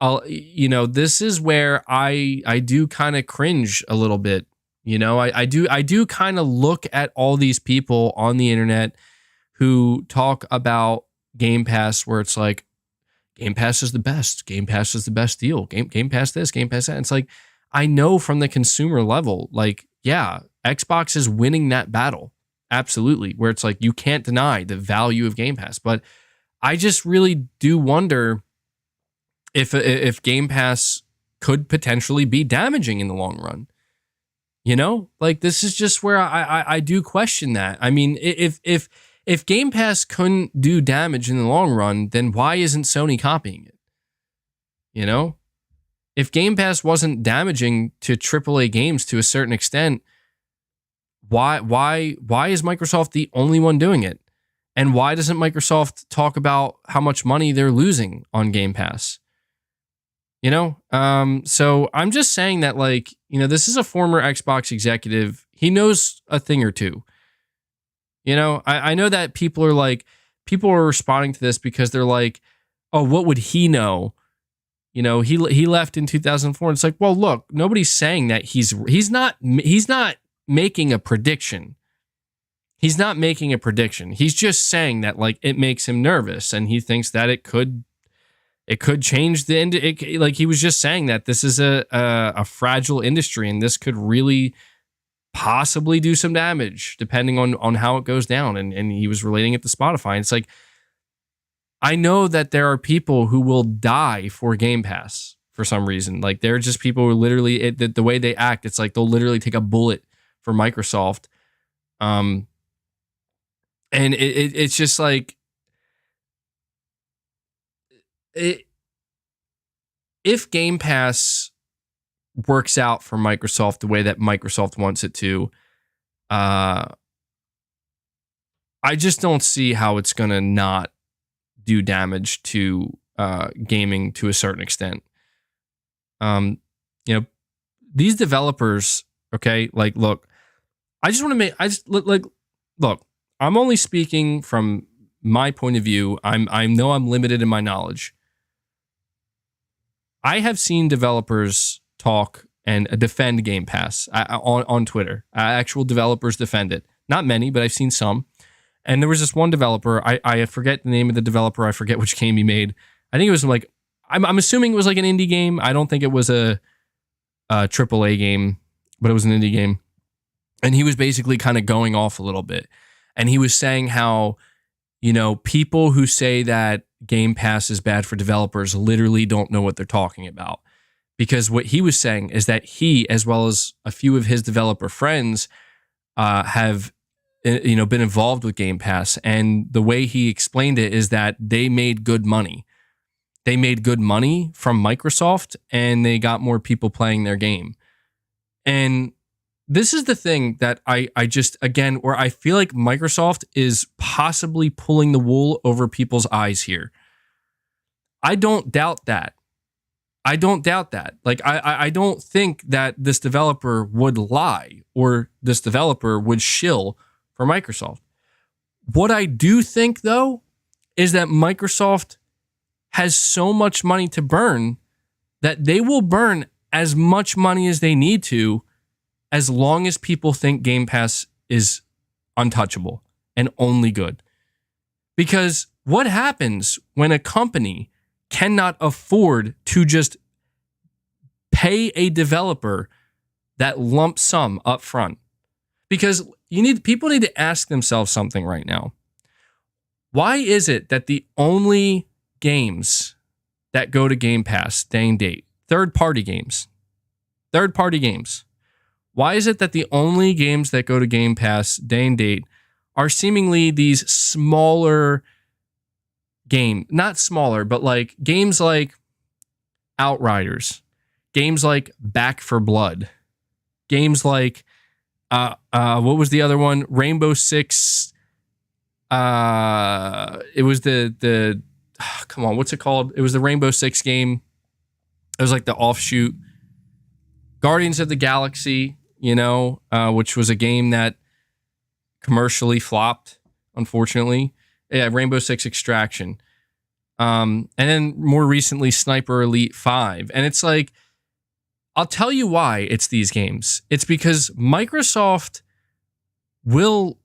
this is where I do kind of cringe a little bit. You know, I do kind of look at all these people on the internet who talk about Game Pass, where it's like, Game Pass is the best. Game Pass is the best deal. Game Pass this, Game Pass that. It's like, I know from the consumer level, like, yeah, Xbox is winning that battle. Absolutely. Where it's like, you can't deny the value of Game Pass. But I just really do wonder if Game Pass could potentially be damaging in the long run. You know, like, this is just where I do question that. I mean, if Game Pass couldn't do damage in the long run, then why isn't Sony copying it? You know, if Game Pass wasn't damaging to AAA games to a certain extent, why is Microsoft the only one doing it? And why doesn't Microsoft talk about how much money they're losing on Game Pass? You know, so I'm just saying that, like, you know, this is a former Xbox executive. He knows a thing or two. You know, I know that people are responding to this because they're like, oh, what would he know? You know, he left in 2004. And it's like, well, look, nobody's saying that he's not making a prediction. He's not making a prediction. He's just saying that, like, it makes him nervous and he thinks that it could change the end. Like, he was just saying that this is a fragile industry and this could really possibly do some damage depending on how it goes down. And he was relating it to Spotify. And it's like, I know that there are people who will die for Game Pass for some reason. Like, they're just people who literally, the way they act, it's like they'll literally take a bullet for Microsoft. And it's just like, if Game Pass works out for Microsoft the way that Microsoft wants it to, I just don't see how it's going to not do damage to gaming to a certain extent. You know, these developers, okay, like, look, look, I'm only speaking from my point of view. I know I'm limited in my knowledge. I have seen developers talk and defend Game Pass on Twitter. Actual developers defend it. Not many, but I've seen some. And there was this one developer. I forget the name of the developer. I forget which game he made. I think it was like, I'm assuming it was like an indie game. I don't think it was a AAA game, but it was an indie game. And he was basically kind of going off a little bit. And he was saying how, you know, people who say that Game Pass is bad for developers literally don't know what they're talking about. Because what he was saying is that he, as well as a few of his developer friends, have, you know, been involved with Game Pass. And the way he explained it is that they made good money. They made good money from Microsoft and they got more people playing their game. And this is the thing that I just, again, where I feel like Microsoft is possibly pulling the wool over people's eyes here. I don't doubt that. Like, I don't think that this developer would lie or this developer would shill for Microsoft. What I do think, though, is that Microsoft has so much money to burn that they will burn as much money as they need to as long as people think Game Pass is untouchable. and only good. Because what happens when a company cannot afford to just pay a developer that lump sum up front? Because people need to ask themselves something right now. Why is it that the only games that go to Game Pass day and date, third-party games, why is it that the only games that go to Game Pass day and date are seemingly these smaller not smaller, but like games like Outriders, games like Back 4 Blood, games like what was the other one? Rainbow Six. It was the come on, what's it called? It was the Rainbow Six game. It was like the offshoot. Guardians of the Galaxy, which was a game that commercially flopped, unfortunately. Yeah, Rainbow Six Extraction. And then more recently, Sniper Elite 5. And it's like, I'll tell you why it's these games. It's because Microsoft will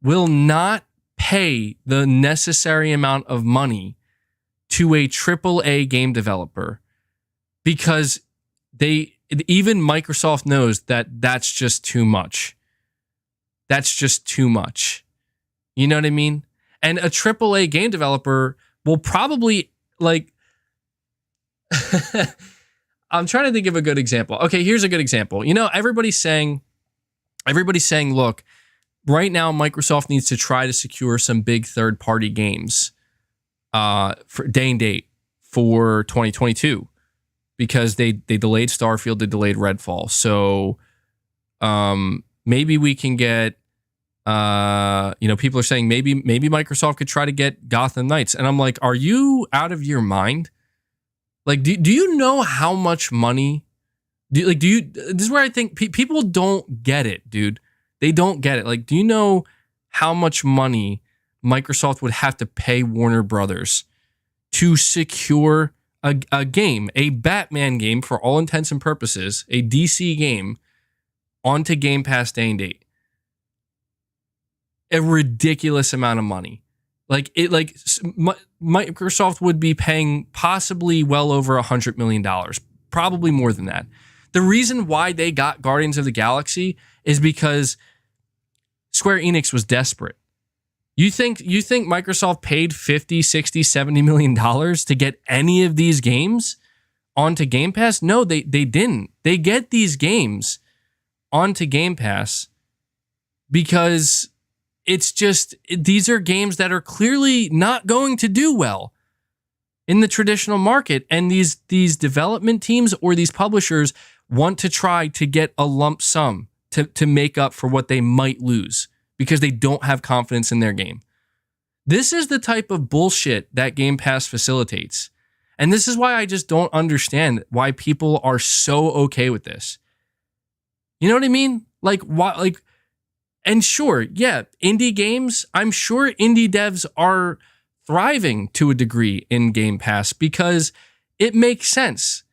not pay the necessary amount of money to a AAA game developer, because even Microsoft knows that that's just too much. That's just too much. You know what I mean? And a AAA game developer will probably I'm trying to think of a good example. Okay, here's a good example. Everybody's saying, look, right now Microsoft needs to try to secure some big third-party games for day and date for 2022, because they delayed Starfield, they delayed Redfall. So maybe we can get people are saying maybe Microsoft could try to get Gotham Knights. And I'm like, are you out of your mind? Like, do you know how much money? This is where I think people don't get it, dude. They don't get it. Like, do you know how much money Microsoft would have to pay Warner Brothers to secure a game, a Batman game for all intents and purposes, a DC game, onto Game Pass day and date? A ridiculous amount of money. Microsoft would be paying possibly well over $100 million, probably more than that. The reason why they got Guardians of the Galaxy is because Square Enix was desperate. You think Microsoft paid 50, 60, 70 million dollars to get any of these games onto Game Pass? No, they didn't. They get these games onto Game Pass because it's just, these are games that are clearly not going to do well in the traditional market. And these development teams or these publishers want to try to get a lump sum to make up for what they might lose because they don't have confidence in their game. This is the type of bullshit that Game Pass facilitates. And this is why I just don't understand why people are so okay with this. You know what I mean? And sure, yeah, indie games, I'm sure indie devs are thriving to a degree in Game Pass because it makes sense.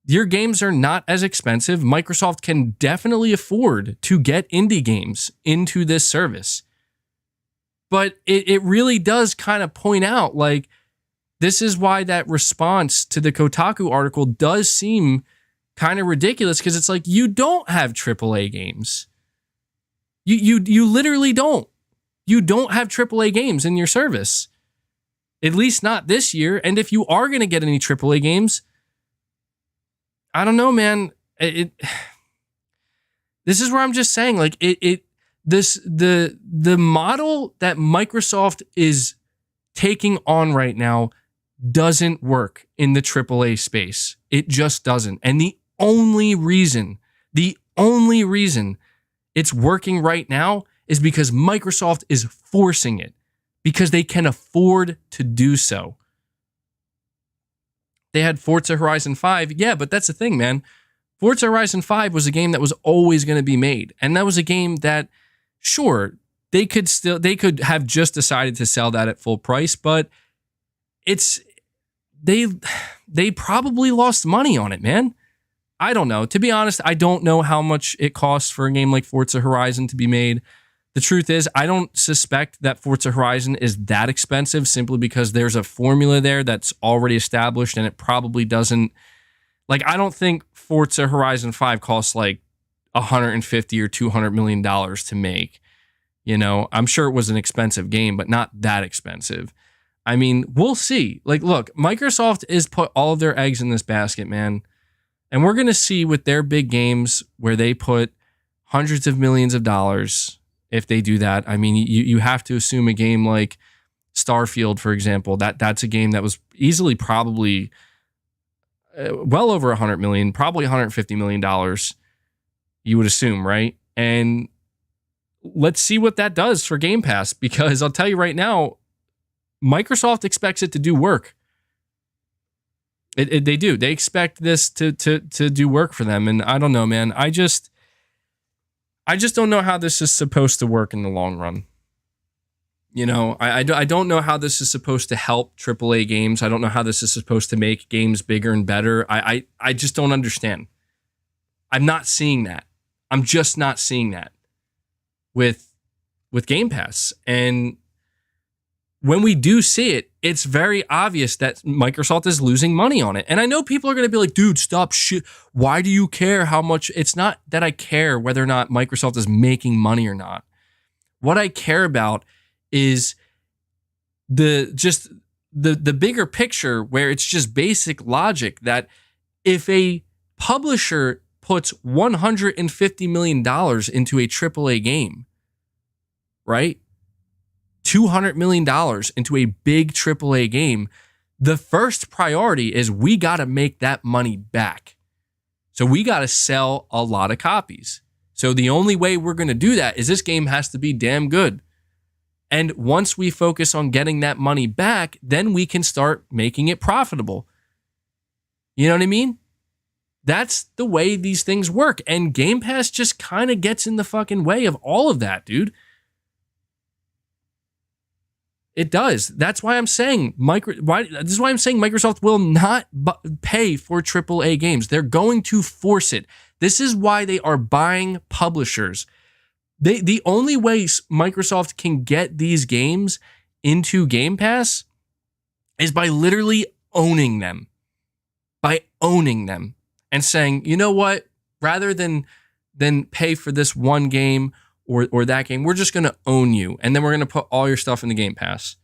Your games are not as expensive. Microsoft can definitely afford to get indie games into this service. But it really does kind of point out, this is why that response to the Kotaku article does seem kind of ridiculous, because it's like, you don't have AAA games. You literally don't. You don't have AAA games in your service. At least not this year. And if you are going to get any AAA games, I don't know, man. This is where I'm just saying, the model that Microsoft is taking on right now doesn't work in the AAA space. It just doesn't. And the only reason it's working right now is because Microsoft is forcing it, because they can afford to do so. They had Forza Horizon 5. Yeah, but that's the thing, man. Forza Horizon 5 was a game that was always going to be made. And that was a game that, sure, they could have just decided to sell that at full price, but they probably lost money on it, man. I don't know. To be honest, I don't know how much it costs for a game like Forza Horizon to be made. The truth is, I don't suspect that Forza Horizon is that expensive simply because there's a formula there that's already established and it probably doesn't. Like, I don't think Forza Horizon 5 costs like $150 or $200 million to make. You know, I'm sure it was an expensive game, but not that expensive. I mean, we'll see. Like, look, Microsoft is put all of their eggs in this basket, man. And we're going to see with their big games where they put hundreds of millions of dollars if they do that. I mean, you have to assume a game like Starfield, for example, that's a game that was easily probably well over 100 million, probably $150 million, you would assume, right? And let's see what that does for Game Pass, because I'll tell you right now, Microsoft expects it to do work. They do. They expect this to do work for them. And I don't know, man. I just don't know how this is supposed to work in the long run. You know, I don't know how this is supposed to help AAA games. I don't know how this is supposed to make games bigger and better. I just don't understand. I'm not seeing that. I'm just not seeing that with Game Pass. And when we do see it, it's very obvious that Microsoft is losing money on it. And I know people are going to be like, dude, stop shit. Why do you care how much? It's not that I care whether or not Microsoft is making money or not. What I care about is the bigger picture, where it's just basic logic that if a publisher puts $150 million into a AAA game, right? $200 million into a big AAA game, the first priority is we got to make that money back. So we got to sell a lot of copies. So the only way we're going to do that is this game has to be damn good. And once we focus on getting that money back, then we can start making it profitable. You know what I mean? That's the way these things work. And Game Pass just kind of gets in the fucking way of all of that, dude. It does. That's why I'm saying this is why I'm saying Microsoft will not pay for AAA games. They're going to force it. This is why they are buying publishers. The only way Microsoft can get these games into Game Pass is by literally owning them. By owning them and saying, you know what? Rather than pay for this one game or that game, we're just going to own you. And then we're going to put all your stuff in the Game Pass.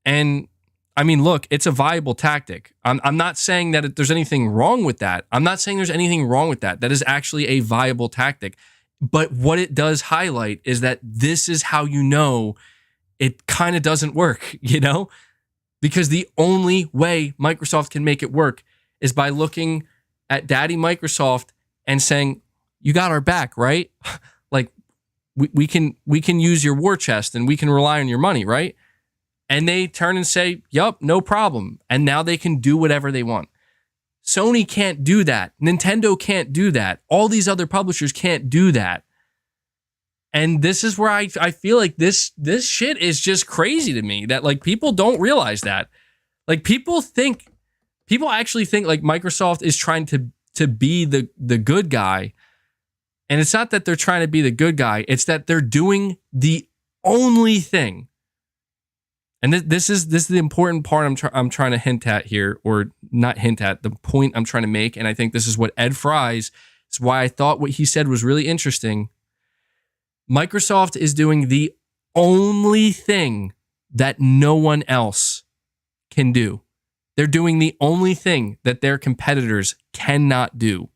And I mean, look, it's a viable tactic. I'm not saying that there's anything wrong with that. I'm not saying there's anything wrong with that. That is actually a viable tactic. But what it does highlight is that this is how you know it kind of doesn't work, you know? Because the only way Microsoft can make it work is by looking at Daddy Microsoft and saying, you got our back, right? Like, we can use your war chest and we can rely on your money, right? And they turn and say, yup, no problem. And now they can do whatever they want. Sony can't do that. Nintendo can't do that. All these other publishers can't do that. And this is where I feel like this shit is just crazy to me, that like people don't realize that. Like people actually think like Microsoft is trying to be the good guy. And it's not that they're trying to be the good guy. It's that they're doing the only thing. And this is the important part I'm trying to hint at here, or not hint at, the point I'm trying to make. And I think this is what Ed Fries, it's why I thought what he said was really interesting. Microsoft is doing the only thing that no one else can do. They're doing the only thing that their competitors cannot do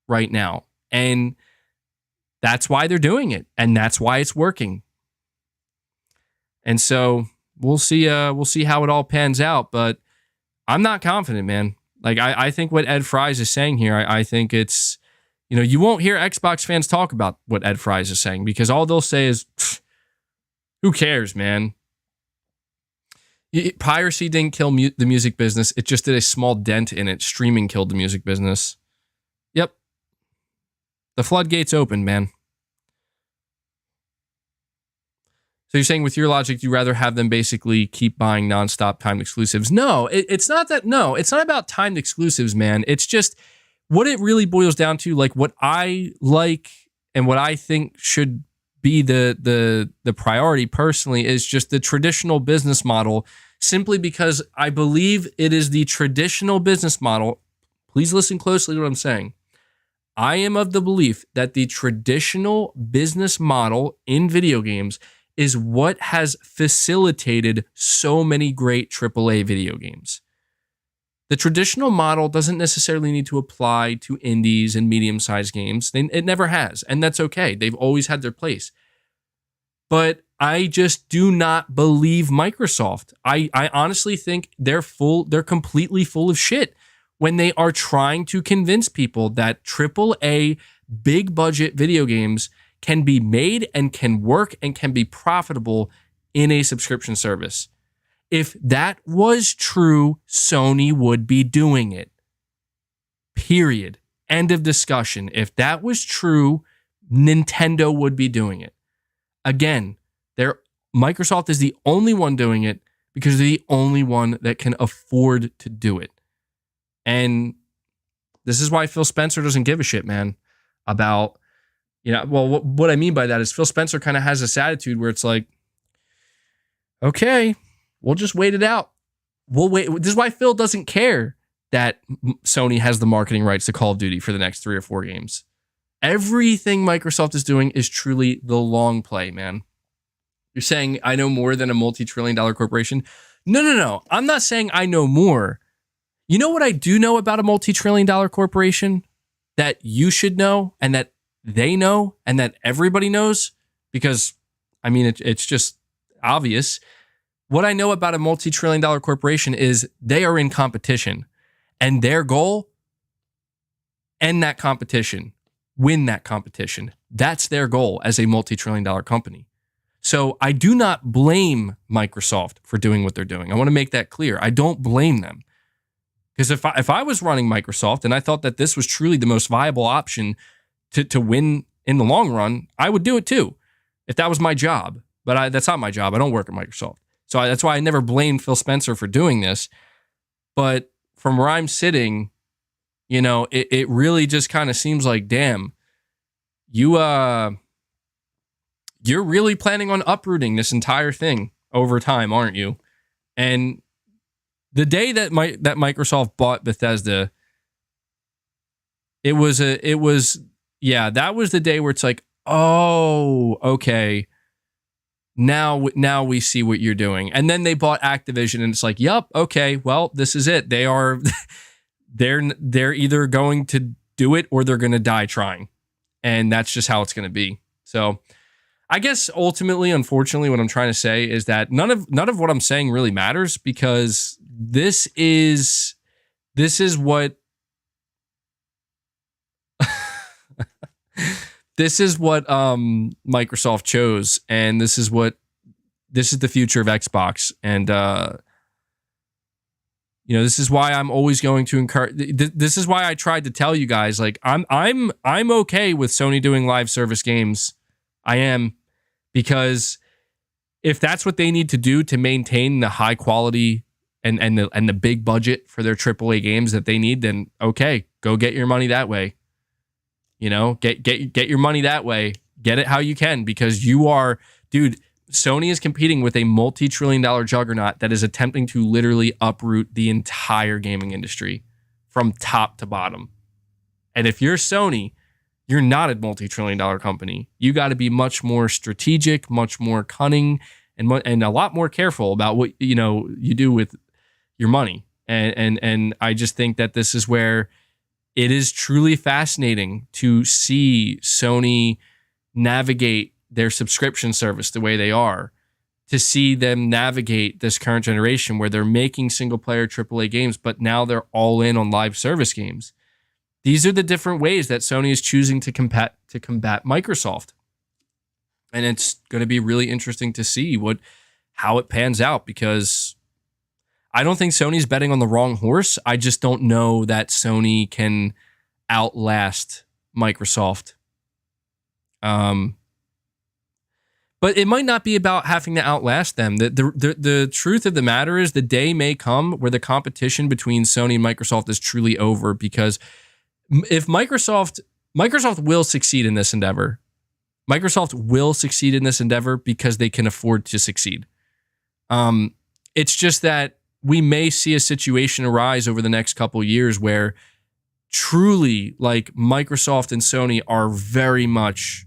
right now. And that's why they're doing it. And that's why it's working. And so we'll see how it all pans out, but I'm not confident, man. Like I think what Ed Fries is saying here, I think it's, you know, you won't hear Xbox fans talk about what Ed Fries is saying, because all they'll say is, who cares, man? Piracy didn't kill the music business. It just did a small dent in it. Streaming killed the music business. Yep. The floodgates opened, man. So you're saying with your logic, you'd rather have them basically keep buying nonstop timed exclusives? No, it's not that. No, it's not about timed exclusives, man. It's just what it really boils down to, like what I like and what I think should be the priority personally is just the traditional business model, simply because I believe it is the traditional business model. Please listen closely to what I'm saying. I am of the belief that the traditional business model in video games is what has facilitated so many great AAA video games. The traditional model doesn't necessarily need to apply to indies and medium-sized games. It never has, and that's okay. They've always had their place. But I just do not believe Microsoft. I honestly think they're completely full of shit when they are trying to convince people that AAA big budget video games can be made and can work and can be profitable in a subscription service. If that was true, Sony would be doing it. Period. End of discussion. If that was true, Nintendo would be doing it. Again, Microsoft is the only one doing it because they're the only one that can afford to do it. And this is why Phil Spencer doesn't give a shit, man, about, what I mean by that is Phil Spencer kind of has this attitude where it's like, okay, we'll just wait it out. We'll wait. This is why Phil doesn't care that Sony has the marketing rights to Call of Duty for the next 3 or 4 games. Everything Microsoft is doing is truly the long play, man. You're saying I know more than a multi-trillion-dollar corporation? No. I'm not saying I know more. You know what I do know about a multi-trillion-dollar corporation that you should know and that they know and that everybody knows? Because, I mean, it's just obvious. What I know about a multi-trillion-dollar corporation is they are in competition, and their goal, end that competition, win that competition. That's their goal as a multi-trillion-dollar company. So I do not blame Microsoft for doing what they're doing. I want to make that clear. I don't blame them. Because if I was running Microsoft and I thought that this was truly the most viable option to win in the long run, I would do it too, if that was my job. But that's not my job. I don't work at Microsoft. So that's why I never blamed Phil Spencer for doing this. But from where I'm sitting, it really just kind of seems like, damn, you're really planning on uprooting this entire thing over time, aren't you? And the day that Microsoft bought Bethesda, that was the day where it's like, oh, okay. Now we see what you're doing. And then they bought Activision and it's like, yep, okay, well, this is it. They're either going to do it or they're going to die trying. And that's just how it's going to be. So I guess ultimately, unfortunately, what I'm trying to say is that none of what I'm saying really matters, because this is what Microsoft chose, and this is the future of Xbox. And this is why I'm always going to encourage. This is why I tried to tell you guys, like, I'm okay with Sony doing live service games. I am, because if that's what they need to do to maintain the high quality and the big budget for their AAA games that they need, then okay, go get your money that way. Get your money that way. Get it how you can, because Sony is competing with a multi-trillion-dollar juggernaut that is attempting to literally uproot the entire gaming industry from top to bottom. And if you're Sony, you're not a multi-trillion-dollar company. You got to be much more strategic, much more cunning, and a lot more careful about what you do with your money. And I just think that this is where it is truly fascinating to see Sony navigate their subscription service the way they are, to see them navigate this current generation where they're making single-player AAA games, but now they're all in on live service games. These are the different ways that Sony is choosing to combat Microsoft. And it's going to be really interesting to see how it pans out, because I don't think Sony's betting on the wrong horse. I just don't know that Sony can outlast Microsoft. But it might not be about having to outlast them. The truth of the matter is the day may come where the competition between Sony and Microsoft is truly over, because if Microsoft will succeed in this endeavor, Microsoft will succeed in this endeavor because they can afford to succeed. It's just that we may see a situation arise over the next couple years where truly, like, Microsoft and Sony are very much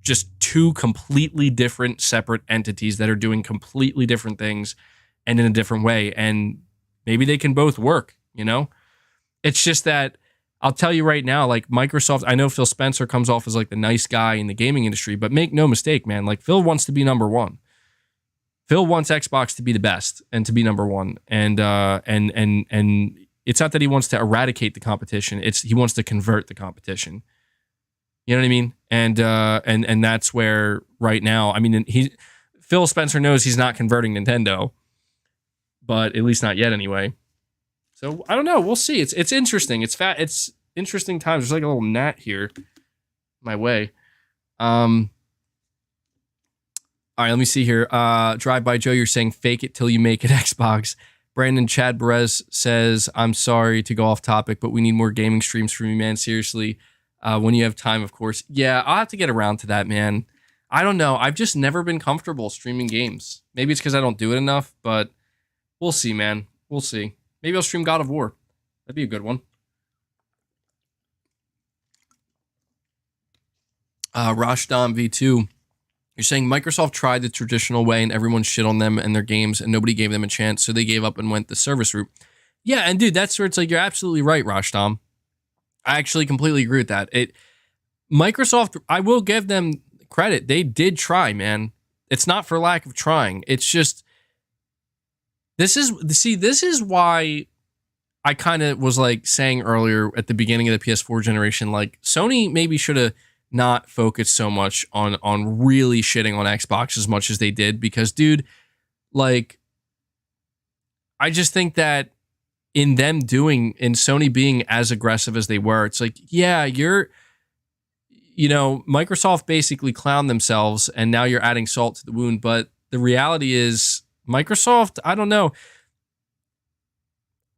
just two completely different separate entities that are doing completely different things and in a different way. And maybe they can both work, you know? It's just that I'll tell you right now, like, Microsoft, I know Phil Spencer comes off as like the nice guy in the gaming industry, but make no mistake, man, like, Phil wants to be number one. Phil wants Xbox to be the best and to be number one. And it's not that he wants to eradicate the competition. It's he wants to convert the competition. You know what I mean? And that's where right now, I mean, Phil Spencer knows he's not converting Nintendo, but at least not yet anyway. So I don't know. We'll see. It's interesting. It's interesting times. There's like a little gnat here my way. All right, let me see here. Drive by Joe, you're saying fake it till you make it Xbox. Brandon Chad Perez says, I'm sorry to go off topic, but we need more gaming streams from you, man. Seriously. When you have time, of course. Yeah, I'll have to get around to that, man. I don't know. I've just never been comfortable streaming games. Maybe it's because I don't do it enough, but we'll see, man. We'll see. Maybe I'll stream God of War. That'd be a good one. Rashdom V2. You're saying Microsoft tried the traditional way and everyone shit on them and their games and nobody gave them a chance, so they gave up and went the service route. Yeah, and dude, that's where it's like, you're absolutely right, Rashdom. I actually completely agree with that. Microsoft, I will give them credit. They did try, man. It's not for lack of trying. It's just, this is why I kind of was like saying earlier at the beginning of the PS4 generation, like, Sony maybe should have not focused so much on really shitting on Xbox as much as they did, because, dude, like, I just think that in Sony being as aggressive as they were, it's like, yeah, Microsoft basically clowned themselves and now you're adding salt to the wound. But the reality is, Microsoft, I don't know.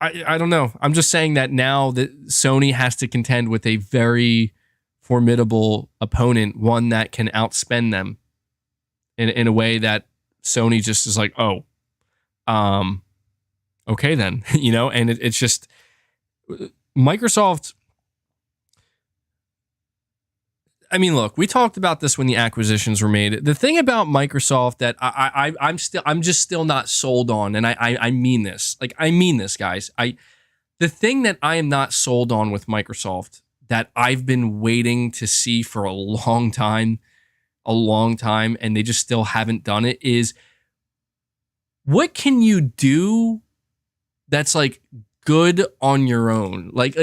I don't know. I'm just saying that now that Sony has to contend with a very formidable opponent, one that can outspend them in a way that Sony just is like, oh, okay then, and it's just Microsoft. I mean, look, we talked about this when the acquisitions were made. The thing about Microsoft that I'm just still not sold on, and I mean this, guys. The thing that I am not sold on with Microsoft that I've been waiting to see for a long time, and they just still haven't done it, is what can you do that's like good on your own? Like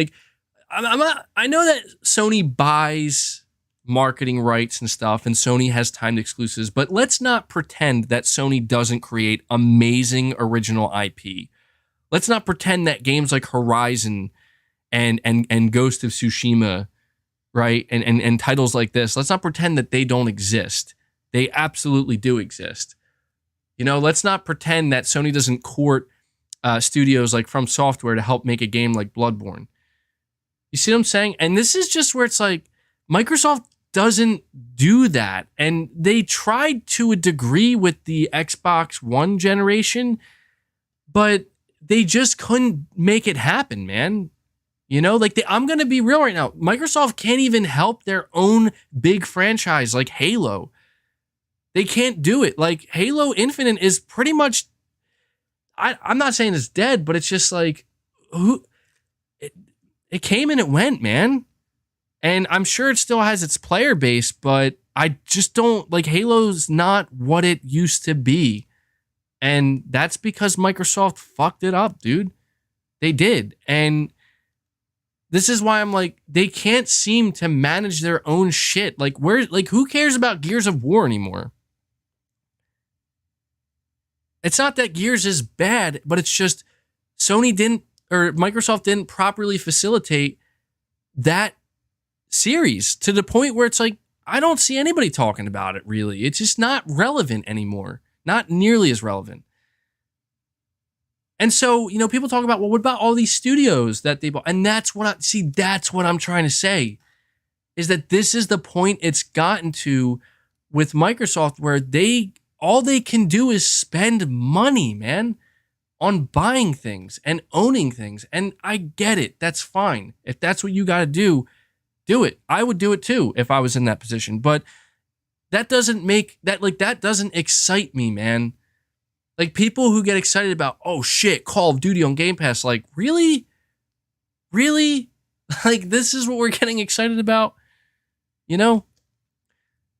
I know that Sony buys marketing rights and stuff, and Sony has timed exclusives, but let's not pretend that Sony doesn't create amazing original IP. Let's not pretend that games like Horizon and Ghost of Tsushima, right, and titles like this, let's not pretend that they don't exist. They absolutely do exist. Let's not pretend that Sony doesn't court studios like From Software to help make a game like Bloodborne. You see what I'm saying? And this is just where it's like, Microsoft doesn't do that. And they tried to a degree with the Xbox One generation, but they just couldn't make it happen, man. I'm going to be real right now. Microsoft can't even help their own big franchise like Halo. They can't do it. Like, Halo Infinite is pretty much, I'm not saying it's dead, but it's just like, it came and it went, man. And I'm sure it still has its player base, but I just don't, like, Halo's not what it used to be. And that's because Microsoft fucked it up, dude. They did. And this is why I'm like, they can't seem to manage their own shit. Like, who cares about Gears of War anymore? It's not that Gears is bad, but it's just Microsoft didn't properly facilitate that series to the point where it's like, I don't see anybody talking about it, really. It's just not relevant anymore. Not nearly as relevant. And so, people talk about, well, what about all these studios that they bought? And that's what I'm trying to say, is that this is the point it's gotten to with Microsoft where all they can do is spend money, man, on buying things and owning things. And I get it. That's fine. If that's what you got to do it. I would do it too if I was in that position. But that doesn't excite me, man. Like, people who get excited about, oh shit, Call of Duty on Game Pass, like, really? Really? Like, this is what we're getting excited about? You know?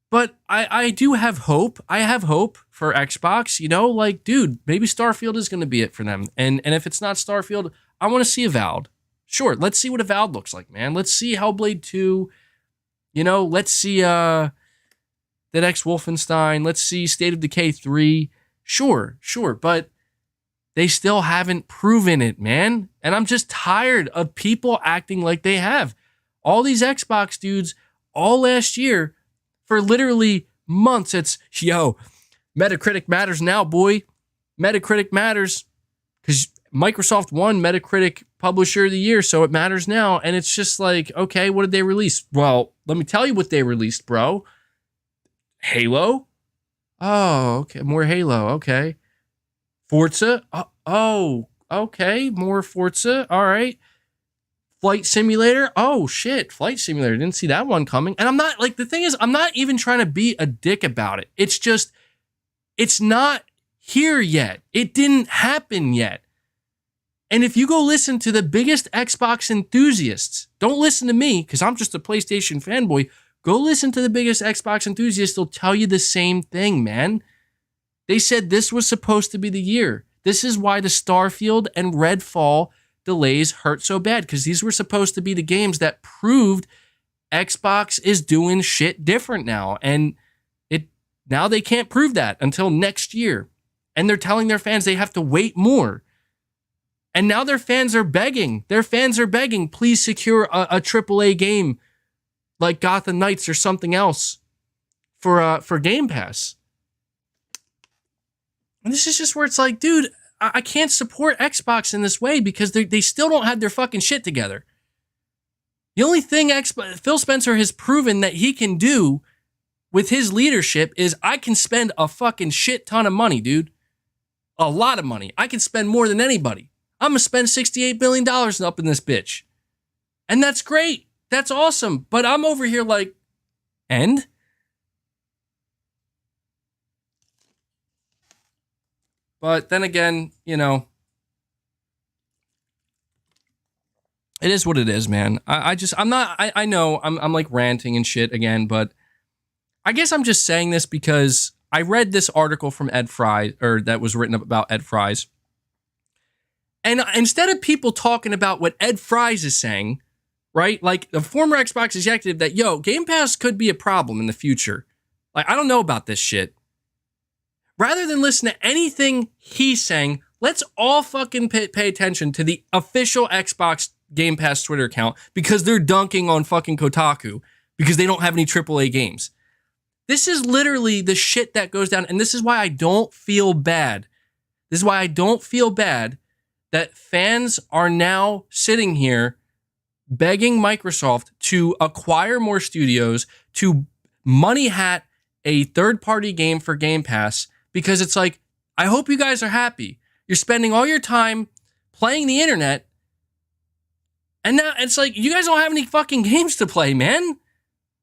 But I do have hope. I have hope for Xbox, you know? Like, dude, maybe Starfield is going to be it for them. And if it's not Starfield, I want to see Avowed. Sure, let's see what Avowed looks like, man. Let's see Hellblade 2. You know, let's see the next Wolfenstein. Let's see State of Decay 3. Sure, but they still haven't proven it, man. And I'm just tired of people acting like they have. All these Xbox dudes, all last year, for literally months, it's, yo, Metacritic matters now, boy. Metacritic matters. Because Microsoft won Metacritic Publisher of the Year, so it matters now. And it's just like, okay, what did they release? Well, let me tell you what they released, bro. Halo? Oh, okay. More Halo. Okay. Forza? Oh, okay. More Forza. All right. Flight Simulator? Oh, shit. Flight Simulator. Didn't see that one coming. And I'm not, like, the thing is, I'm not even trying to be a dick about it. It's just, it's not here yet. It didn't happen yet. And if you go listen to the biggest Xbox enthusiasts, don't listen to me because I'm just a PlayStation fanboy. Go listen to the biggest Xbox enthusiasts. They'll tell you the same thing, man. They said this was supposed to be the year. This is why the Starfield and Redfall delays hurt so bad, because these were supposed to be the games that proved Xbox is doing shit different now. And now they can't prove that until next year. And they're telling their fans they have to wait more. And now their fans are begging. Please secure a AAA game like Gotham Knights or something else for Game Pass. And this is just where it's like, dude, I can't support Xbox in this way because they still don't have their fucking shit together. The only thing Phil Spencer has proven that he can do with his leadership is, I can spend a fucking shit ton of money, dude. A lot of money. I can spend more than anybody. I'm going to spend $68 billion up in this bitch. And that's great. That's awesome. But I'm over here like, and? But then again, you know, it is what it is, man. I know I'm like ranting and shit again, but I guess I'm just saying this because I read this article from Ed Fries, or that was written up about Ed Fries. And instead of people talking about what Ed Fries is saying, right? Like the former Xbox executive that, yo, Game Pass could be a problem in the future. Like, I don't know about this shit. Rather than listen to anything he's saying, let's all fucking pay attention to the official Xbox Game Pass Twitter account, because they're dunking on fucking Kotaku because they don't have any AAA games. This is literally the shit that goes down. And this is why I don't feel bad. That fans are now sitting here begging Microsoft to acquire more studios, to money hat a third-party game for Game Pass, because it's like, I hope you guys are happy. You're spending all your time playing the internet, and now it's like, you guys don't have any fucking games to play, man.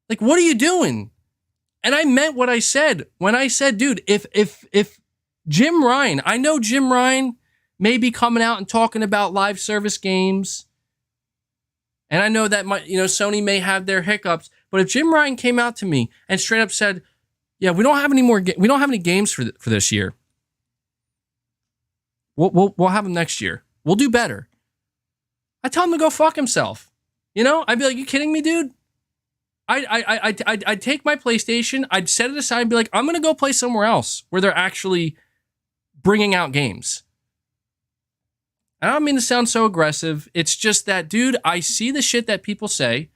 Like, what are you doing? And I meant what I said when I said, dude, if Jim Ryan, I know Jim Ryan may be coming out and talking about live service games, and I know that Sony may have their hiccups, but if Jim Ryan came out to me and straight up said, yeah, we don't have any games for this year. We'll have them next year. We'll do better. I tell him to go fuck himself. You know, I'd be like, you kidding me, dude? I'd take my PlayStation, I'd set it aside and be like, I'm going to go play somewhere else where they're actually bringing out games. I don't mean to sound so aggressive. It's just that, dude, I see the shit that people say,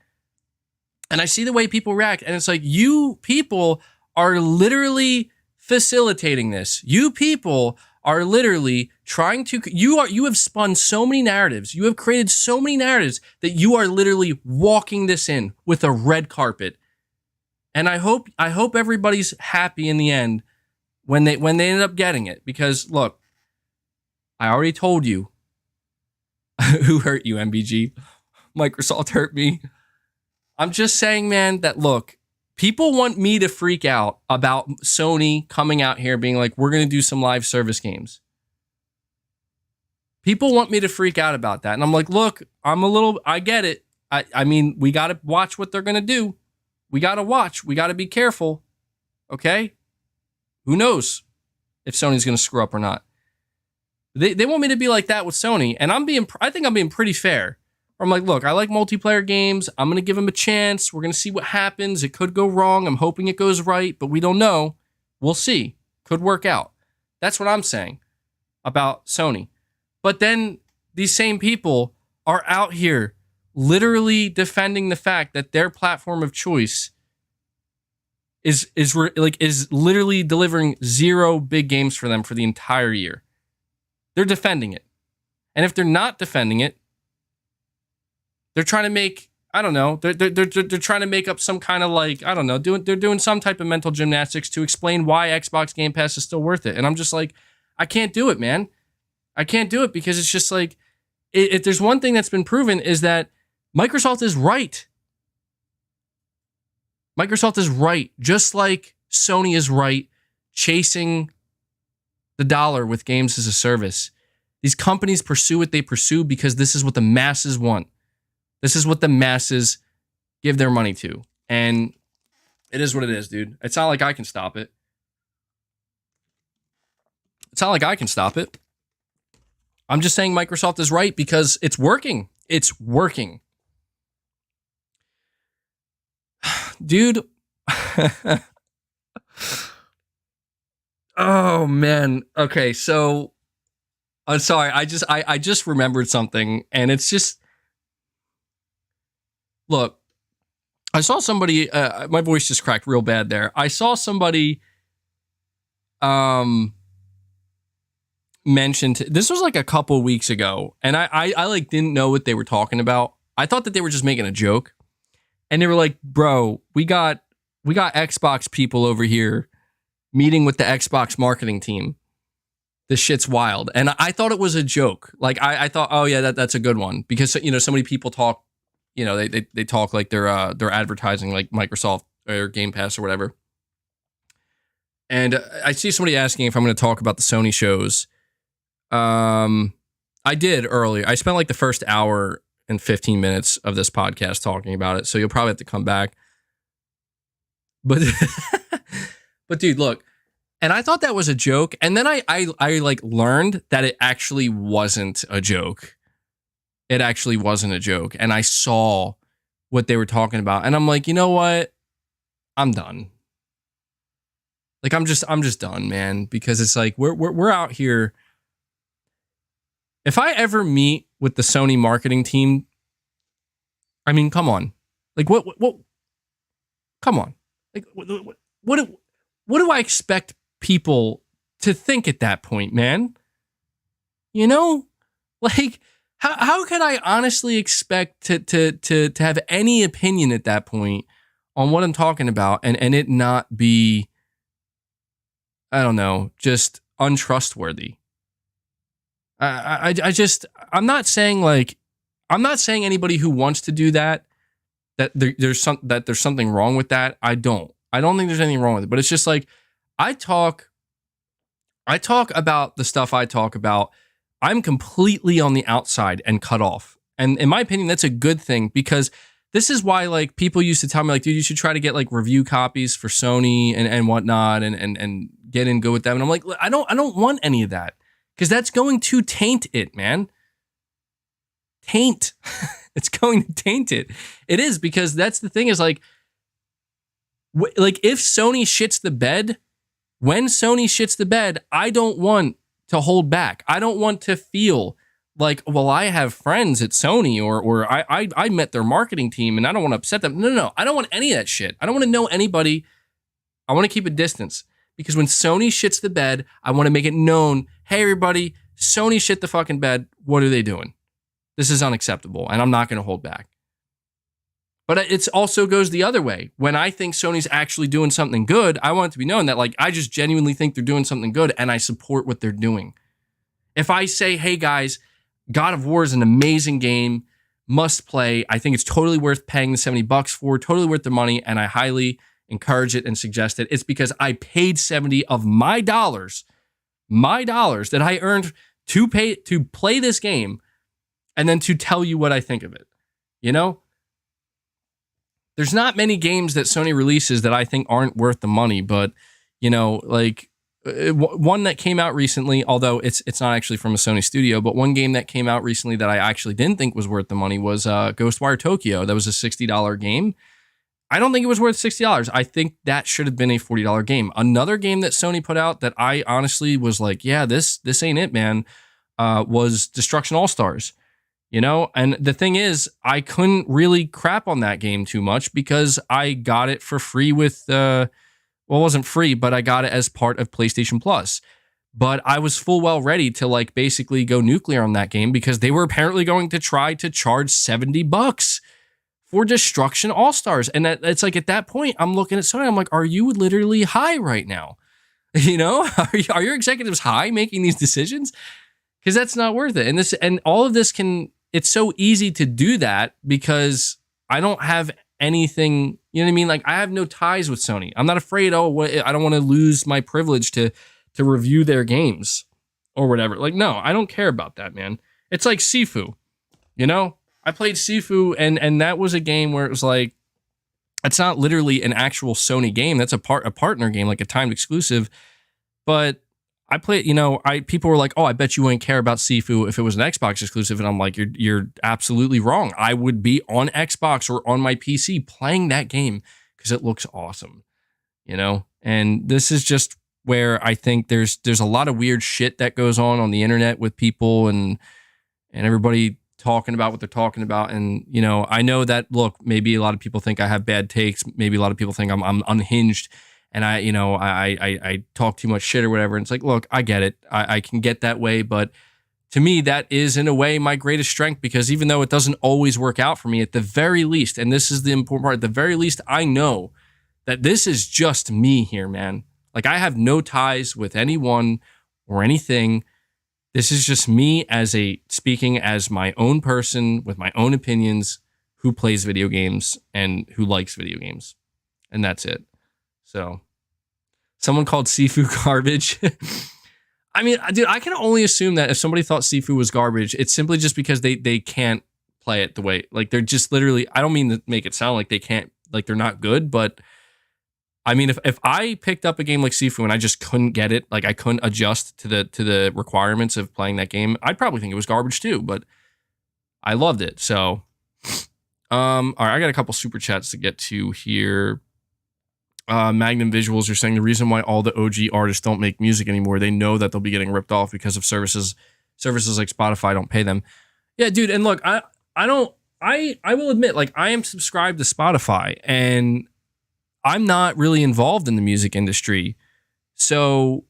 and I see the way people react, and it's like, you people are literally facilitating this. You people are literally trying to, you have spun so many narratives. You have created so many narratives that you are literally walking this in with a red carpet. And I hope everybody's happy in the end when they end up getting it. Because look, I already told you who hurt you, MBG. Microsoft hurt me. I'm just saying, man, that look, people want me to freak out about Sony coming out here being like, we're going to do some live service games. People want me to freak out about that. And I'm like, look, I get it. I mean, we got to watch what they're going to do. We got to watch. We got to be careful. Okay? Who knows if Sony's going to screw up or not. They want me to be like that with Sony. And I think I'm being pretty fair. I'm like, look, I like multiplayer games. I'm going to give them a chance. We're going to see what happens. It could go wrong. I'm hoping it goes right, but we don't know. We'll see. Could work out. That's what I'm saying about Sony. But then these same people are out here literally defending the fact that their platform of choice is literally delivering 0 big games for them for the entire year. They're defending it. And if they're not defending it, they're trying to make, I don't know, they're trying to make up some kind of like, I don't know, they're doing some type of mental gymnastics to explain why Xbox Game Pass is still worth it. And I'm just like, I can't do it, man. I can't do it because it's just like, if there's one thing that's been proven is that Microsoft is right. Microsoft is right, just like Sony is right, chasing the dollar with games as a service. These companies pursue what they pursue because this is what the masses want. This is what the masses give their money to. And it is what it is, dude. It's not like I can stop it. I'm just saying Microsoft is right because it's working. It's working. Dude. Oh, man. Okay, so I'm sorry. I just remembered something, and it's just, look, I saw somebody, my voice just cracked real bad there. I saw somebody mentioned, this was like a couple weeks ago, and I like didn't know what they were talking about. I thought that they were just making a joke. And they were like, bro, we got Xbox people over here meeting with the Xbox marketing team. This shit's wild. And I thought it was a joke. Like I thought, oh yeah, that's a good one. Because you know, so many people talk, you know, they talk like they're advertising like Microsoft or Game Pass or whatever. And I see somebody asking if I'm going to talk about the Sony shows. I did earlier. I spent like the first hour and 15 minutes of this podcast talking about it, so you'll probably have to come back. But but dude, look, and I thought that was a joke, and then I like learned that it actually wasn't a joke. It actually wasn't a joke, and I saw what they were talking about, and I'm like, you know what? I'm done. Like I'm just done, man, because it's like we're out here. If I ever meet with the Sony marketing team, I mean, come on. Like what come on. Like what do I expect people to think at that point, man? You know? Like how could I honestly expect to have any opinion at that point on what I'm talking about and it not be, I don't know, just untrustworthy? I'm not saying anybody who wants to do that there's something wrong with that. I don't think there's anything wrong with it, but it's just like I talk about the stuff I talk about. I'm completely on the outside and cut off. And in my opinion, that's a good thing because this is why like people used to tell me like, dude, you should try to get like review copies for Sony and whatnot and get in good with them. And I'm like, I don't want any of that. Because that's going to taint it, man. Taint. It's going to taint it. It is, because that's the thing is like if Sony shits the bed, when Sony shits the bed, I don't want to hold back. I don't want to feel like, well, I have friends at Sony or I met their marketing team and I don't want to upset them. No. I don't want any of that shit. I don't want to know anybody. I want to keep a distance. Because when Sony shits the bed, I want to make it known, hey, everybody, Sony shit the fucking bed. What are they doing? This is unacceptable, and I'm not going to hold back. But it also goes the other way. When I think Sony's actually doing something good, I want it to be known that like I just genuinely think they're doing something good and I support what they're doing. If I say, hey guys, God of War is an amazing game, must play. I think it's totally worth paying the $70 for, totally worth the money, and I highly encourage it and suggest it. It's because I paid 70 of my dollars that I earned to play this game and then to tell you what I think of it. You know? There's not many games that Sony releases that I think aren't worth the money, but you know, like one that came out recently, although it's not actually from a Sony studio, but one game that came out recently that I actually didn't think was worth the money was Ghostwire Tokyo. That was a $60 game. I don't think it was worth $60. I think that should have been a $40 game. Another game that Sony put out that I honestly was like, yeah, this ain't it, man, was Destruction All-Stars. You know, and the thing is, I couldn't really crap on that game too much because I got it for free with, well, it wasn't free, but I got it as part of PlayStation Plus. But I was full well ready to like basically go nuclear on that game because they were apparently going to try to charge $70 for Destruction All-Stars. And it's like at that point, I'm looking at Sony, I'm like, are you literally high right now? You know, are your executives high making these decisions? Because that's not worth it. And all of this it's so easy to do that because I don't have anything, you know what I mean? Like I have no ties with Sony. I'm not afraid, I don't want to lose my privilege to review their games or whatever. Like, no, I don't care about that, man. It's like Sifu, you know? I played Sifu and that was a game where it was like, it's not literally an actual Sony game. That's a partner game, like a timed exclusive. But I played, you know, people were like, oh, I bet you wouldn't care about Sifu if it was an Xbox exclusive. And I'm like, you're absolutely wrong. I would be on Xbox or on my PC playing that game because it looks awesome, you know? And this is just where I think there's a lot of weird shit that goes on the internet with people and everybody talking about what they're talking about. And, you know, I know that, look, maybe a lot of people think I have bad takes. Maybe a lot of people think I'm unhinged. And I talk too much shit or whatever. And it's like, look, I get it. I can get that way. But to me, that is in a way my greatest strength because even though it doesn't always work out for me, at the very least, and this is the important part, at the very least, I know that this is just me here, man. Like I have no ties with anyone or anything. This is just me speaking as my own person with my own opinions who plays video games and who likes video games. And that's it. So, someone called Sifu garbage. I mean, dude, I can only assume that if somebody thought Sifu was garbage, it's simply just because they can't play it the way, like they're just literally, I don't mean to make it sound like they can't, like they're not good, but I mean, if I picked up a game like Sifu and I just couldn't get it, like I couldn't adjust to the requirements of playing that game, I'd probably think it was garbage too, but I loved it. So, all right, I got a couple super chats to get to here. Magnum Visuals are saying the reason why all the OG artists don't make music anymore, they know that they'll be getting ripped off because of services like Spotify don't pay them. Yeah, dude. And look, I will admit, like I am subscribed to Spotify and I'm not really involved in the music industry. So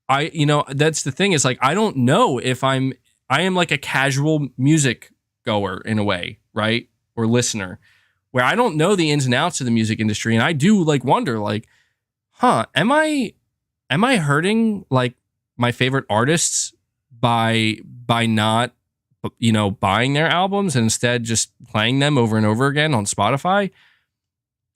that's the thing is like, I don't know if I am like a casual music goer in a way, right? Or listener. Where I don't know the ins and outs of the music industry, and I do like wonder, like, am I hurting like my favorite artists by not, buying their albums and instead just playing them over and over again on Spotify?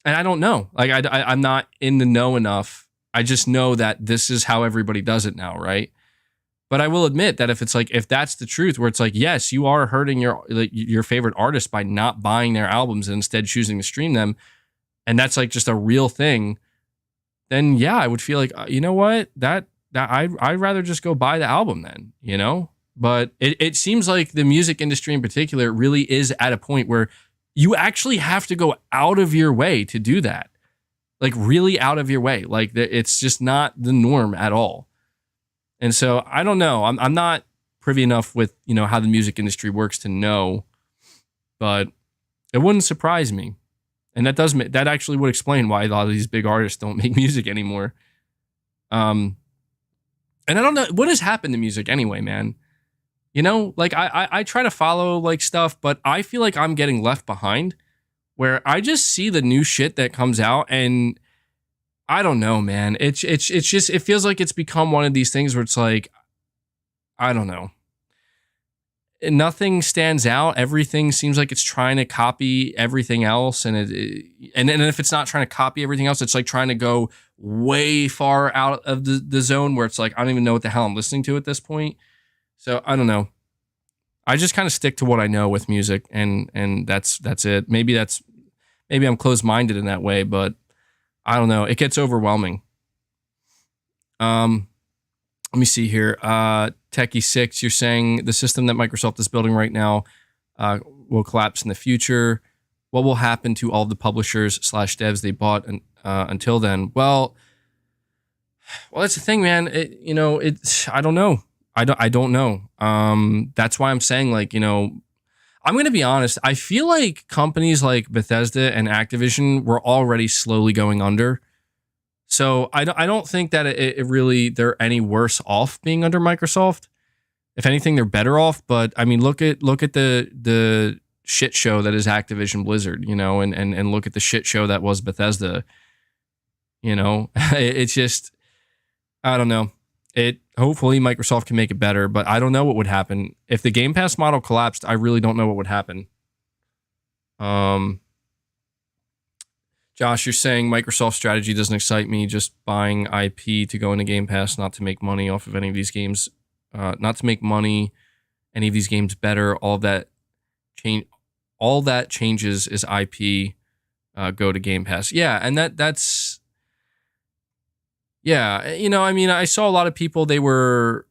And I don't know, like I'm not in the know enough. I just know that this is how everybody does it now, right? But I will admit that if that's the truth, where it's like, yes, you are hurting your favorite artist by not buying their albums and instead choosing to stream them, and that's like just a real thing, then yeah, I would feel like, you know what, that I'd rather just go buy the album then, you know? But it seems like the music industry in particular really is at a point where you actually have to go out of your way to do that. Like really out of your way. Like it's just not the norm at all. And so I don't know. I'm not privy enough with, how the music industry works to know, but it wouldn't surprise me. And that actually would explain why a lot of these big artists don't make music anymore. And I don't know what has happened to music anyway, man. Like I try to follow like stuff, but I feel like I'm getting left behind where I just see the new shit that comes out, and I don't know, man. It's just, it feels like it's become one of these things where it's like, I don't know. Nothing stands out. Everything seems like it's trying to copy everything else, and and if it's not trying to copy everything else, it's like trying to go way far out of the zone where it's like I don't even know what the hell I'm listening to at this point. So I don't know. I just kind of stick to what I know with music, and that's it. Maybe I'm closed minded in that way, but I don't know. It gets overwhelming. Let me see here. Techie6, you're saying the system that Microsoft is building right now will collapse in the future. What will happen to all the publishers / devs they bought until then? Well, that's the thing, man. I don't know. I don't know. That's why I'm saying, like, I'm going to be honest. I feel like companies like Bethesda and Activision were already slowly going under. So I don't think that it really, they're any worse off being under Microsoft. If anything, they're better off. But I mean, look at the shit show that is Activision Blizzard, and look at the shit show that was Bethesda. It's just, I don't know. Hopefully Microsoft can make it better, but I don't know what would happen if the Game Pass model collapsed. I really don't know what would happen. Josh, you're saying Microsoft's strategy doesn't excite me, just buying IP to go into Game Pass, not to make money off of any of these games, not to make money, any of these games better. All that changes is IP, go to Game Pass. Yeah, and that's, yeah, I mean, I saw a lot of people, they were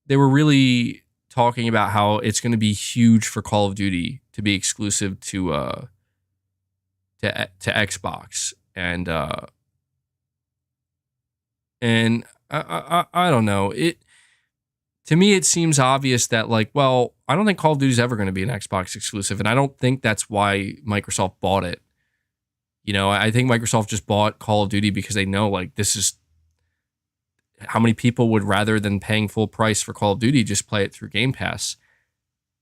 really talking about how it's going to be huge for Call of Duty to be exclusive to Xbox, and I don't know. To me, it seems obvious that, like, well, I don't think Call of Duty is ever going to be an Xbox exclusive, and I don't think that's why Microsoft bought it. I think Microsoft just bought Call of Duty because they know, like, this is how many people would, rather than paying full price for Call of Duty, just play it through Game Pass.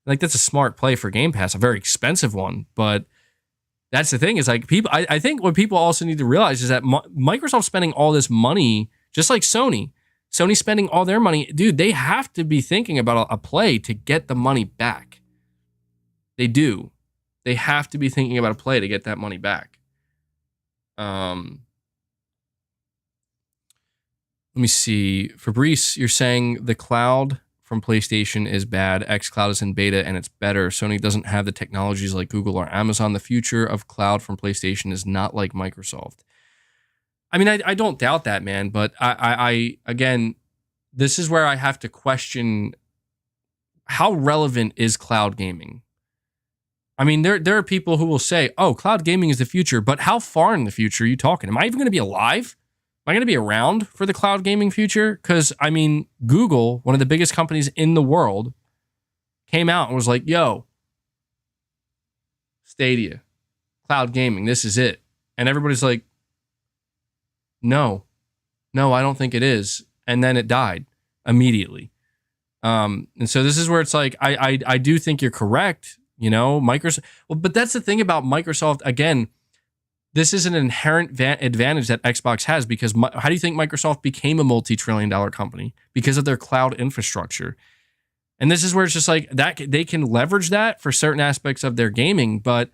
Like, that's a smart play for Game Pass, a very expensive one, but that's the thing, is like, people, I think what people also need to realize is that Microsoft spending all this money, just like Sony spending all their money, dude, they have to be thinking about a play to get the money back. They do. They have to be thinking about a play to get that money back. Let me see. Fabrice, you're saying the cloud from PlayStation is bad. xCloud is in beta and it's better. Sony doesn't have the technologies like Google or Amazon. The future of cloud from PlayStation is not like Microsoft. I mean, I don't doubt that, man. But I again, this is where I have to question, how relevant is cloud gaming? I mean, there are people who will say, oh, cloud gaming is the future. But how far in the future are you talking? Am I even going to be alive? Am I going to be around for the cloud gaming future? Because, I mean, Google, one of the biggest companies in the world, came out and was like, yo, Stadia, cloud gaming, this is it. And everybody's like, no, I don't think it is. And then it died immediately. And so this is where it's like, I do think you're correct, Microsoft. Well, but that's the thing about Microsoft, again, this is an inherent advantage that Xbox has, because how do you think Microsoft became a multi-trillion-dollar company? Because of their cloud infrastructure. And this is where it's just like that they can leverage that for certain aspects of their gaming, but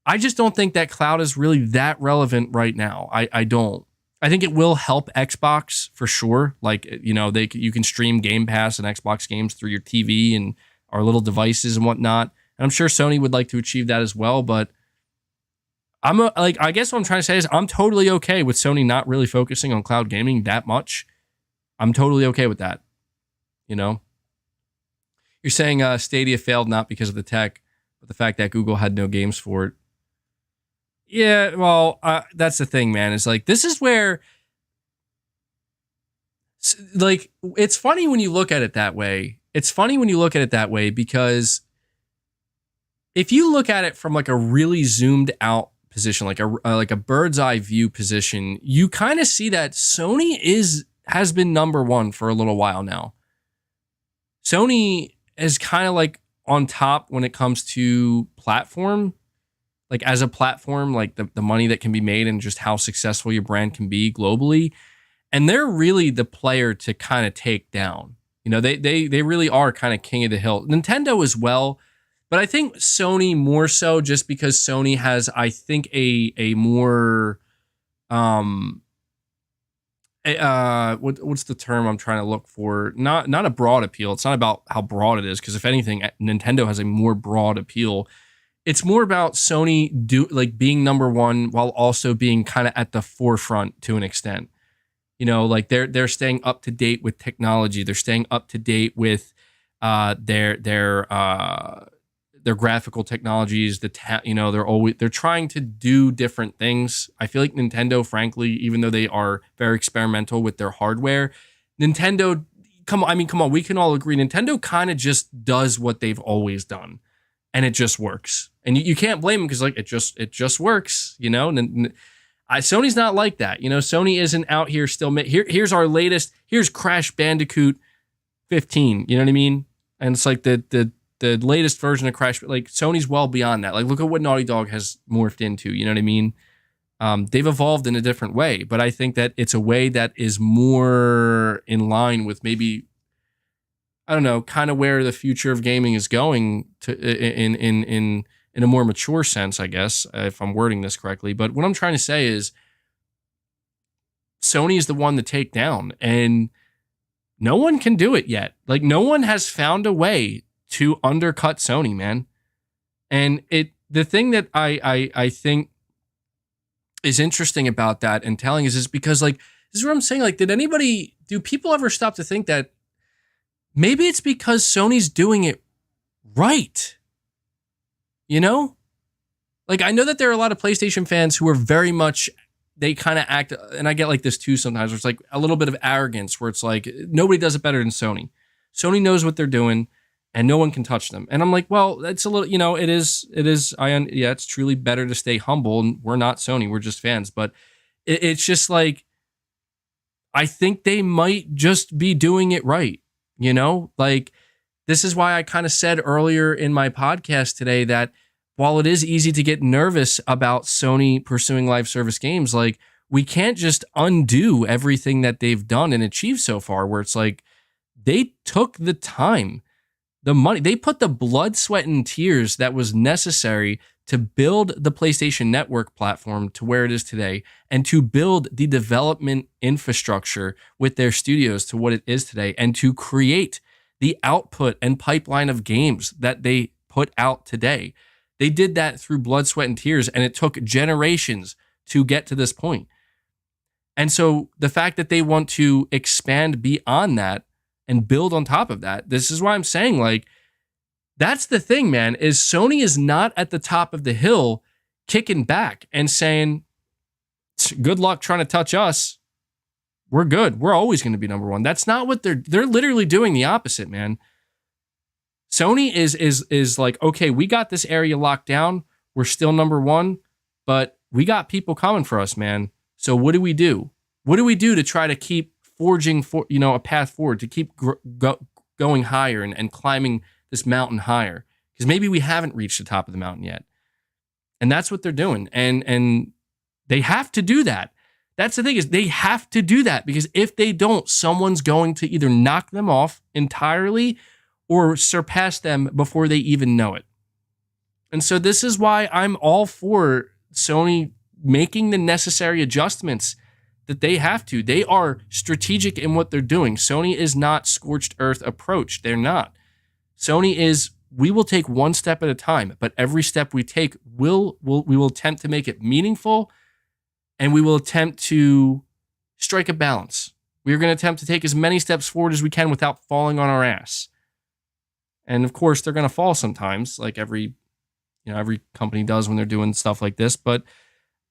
I just don't think that cloud is really that relevant right now. I don't. I think it will help Xbox for sure. Like, you can stream Game Pass and Xbox games through your TV and our little devices and whatnot. And I'm sure Sony would like to achieve that as well, but I guess what I'm trying to say is I'm totally okay with Sony not really focusing on cloud gaming that much. I'm totally okay with that. You're saying Stadia failed not because of the tech, but the fact that Google had no games for it. Yeah, well, that's the thing, man. It's like, this is where, like, it's funny when you look at it that way. Because if you look at it from like a really zoomed out position, like a bird's eye view position, you kind of see that Sony has been number one for a little while now. Sony is kind of like on top when it comes to platform, like as a platform, like the money that can be made and just how successful your brand can be globally. And they're really the player to kind of take down. You know, they really are kind of king of the hill. Nintendo as well, but I think Sony more so just because Sony has, I think, a more what's the term I'm trying to look for? Not a broad appeal. It's not about how broad it is, because if anything, Nintendo has a more broad appeal. It's more about Sony being number one while also being kind of at the forefront to an extent. You know, like they're staying up to date with technology. They're staying up to date with their graphical technologies. They're trying to do different things. I feel like Nintendo, frankly, even though they are very experimental with their hardware, Nintendo, come on, we can all agree Nintendo kind of just does what they've always done, and it just works. And you can't blame them, because like it just works, you know. Sony's not like that. You know, Sony isn't out here still. Here's our latest. Here's Crash Bandicoot 15. You know what I mean? And it's like the latest version of Crash. Like Sony's well beyond that. Like look at what Naughty Dog has morphed into. You know what I mean? They've evolved in a different way, but I think that it's a way that is more in line with maybe, I don't know, kind of where the future of gaming is going to in a more mature sense, I guess, if I'm wording this correctly. But what I'm trying to say is Sony is the one to take down, and no one can do it yet. Like no one has found a way to undercut Sony, man. And the thing that I think is interesting about that and telling is because like, this is what I'm saying. Like, do people ever stop to think that maybe it's because Sony's doing it right? You know, like I know that there are a lot of PlayStation fans who are very much, they kind of act, and I get like this too sometimes, where it's like a little bit of arrogance, where it's like nobody does it better than Sony. Sony knows what they're doing, and no one can touch them. And I'm like, well, that's a little, you know, it is. It's truly better to stay humble, and we're not Sony, we're just fans. But it's just like, I think they might just be doing it right. You know, like. This is why I kind of said earlier in my podcast today that while it is easy to get nervous about Sony pursuing live service games, like we can't just undo everything that they've done and achieved so far, where it's like they took the time, the money, they put the blood, sweat, and tears that was necessary to build the PlayStation Network platform to where it is today, and to build the development infrastructure with their studios to what it is today, and to create the output and pipeline of games that they put out today. They did that through blood, sweat, and tears, and it took generations to get to this point. And so the fact that they want to expand beyond that and build on top of that, this is why I'm saying, like, that's the thing, man, is Sony is not at the top of the hill kicking back and saying, good luck trying to touch us. We're good. We're always going to be number one. That's not what they're literally doing the opposite, man. Sony is like, okay, we got this area locked down. We're still number one, but we got people coming for us, man. So what do we do? What do we do to try to keep forging for, you know, a path forward, to keep going higher and climbing this mountain higher? Because maybe we haven't reached the top of the mountain yet. And that's what they're doing. And they have to do that. That's the thing, is they have to do that, because if they don't, someone's going to either knock them off entirely or surpass them before they even know it. And so this is why I'm all for Sony making the necessary adjustments that they have to. They are strategic in what they're doing. Sony is not scorched earth approach. They're not. Sony is, we will take one step at a time, but every step we take, we will attempt to make it meaningful. And we will attempt to strike a balance. We are going to attempt to take as many steps forward as we can without falling on our ass. And of course, they're going to fall sometimes, like every company does when they're doing stuff like this. But,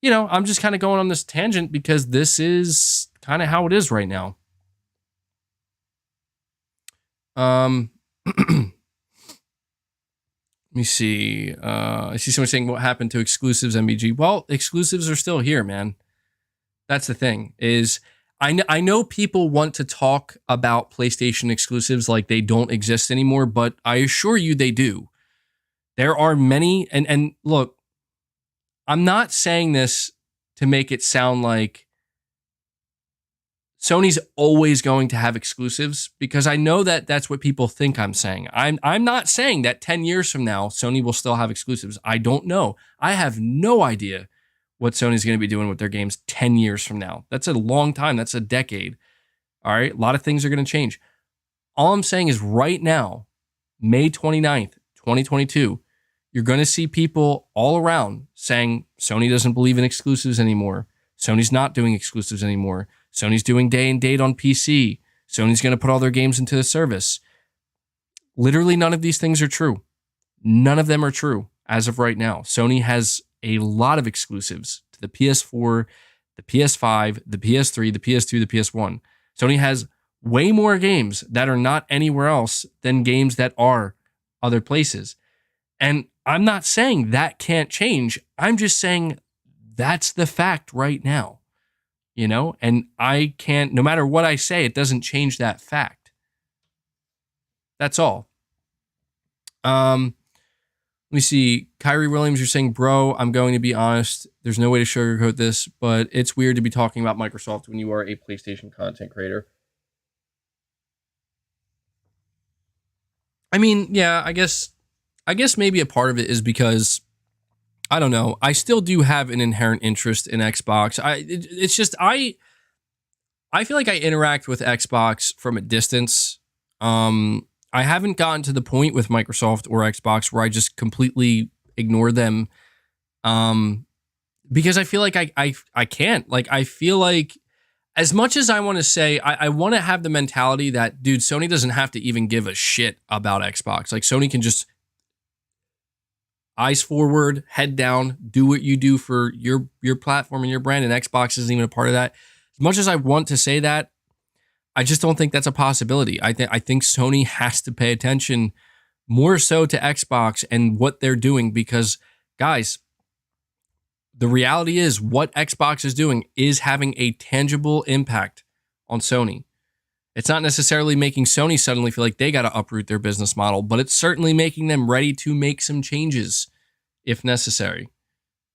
you know, I'm just kind of going on this tangent because this is kind of how it is right now. Let me see. I see someone saying, what happened to exclusives, MBG? Well, exclusives are still here, man. That's the thing, is I know people want to talk about PlayStation exclusives like they don't exist anymore, but I assure you they do. There are many, and look, I'm not saying this to make it sound like Sony's always going to have exclusives, because I know that that's what people think I'm saying. I'm not saying that 10 years from now, Sony will still have exclusives. I don't know. I have no idea what Sony's going to be doing with their games 10 years from now. That's a long time. That's a decade. All right. A lot of things are going to change. All I'm saying is right now, May 29th, 2022, you're going to see people all around saying Sony doesn't believe in exclusives anymore. Sony's not doing exclusives anymore. Sony's doing day and date on PC. Sony's going to put all their games into the service. Literally none of these things are true. None of them are true as of right now. Sony has a lot of exclusives to the PS4, the PS5, the PS3, the PS2, the PS1. Sony has way more games that are not anywhere else than games that are other places. And I'm not saying that can't change. I'm just saying that's the fact right now. You know, and I can't, no matter what I say, it doesn't change that fact. That's all. Let me see. Kyrie Williams, you're saying, bro, I'm going to be honest. There's no way to sugarcoat this, but it's weird to be talking about Microsoft when you are a PlayStation content creator. I mean, yeah, I guess maybe a part of it is because, I don't know, I still do have an inherent interest in Xbox. It's just I feel like I interact with Xbox from a distance. I haven't gotten to the point with Microsoft or Xbox where I just completely ignore them, because I feel like I can't. Like, I feel like as much as I want to say, I want to have the mentality that, dude, Sony doesn't have to even give a shit about Xbox. Like, Sony can just eyes forward, head down, do what you do for your platform and your brand, and Xbox isn't even a part of that. As much as I want to say that, I just don't think that's a possibility. I think Sony has to pay attention more so to Xbox and what they're doing, because, guys, the reality is what Xbox is doing is having a tangible impact on Sony. It's not necessarily making Sony suddenly feel like they got to uproot their business model, but it's certainly making them ready to make some changes if necessary.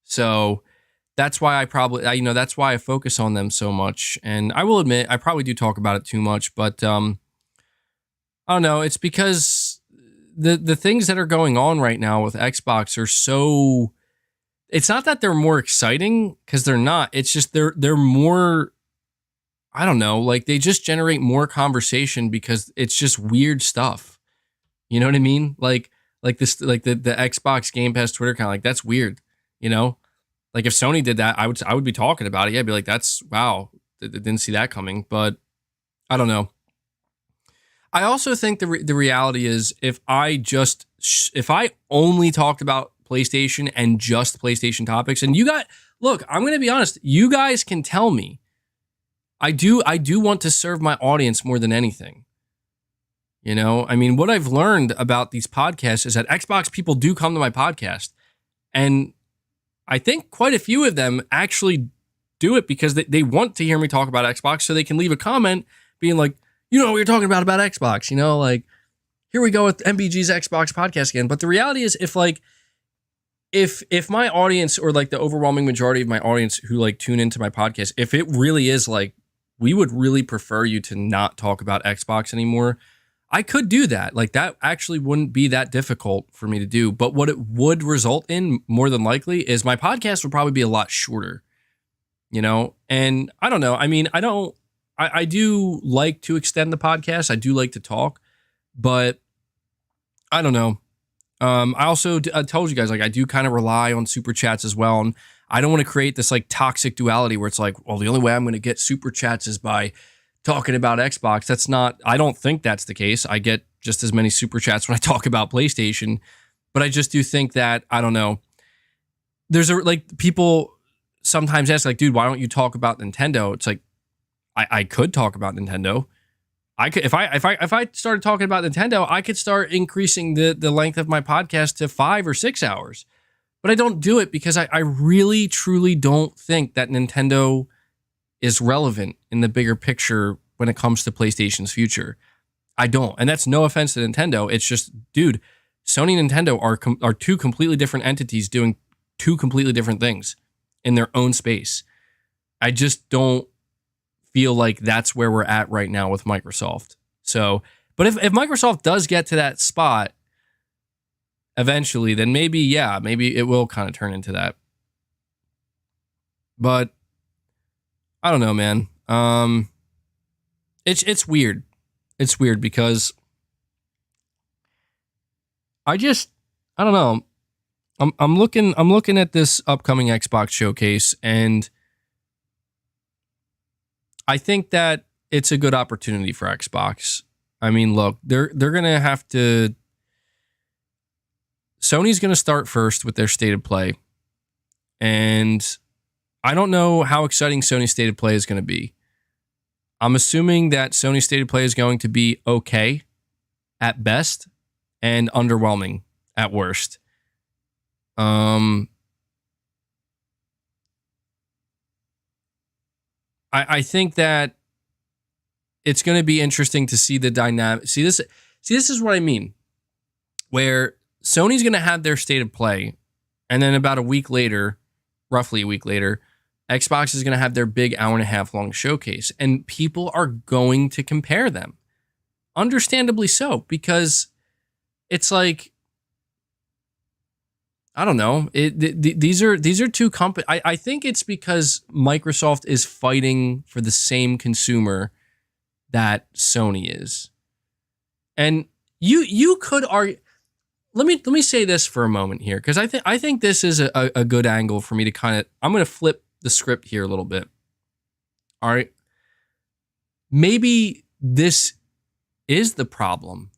So that's why that's why I focus on them so much. And I will admit, I probably do talk about it too much, but I don't know. It's because the things that are going on right now with Xbox are so, it's not that they're more exciting, because they're not. It's just they're more, I don't know, like they just generate more conversation because it's just weird stuff. You know what I mean? Like this, like the Xbox Game Pass Twitter account, like that's weird. You know, like if Sony did that, I would be talking about it. Yeah, I'd be like, that's wow, didn't see that coming. But I don't know. I also think the reality is if I only talked about PlayStation and just PlayStation topics, and look, I'm going to be honest, you guys can tell me. I do want to serve my audience more than anything. You know, I mean, what I've learned about these podcasts is that Xbox people do come to my podcast, and I think quite a few of them actually do it because they want to hear me talk about Xbox, so they can leave a comment being like, you know what you're talking about Xbox, you know, like, here we go with MBG's Xbox podcast again. But the reality is, if my audience, or like the overwhelming majority of my audience who like tune into my podcast, if it really is like, we would really prefer you to not talk about Xbox anymore, I could do that. Like, that actually wouldn't be that difficult for me to do. But what it would result in, more than likely, is my podcast would probably be a lot shorter, you know? And I don't know. I mean, I do like to extend the podcast. I do like to talk, but I don't know. I also told you guys, like, I do kind of rely on super chats as well. And I don't want to create this like toxic duality where it's like, well, the only way I'm going to get super chats is by talking about Xbox. I don't think that's the case. I get just as many super chats when I talk about PlayStation, but I just do think that, I don't know. People sometimes ask like, dude, why don't you talk about Nintendo? It's like, I could talk about Nintendo. I could, if I started talking about Nintendo, I could start increasing the length of my podcast to 5 or 6 hours. But I don't do it because I really, truly don't think that Nintendo is relevant in the bigger picture when it comes to PlayStation's future. I don't. And that's no offense to Nintendo. It's just, dude, Sony and Nintendo are two completely different entities doing two completely different things in their own space. I just don't feel like that's where we're at right now with Microsoft. So, but if Microsoft does get to that spot eventually, then maybe it will kind of turn into that. But I don't know, man. It's weird. It's weird because I don't know. I'm looking at this upcoming Xbox showcase, and I think that it's a good opportunity for Xbox. I mean, look, they're gonna have to. Sony's gonna start first with their state of play, and I don't know how exciting Sony's state of play is going to be. I'm assuming that Sony's state of play is going to be okay at best and underwhelming at worst. I think that it's going to be interesting to see the dynamic. See, this is what I mean. Where Sony's going to have their state of play, and then about a week later, roughly a week later, Xbox is going to have their big hour-and-a-half long showcase, and people are going to compare them. Understandably so, because it's like, I don't know. These are two companies. I think it's because Microsoft is fighting for the same consumer that Sony is. And you could argue. Let me say this for a moment here, because I think this is a good angle for me to kind of. I'm going to flip the script here a little bit. All right. Maybe this is the problem.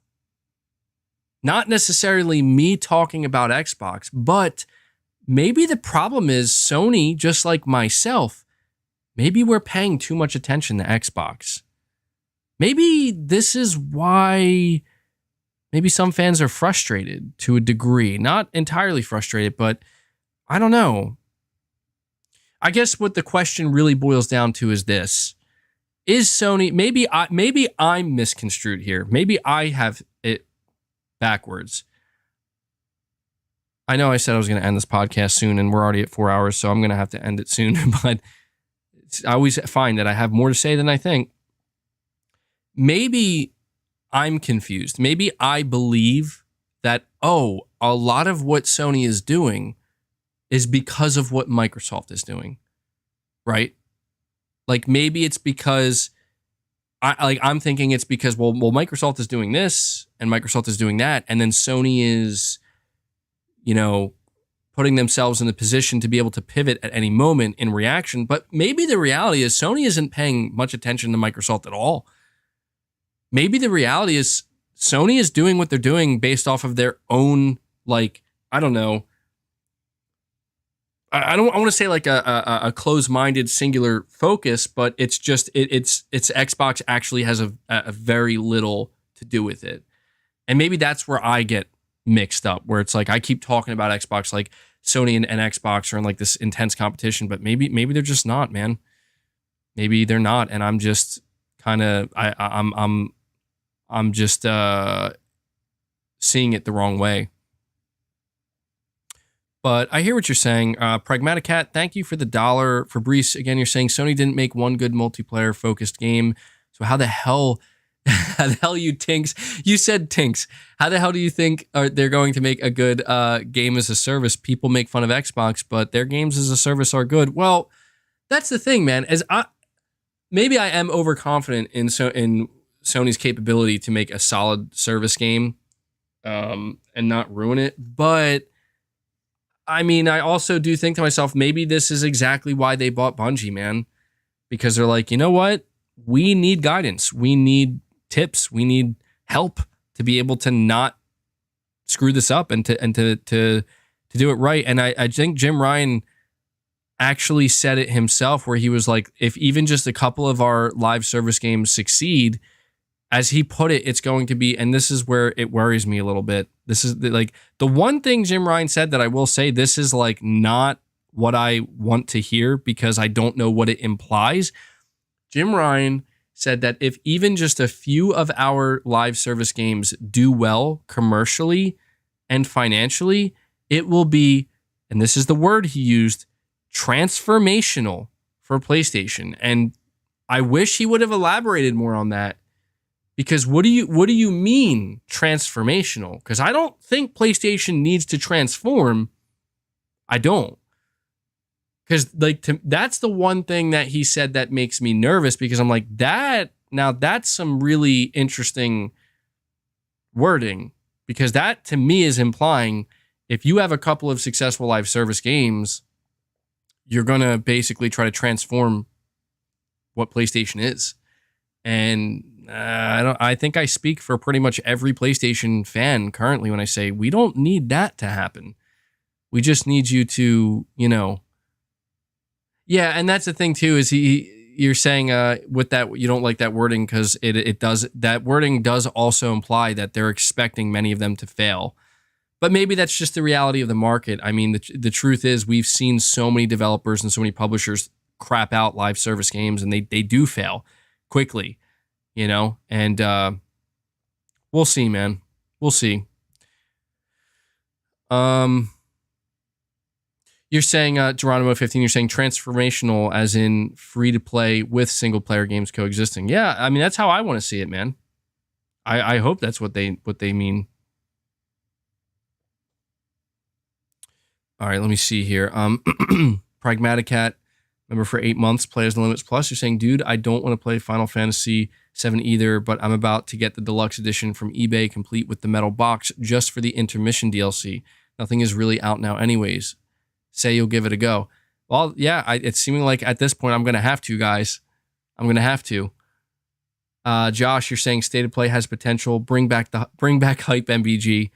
Not necessarily me talking about Xbox, but maybe the problem is Sony, just like myself, maybe we're paying too much attention to Xbox. Maybe this is why maybe some fans are frustrated to a degree. Not entirely frustrated, but I don't know. I guess what the question really boils down to is this. Is Sony, maybe I'm misconstrued here. Maybe I have it backwards. I know I said I was going to end this podcast soon, and we're already at 4 hours, so I'm going to have to end it soon. But I always find that I have more to say than I think. Maybe I'm confused. Maybe I believe that, a lot of what Sony is doing is because of what Microsoft is doing, right? Like maybe it's because I'm thinking it's because well Microsoft is doing this and Microsoft is doing that, and then Sony is, putting themselves in the position to be able to pivot at any moment in reaction. But maybe the reality is Sony isn't paying much attention to Microsoft at all. Maybe the reality is Sony is doing what they're doing based off of their own, I don't know. I want to say like a closed-minded singular focus, but it's just it's Xbox actually has a very little to do with it, and maybe that's where I get mixed up. Where it's like I keep talking about Xbox like Sony and Xbox are in like this intense competition, but maybe they're just not, man. Maybe they're not, and I'm just kind of I'm just seeing it the wrong way. But I hear what you're saying. Pragmatic Cat, thank you for the $1. Fabrice, again, you're saying Sony didn't make one good multiplayer-focused game. So how the hell you Tinks? You said Tinks. How the hell do you think they're going to make a good game as a service? People make fun of Xbox, but their games as a service are good. Well, that's the thing, man. Maybe I am overconfident in Sony's capability to make a solid service game and not ruin it, but I mean, I also do think to myself, maybe this is exactly why they bought Bungie, man. Because they're like, you know what? We need guidance. We need tips. We need help to be able to not screw this up and to do it right. And I think Jim Ryan actually said it himself, where he was like, if even just a couple of our live service games succeed, as he put it, it's going to be, and this is where it worries me a little bit. This is like the one thing Jim Ryan said that I will say, this is like not what I want to hear because I don't know what it implies. Jim Ryan said that if even just a few of our live service games do well commercially and financially, it will be and this is the word he used, transformational for PlayStation. And I wish he would have elaborated more on that, because what do you mean transformational? Because I don't think PlayStation needs to transform. I don't. Because that's the one thing that he said that makes me nervous, because I'm like, that's some really interesting wording, because that to me is implying if you have a couple of successful live service games, you're going to basically try to transform what PlayStation is. And I think I speak for pretty much every PlayStation fan currently when I say we don't need that to happen. We just need you to, yeah, and that's the thing too, is you're saying with that you don't like that wording because it does, that wording does also imply that they're expecting many of them to fail. But maybe that's just the reality of the market. I mean, the truth is we've seen so many developers and so many publishers crap out live service games, and they do fail quickly, and we'll see, man. We'll see. You're saying, Geronimo 15, you're saying transformational as in free to play with single player games coexisting. Yeah, I mean, that's how I want to see it, man. I hope that's what they mean. All right, let me see here. Pragmaticat, member for 8 months, Players No Limits Plus. You're saying, dude, I don't want to play Final Fantasy 7 either, but I'm about to get the deluxe edition from eBay, complete with the metal box, just for the intermission DLC. Nothing is really out now anyways. Say you'll give it a go. Well, yeah, it's seeming like at this point I'm going to have to, guys. I'm going to have to. Josh, you're saying State of Play has potential. Bring back hype MBG.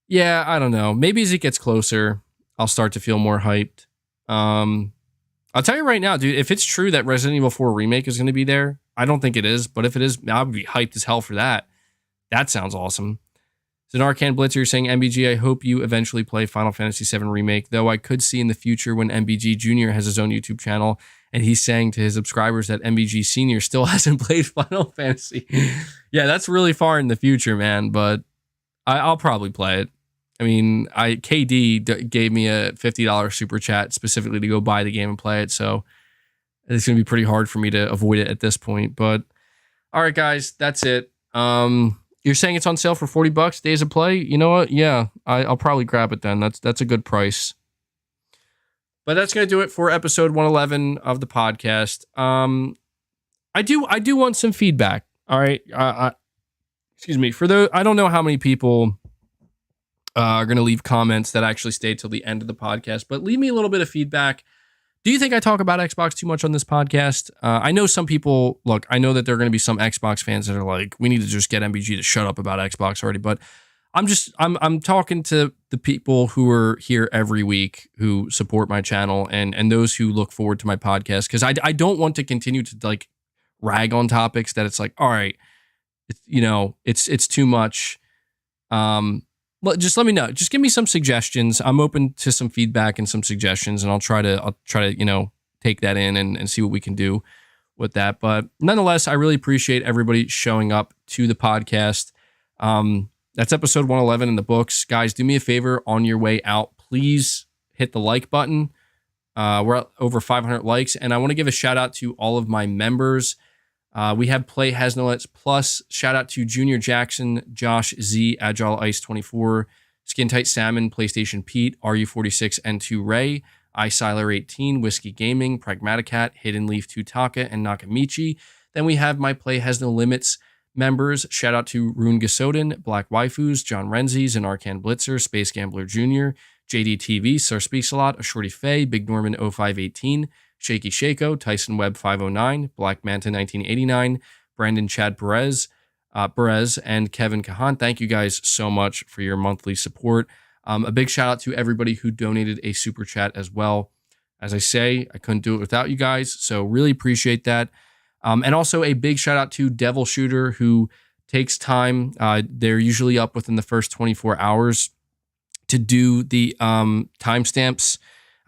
Yeah, I don't know. Maybe as it gets closer, I'll start to feel more hyped. I'll tell you right now, dude, if it's true that Resident Evil 4 Remake is going to be there, I don't think it is, but if it is, I would be hyped as hell for that. That sounds awesome. Zanarcan Blitzer, you're saying, MBG, I hope you eventually play Final Fantasy VII Remake, though I could see in the future when MBG Jr. has his own YouTube channel and he's saying to his subscribers that MBG Sr. still hasn't played Final Fantasy. Yeah, that's really far in the future, man, but I'll probably play it. I mean, KD gave me a $50 super chat specifically to go buy the game and play it, so it's going to be pretty hard for me to avoid it at this point. But all right, guys, that's it. You're saying it's on sale for $40, days of play? You know what? Yeah, I'll probably grab it then. That's a good price. But that's going to do it for episode 111 of the podcast. I do want some feedback. All right. Excuse me. For those, I don't know how many people are going to leave comments that actually stay till the end of the podcast, but leave me a little bit of feedback. Do you think I talk about Xbox too much on this podcast? I know some people, look, I know that there are going to be some Xbox fans that are like, we need to just get MBG to shut up about Xbox already, but I'm talking to the people who are here every week who support my channel and those who look forward to my podcast, because I don't want to continue to like rag on topics that it's like, all right, it's too much. Just let me know. Just give me some suggestions. I'm open to some feedback and some suggestions, and I'll try to take that in and see what we can do with that. But nonetheless, I really appreciate everybody showing up to the podcast. That's episode 111 in the books. Guys, do me a favor on your way out. Please hit the like button. We're at over 500 likes, and I want to give a shout out to all of my members. We have Play Has No Limits Plus. Shout out to Junior Jackson, Josh Z, Agile Ice 24, Skin Tight Salmon, PlayStation Pete, RU46, N2 Ray, iSiler 18, Whiskey Gaming, Pragmaticat, Hidden Leaf 2 Taka, and Nakamichi. Then we have my Play Has No Limits members. Shout out to Rune Gasoden, Black Waifus, John Renzi, Zanarcan Blitzer, Space Gambler Jr., JD TV, Sir Speaks a Lot, Ashorty Faye, Big Norman 0518, Shaky Shako, Tyson Webb 509, Black Manta 1989, Brandon Chad Perez, and Kevin Kahan. Thank you guys so much for your monthly support. A big shout out to everybody who donated a super chat as well. As I say, I couldn't do it without you guys, so really appreciate that. And also a big shout out to Devil Shooter, who takes time. They're usually up within the first 24 hours to do the timestamps.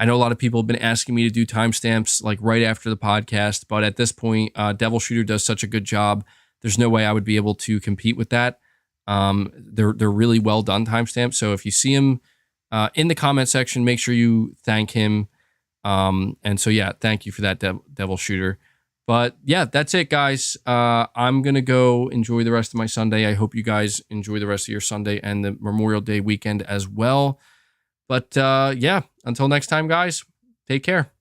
I know a lot of people have been asking me to do timestamps like right after the podcast, but at this point, Devil Shooter does such a good job. There's no way I would be able to compete with that. They're really well done timestamps. So if you see them in the comment section. Make sure you thank him. And so, yeah, thank you for that, Devil Shooter. But yeah, that's it, guys. I'm going to go enjoy the rest of my Sunday. I hope you guys enjoy the rest of your Sunday and the Memorial Day weekend as well. But yeah, until next time, guys, take care.